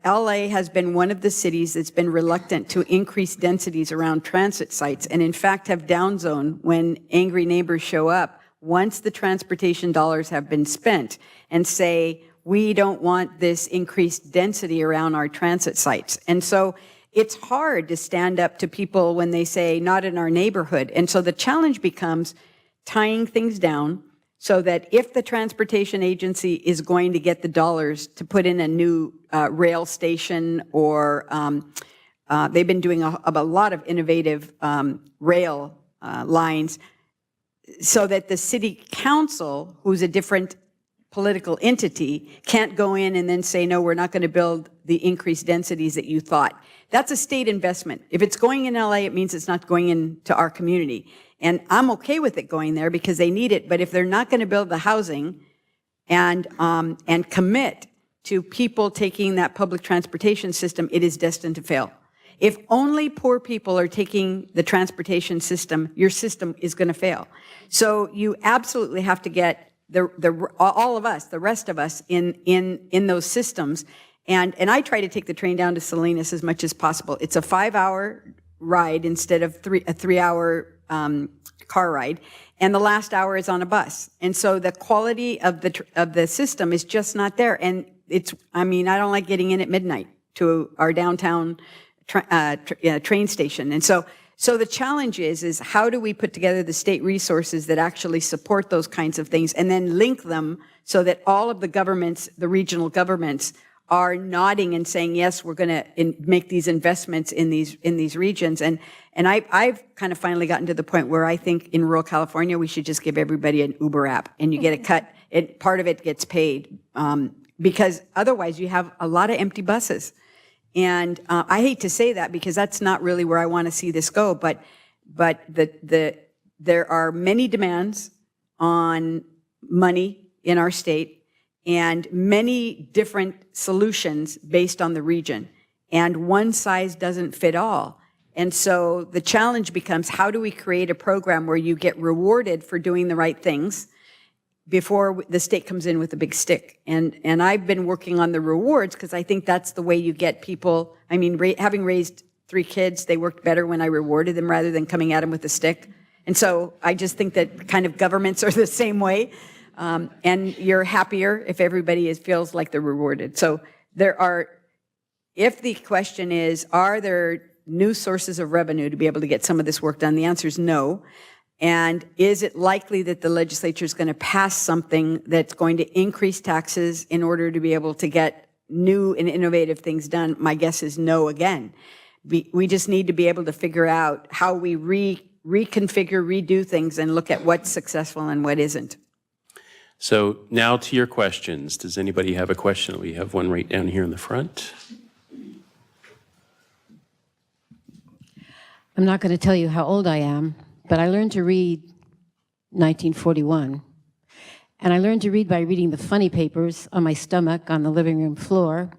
LA has been one of the cities that's been reluctant to increase densities around transit sites, and in fact have downzone when angry neighbors show up once the transportation dollars have been spent and say, we don't want this increased density around our transit sites. And so it's hard to stand up to people when they say, not in our neighborhood. And so the challenge becomes tying things down so that if the transportation agency is going to get the dollars to put in a new rail station, or they've been doing a lot of innovative rail lines, so that the city council, who's a different political entity, can't go in and then say, no, we're not going to build the increased densities that you thought. That's a state investment. If it's going in LA, it means it's not going into our community. And I'm okay with it going there because they need it. But if they're not going to build the housing and commit to people taking that public transportation system, it is destined to fail. If only poor people are taking the transportation system, your system is going to fail. So you absolutely have to get all of us, the rest of us, in those systems. And I try to take the train down to Salinas as much as possible. It's a 5-hour ride instead of a 3-hour car ride, and the last hour is on a bus. And so the quality of the system is just not there. And I don't like getting in at midnight to our downtown train station. And so the challenge is how do we put together the state resources that actually support those kinds of things, and then link them so that all of the governments, the regional governments, are nodding and saying, yes, we're going to make these investments in these regions. And I've kind of finally gotten to the point where I think in rural California, we should just give everybody an Uber app, and you get a cut. Part of it gets paid, because otherwise you have a lot of empty buses. And I hate to say that because that's not really where I want to see this go, but there are many demands on money in our state, and many different solutions based on the region. And one size doesn't fit all. And so the challenge becomes, how do we create a program where you get rewarded for doing the right things before the state comes in with a big stick? And I've been working on the rewards because I think that's the way you get people. I mean, having raised 3 kids, they worked better when I rewarded them rather than coming at them with a stick. And so I just think that kind of governments are the same way. And you're happier if everybody feels like they're rewarded. So if the question is, are there new sources of revenue to be able to get some of this work done? The answer is no. And is it likely that the legislature is going to pass something that's going to increase taxes in order to be able to get new and innovative things done? My guess is no again. We just need to be able to figure out how we reconfigure, redo things, and look at what's successful and what isn't. So now to your questions. Does anybody have a question? We have one right down here in the front. I'm not going to tell you how old I am, but I learned to read 1941. And I learned to read by reading the funny papers on my stomach on the living room floor.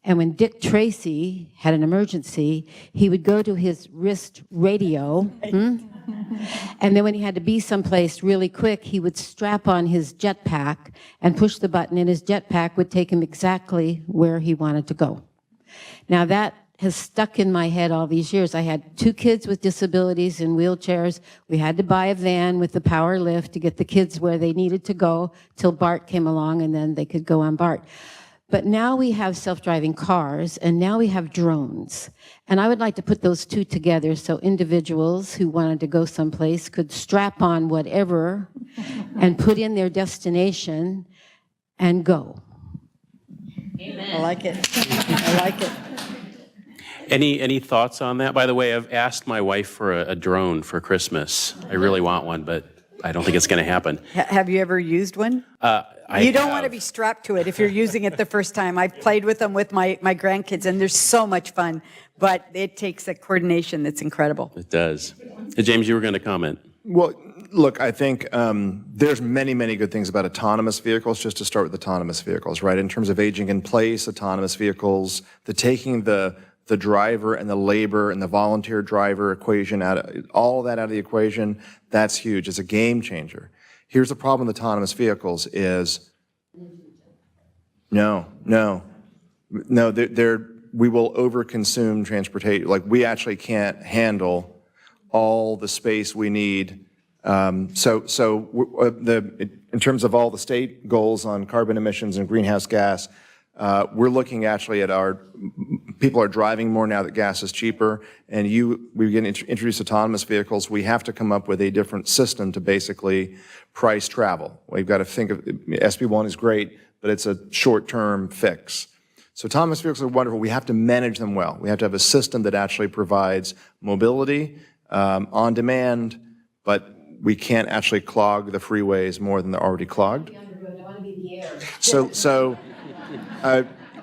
And when Dick Tracy had an emergency, he would go to his wrist radio. And then when he had to be someplace really quick, he would strap on his jetpack and push the button, and his jetpack would take him exactly where he wanted to go. Now that has stuck in my head all these years. I had 2 kids with disabilities in wheelchairs. We had to buy a van with the power lift to get the kids where they needed to go till BART came along, and then they could go on BART. But now we have self-driving cars, and now we have drones. And I would like to put those two together so individuals who wanted to go someplace could strap on whatever and put in their destination and go. Amen. I like it. I like it. Any thoughts on that? By the way, I've asked my wife for a drone for Christmas. I really want one, but I don't think it's going to happen. Have you ever used one? You don't want to be strapped to it if you're using it the first time. I've played with them with my grandkids, and they're so much fun, but it takes a coordination that's incredible. It does. James, you were going to comment. Well, look, I think there's many, many good things about autonomous vehicles, just to start with autonomous vehicles, right? In terms of aging in place, autonomous vehicles, taking the driver and the labor and the volunteer driver equation all that out of the equation, that's huge. It's a game changer. Here's the problem with autonomous vehicles is, we will overconsume transportation. Like, we actually can't handle all the space we need. In terms of all the state goals on carbon emissions and greenhouse gas, we're looking actually at people are driving more now that gas is cheaper, and we begin to introduce autonomous vehicles. We have to come up with a different system to basically price travel. We've got to think of, SB1 is great, but it's a short-term fix. So autonomous vehicles are wonderful. We have to manage them well. We have to have a system that actually provides mobility on demand, but we can't actually clog the freeways more than they're already clogged. So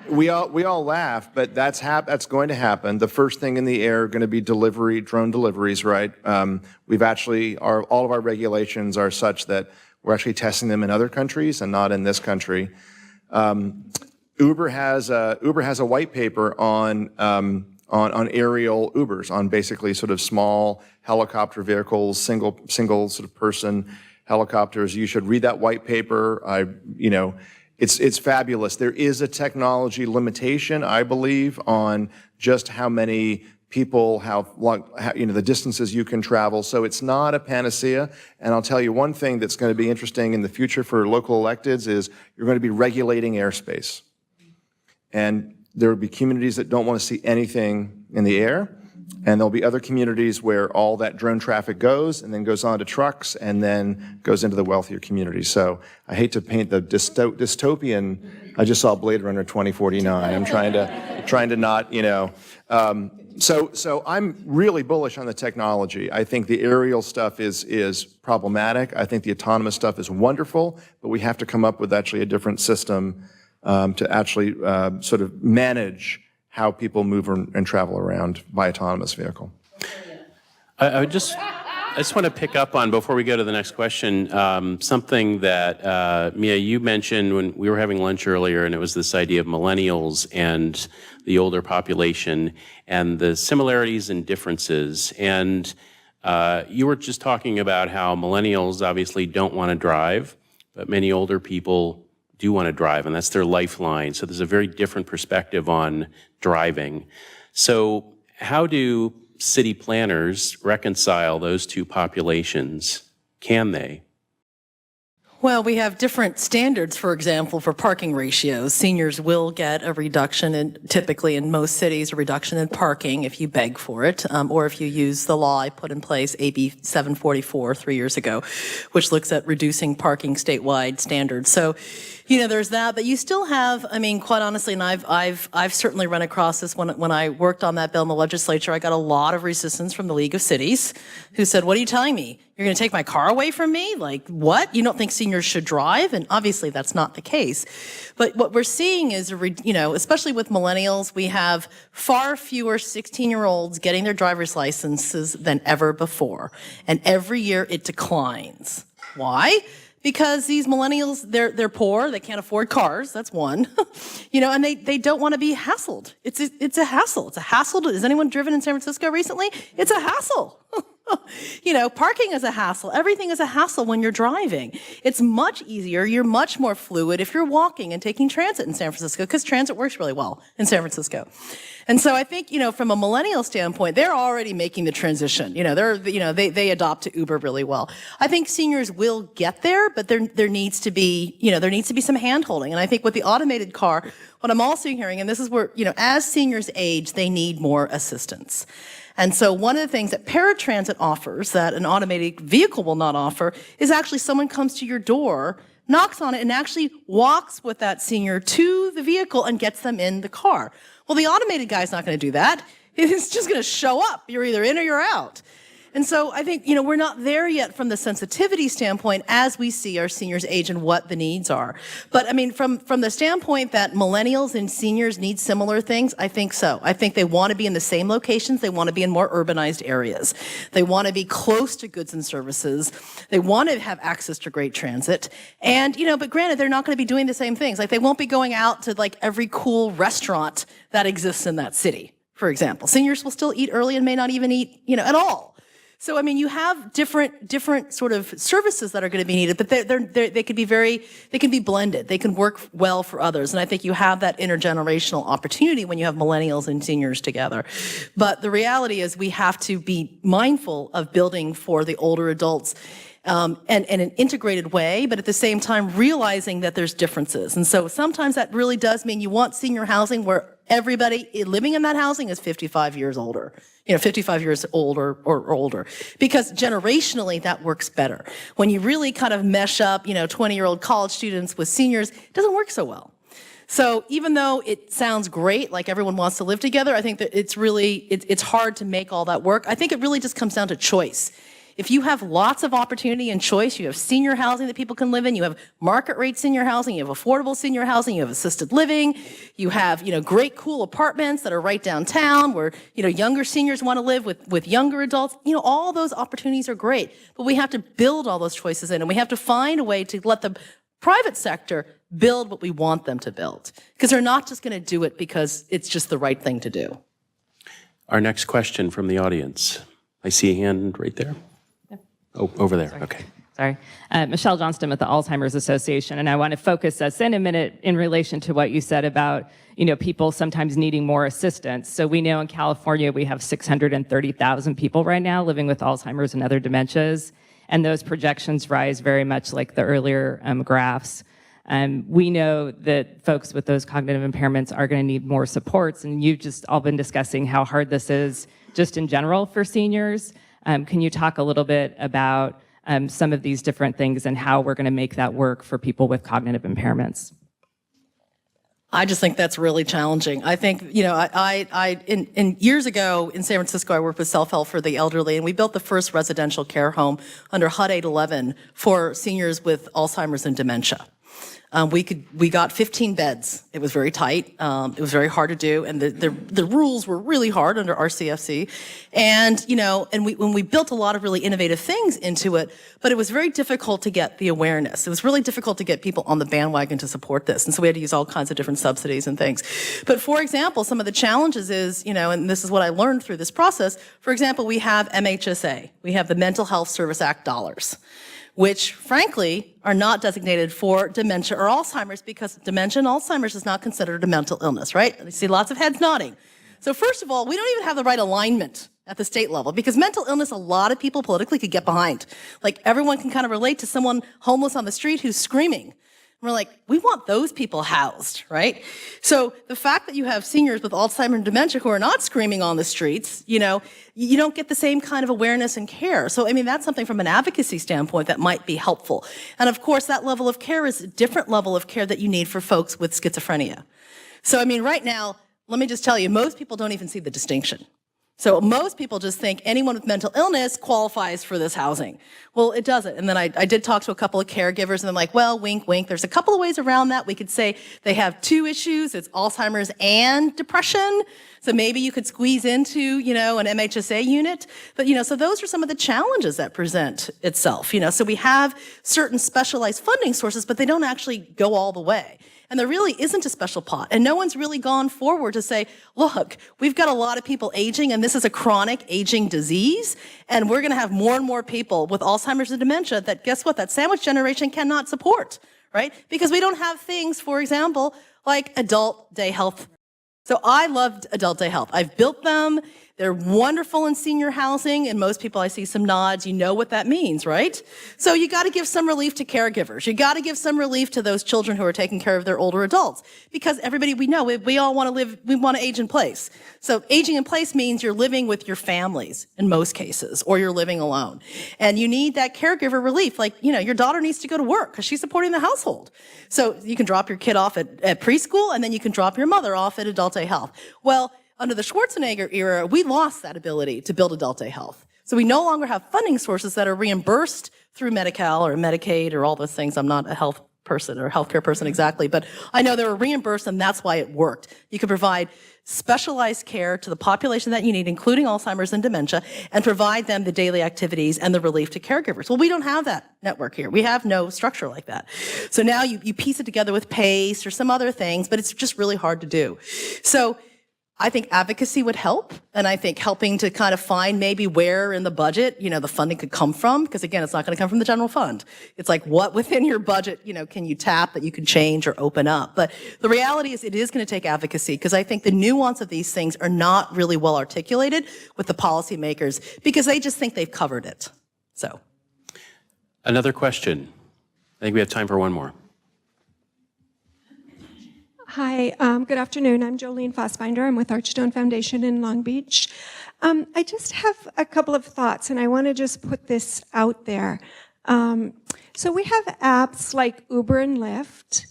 we all laugh, but that's going to happen. The first thing in the air are going to be drone deliveries, right? We've actually, all of our regulations are such that we're actually testing them in other countries and not in this country. Uber has a white paper on aerial Ubers, on basically sort of small helicopter vehicles, single sort of person helicopters. You should read that white paper. It's fabulous. There is a technology limitation, I believe, on just how many people, the distances you can travel. So it's not a panacea. And I'll tell you one thing that's going to be interesting in the future for local electeds is you're going to be regulating airspace. And there will be communities that don't want to see anything in the air. And there'll be other communities where all that drone traffic goes and then goes on to trucks and then goes into the wealthier communities. So I hate to paint the dystopian. I just saw Blade Runner 2049. I'm trying to not, So I'm really bullish on the technology. I think the aerial stuff is problematic. I think the autonomous stuff is wonderful, but we have to come up with actually a different system to actually sort of manage how people move and travel around by autonomous vehicle. I just want to pick up on, before we go to the next question, something that, Mia, you mentioned when we were having lunch earlier, and it was this idea of millennials and the older population and the similarities and differences. And you were just talking about how millennials obviously don't want to drive, but many older people do want to drive, and that's their lifeline. So there's a very different perspective on driving. So how do city planners reconcile those two populations? Can they? Well, we have different standards, for example, for parking ratios. Seniors will get a reduction typically in most cities, a reduction in parking if you beg for it, or if you use the law I put in place, AB 744, 3 years ago, which looks at reducing parking statewide standards. So, there's that, but you still have, quite honestly, and I've certainly run across this when I worked on that bill in the legislature. I got a lot of resistance from the League of Cities who said, what are you telling me? You're going to take my car away from me? Like, what? You don't think seniors should drive? And obviously that's not the case. But what we're seeing is, especially with millennials, we have far fewer 16-year-olds getting their driver's licenses than ever before. And every year it declines. Why? Because these millennials, they're poor, they can't afford cars, that's one. And they don't want to be hassled. It's a hassle. It's a hassle. Has anyone driven in San Francisco recently? It's a hassle. Parking is a hassle. Everything is a hassle when you're driving. It's much easier. You're much more fluid if you're walking and taking transit in San Francisco, because transit works really well in San Francisco. And so I think, from a millennial standpoint, they're already making the transition. They adopt to Uber really well. I think seniors will get there, but there needs to be some hand-holding. And I think with the automated car, what I'm also hearing, and this is where, as seniors age, they need more assistance. And so one of the things that paratransit offers that an automated vehicle will not offer is actually someone comes to your door, knocks on it, and actually walks with that senior to the vehicle and gets them in the car. Well, the automated guy's not going to do that. It's just going to show up. You're either in or you're out. And so I think, we're not there yet from the sensitivity standpoint as we see our seniors age and what the needs are. But I mean, from the standpoint that millennials and seniors need similar things, I think so. I think they want to be in the same locations. They want to be in more urbanized areas. They want to be close to goods and services. They want to have access to great transit. And, but granted, they're not going to be doing the same things. Like, they won't be going out to like every cool restaurant that exists in that city, for example. Seniors will still eat early and may not even eat, at all. So, I mean, you have different sort of services that are going to be needed, but they can be blended. They can work well for others. And I think you have that intergenerational opportunity when you have millennials and seniors together. But the reality is we have to be mindful of building for the older adults and in an integrated way, but at the same time realizing that there's differences. And so sometimes that really does mean you want senior housing where everybody living in that housing is 55 years older, 55 years old or older, because generationally that works better. When you really kind of mesh up, 20-year-old college students with seniors, it doesn't work so well. So even though it sounds great, like everyone wants to live together, I think that it's hard to make all that work. I think it really just comes down to choice. If you have lots of opportunity and choice, you have senior housing that people can live in, you have market rate senior housing, you have affordable senior housing, you have assisted living, you have, great cool apartments that are right downtown where, younger seniors want to live with younger adults, all those opportunities are great. But we have to build all those choices in, and we have to find a way to let the private sector build what we want them to build. Because they're not just going to do it because it's just the right thing to do. Our next question from the audience. I see a hand right there. Oh, over there. Sorry. Okay. Sorry. Michelle Johnston with the Alzheimer's Association, and I want to focus us in a minute in relation to what you said about, people sometimes needing more assistance. So we know in California we have 630,000 people right now living with Alzheimer's and other dementias, and those projections rise very much like the earlier graphs. We know that folks with those cognitive impairments are going to need more supports, and you've just all been discussing how hard this is just in general for seniors. Can you talk a little bit about some of these different things and how we're going to make that work for people with cognitive impairments? I just think that's really challenging. I think, in years ago in San Francisco, I worked with Self-Help for the Elderly, and we built the first residential care home under HUD 811 for seniors with Alzheimer's and dementia. We got 15 beds. It was very tight. It was very hard to do, and the rules were really hard under RCFC. And when we built a lot of really innovative things into it, but it was very difficult to get the awareness. It was really difficult to get people on the bandwagon to support this, and so we had to use all kinds of different subsidies and things. But for example, some of the challenges is, and this is what I learned through this process. For example, we have MHSA. We have the Mental Health Service Act dollars, which, frankly, are not designated for dementia or Alzheimer's, because dementia and Alzheimer's is not considered a mental illness, right? I see lots of heads nodding. So first of all, we don't even have the right alignment at the state level, because mental illness, a lot of people politically could get behind. Like, everyone can kind of relate to someone homeless on the street who's screaming. We're like, we want those people housed, right? So the fact that you have seniors with Alzheimer's and dementia who are not screaming on the streets, you don't get the same kind of awareness and care. So, I mean, that's something from an advocacy standpoint that might be helpful. And of course, that level of care is a different level of care that you need for folks with schizophrenia. So, I mean, right now, let me just tell you, most people don't even see the distinction. So most people just think anyone with mental illness qualifies for this housing. Well, it doesn't. And then I did talk to a couple of caregivers, and they're like, well, wink, wink. There's a couple of ways around that. We could say they have two issues. It's Alzheimer's and depression. So maybe you could squeeze into, an MHSA unit. But, so those are some of the challenges that present itself, So we have certain specialized funding sources, but they don't actually go all the way. And there really isn't a special pot. And no one's really gone forward to say, look, we've got a lot of people aging, and this is a chronic aging disease. And we're going to have more and more people with Alzheimer's and dementia that, guess what, that sandwich generation cannot support, right? Because we don't have things, for example, like adult day health. So I loved adult day health. I've built them. They're wonderful in senior housing, and most people, I see some nods, you know what that means, right? So you got to give some relief to caregivers. You got to give some relief to those children who are taking care of their older adults, because everybody we know, we all want to live, we want to age in place. So aging in place means you're living with your families in most cases, or you're living alone. And you need that caregiver relief. Like, your daughter needs to go to work because she's supporting the household. So you can drop your kid off at preschool, and then you can drop your mother off at adult day health. Well, under the Schwarzenegger era, we lost that ability to build adult day health. So we no longer have funding sources that are reimbursed through Medi-Cal or Medicaid or all those things. I'm not a health person or healthcare person exactly, but I know they were reimbursed, and that's why it worked. You could provide specialized care to the population that you need, including Alzheimer's and dementia, and provide them the daily activities and the relief to caregivers. Well, we don't have that network here. We have no structure like that. So now you piece it together with PACE or some other things, but it's just really hard to do. So I think advocacy would help, and I think helping to kind of find maybe where in the budget, the funding could come from, because again, it's not going to come from the general fund. It's like, what within your budget, can you tap that you can change or open up? But the reality is it is going to take advocacy, because I think the nuance of these things are not really well articulated with the policymakers, because they just think they've covered it. So. Another question. I think we have time for one more. Hi, good afternoon. I'm Jolene Fossbinder. I'm with Archstone Foundation in Long Beach. I just have a couple of thoughts, and I want to just put this out there. So we have apps like Uber and Lyft,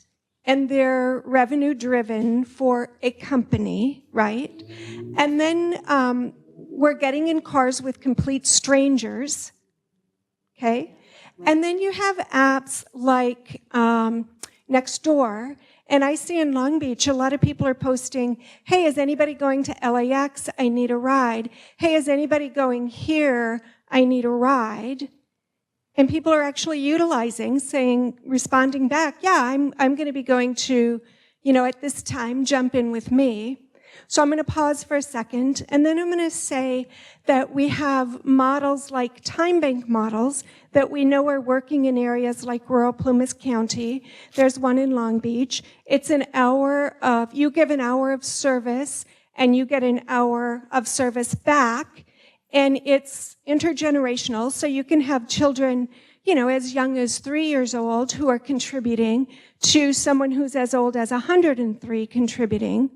and they're revenue driven for a company, right? And then we're getting in cars with complete strangers, okay? And then you have apps like Nextdoor. And I see in Long Beach, a lot of people are posting, hey, is anybody going to LAX? I need a ride. Hey, is anybody going here? I need a ride. And people are actually utilizing, responding back, yeah, I'm going to be going to, at this time, jump in with me. So I'm going to pause for a second, and then I'm going to say that we have models like time bank models that we know are working in areas like rural Plumas County. There's one in Long Beach. It's you give an hour of service, and you get an hour of service back, and it's intergenerational, so you can have children, as young as 3 years old who are contributing to someone who's as old as 103 contributing.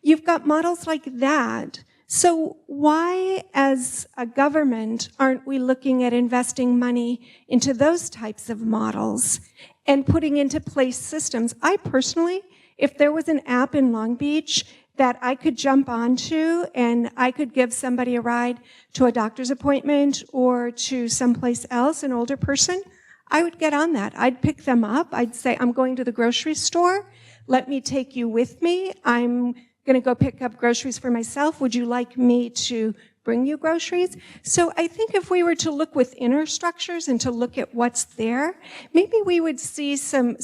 You've got models like that. So why, as a government, aren't we looking at investing money into those types of models and putting into place systems? I personally, if there was an app in Long Beach that I could jump onto and I could give somebody a ride to a doctor's appointment or to someplace else, an older person, I would get on that. I'd pick them up. I'd say, I'm going to the grocery store. Let me take you with me. I'm going to go pick up groceries for myself. Would you like me to bring you groceries? So I think if we were to look with inner structures and to look at what's there, maybe we would see some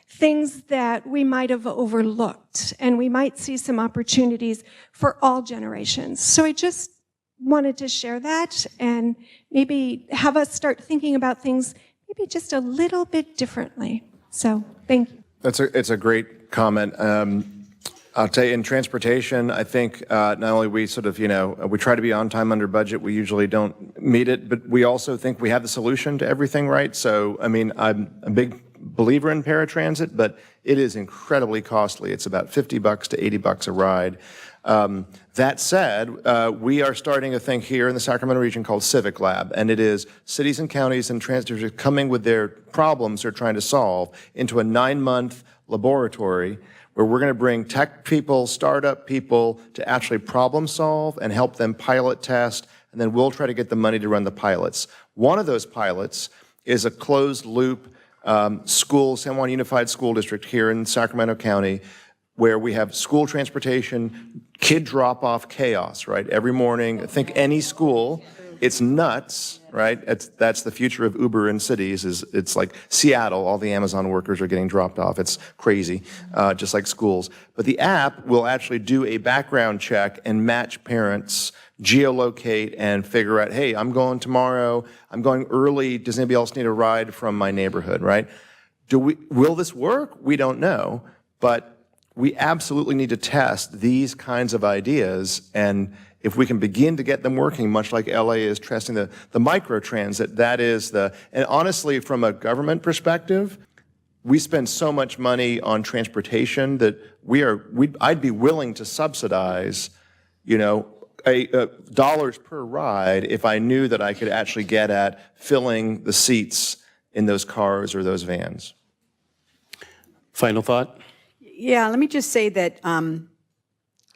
things that we might have overlooked, and we might see some opportunities for all generations. So I just wanted to share that and maybe have us start thinking about things maybe just a little bit differently. So thank you. It's a great comment. I'll tell you, in transportation, I think not only we sort of, we try to be on time under budget, we usually don't meet it, but we also think we have the solution to everything, right? So, I'm a big believer in paratransit, but it is incredibly costly. It's about $50 to $80 a ride. That said, we are starting a thing here in the Sacramento region called Civic Lab, and it is cities and counties and transitors coming with their problems they're trying to solve into a 9-month laboratory where we're going to bring tech people, startup people to actually problem solve and help them pilot test, and then we'll try to get the money to run the pilots. One of those pilots is a closed loop school, San Juan Unified School District here in Sacramento County, where we have school transportation, kid drop-off chaos, right? Every morning, think any school, it's nuts, right? That's the future of Uber in cities, it's like Seattle, all the Amazon workers are getting dropped off. It's crazy, just like schools. But the app will actually do a background check and match parents, geolocate and figure out, hey, I'm going tomorrow, I'm going early, does anybody else need a ride from my neighborhood, right? Will this work? We don't know, but we absolutely need to test these kinds of ideas, and if we can begin to get them working, much like LA is testing the microtransit, that is and honestly, from a government perspective, we spend so much money on transportation that I'd be willing to subsidize, dollars per ride if I knew that I could actually get at filling the seats in those cars or those vans. Final thought? Yeah, let me just say that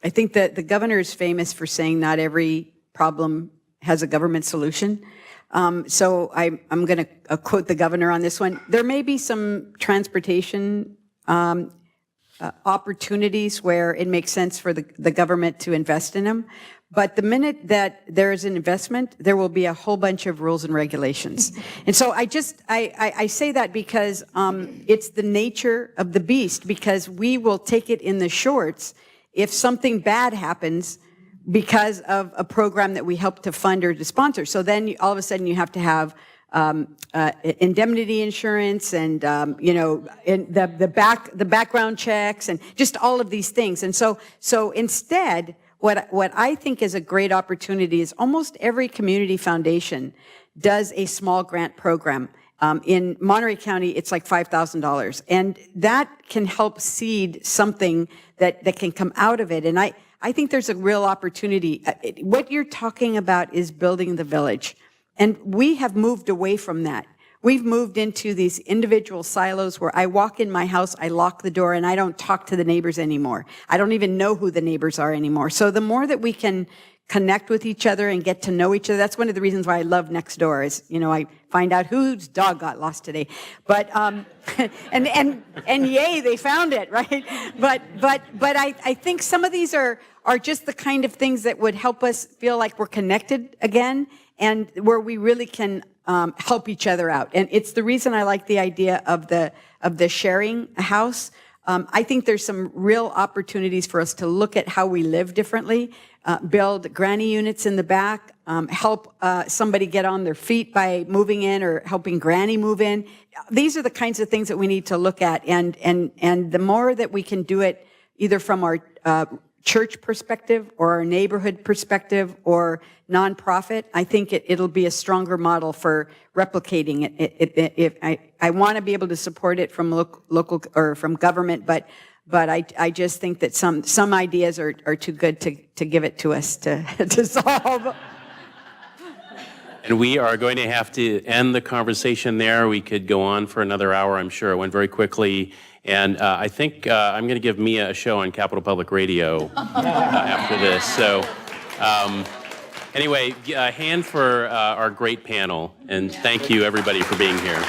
I think that the governor is famous for saying not every problem has a government solution. So I'm going to quote the governor on this one. There may be some transportation opportunities where it makes sense for the government to invest in them. But the minute that there is an investment, there will be a whole bunch of rules and regulations. And so I say that because it's the nature of the beast, because we will take it in the shorts if something bad happens because of a program that we help to fund or to sponsor. So then all of a sudden you have to have indemnity insurance and the background checks and just all of these things. And so instead, what I think is a great opportunity is almost every community foundation does a small grant program. In Monterey County, it's like $5,000. And that can help seed something that can come out of it. And I think there's a real opportunity. What you're talking about is building the village. And we have moved away from that. We've moved into these individual silos where I walk in my house, I lock the door, and I don't talk to the neighbors anymore. I don't even know who the neighbors are anymore. So the more that we can connect with each other and get to know each other, that's one of the reasons why I love Nextdoor is, I find out whose dog got lost today. But, and yay, they found it, right? But I think some of these are just the kind of things that would help us feel like we're connected again and where we really can help each other out. And it's the reason I like the idea of the sharing house. I think there's some real opportunities for us to look at how we live differently, build granny units in the back, help somebody get on their feet by moving in or helping granny move in. These are the kinds of things that we need to look at. And the more that we can do it either from our church perspective or our neighborhood perspective or nonprofit, I think it'll be a stronger model for replicating it. I want to be able to support it from local or from government, but I just think that some ideas are too good to give it to us to solve. And we are going to have to end the conversation there. We could go on for another hour, I'm sure. It went very quickly. And I think I'm going to give Mia a show on Capitol Public Radio after this. So anyway, a hand for our great panel. And thank you, everybody, for being here.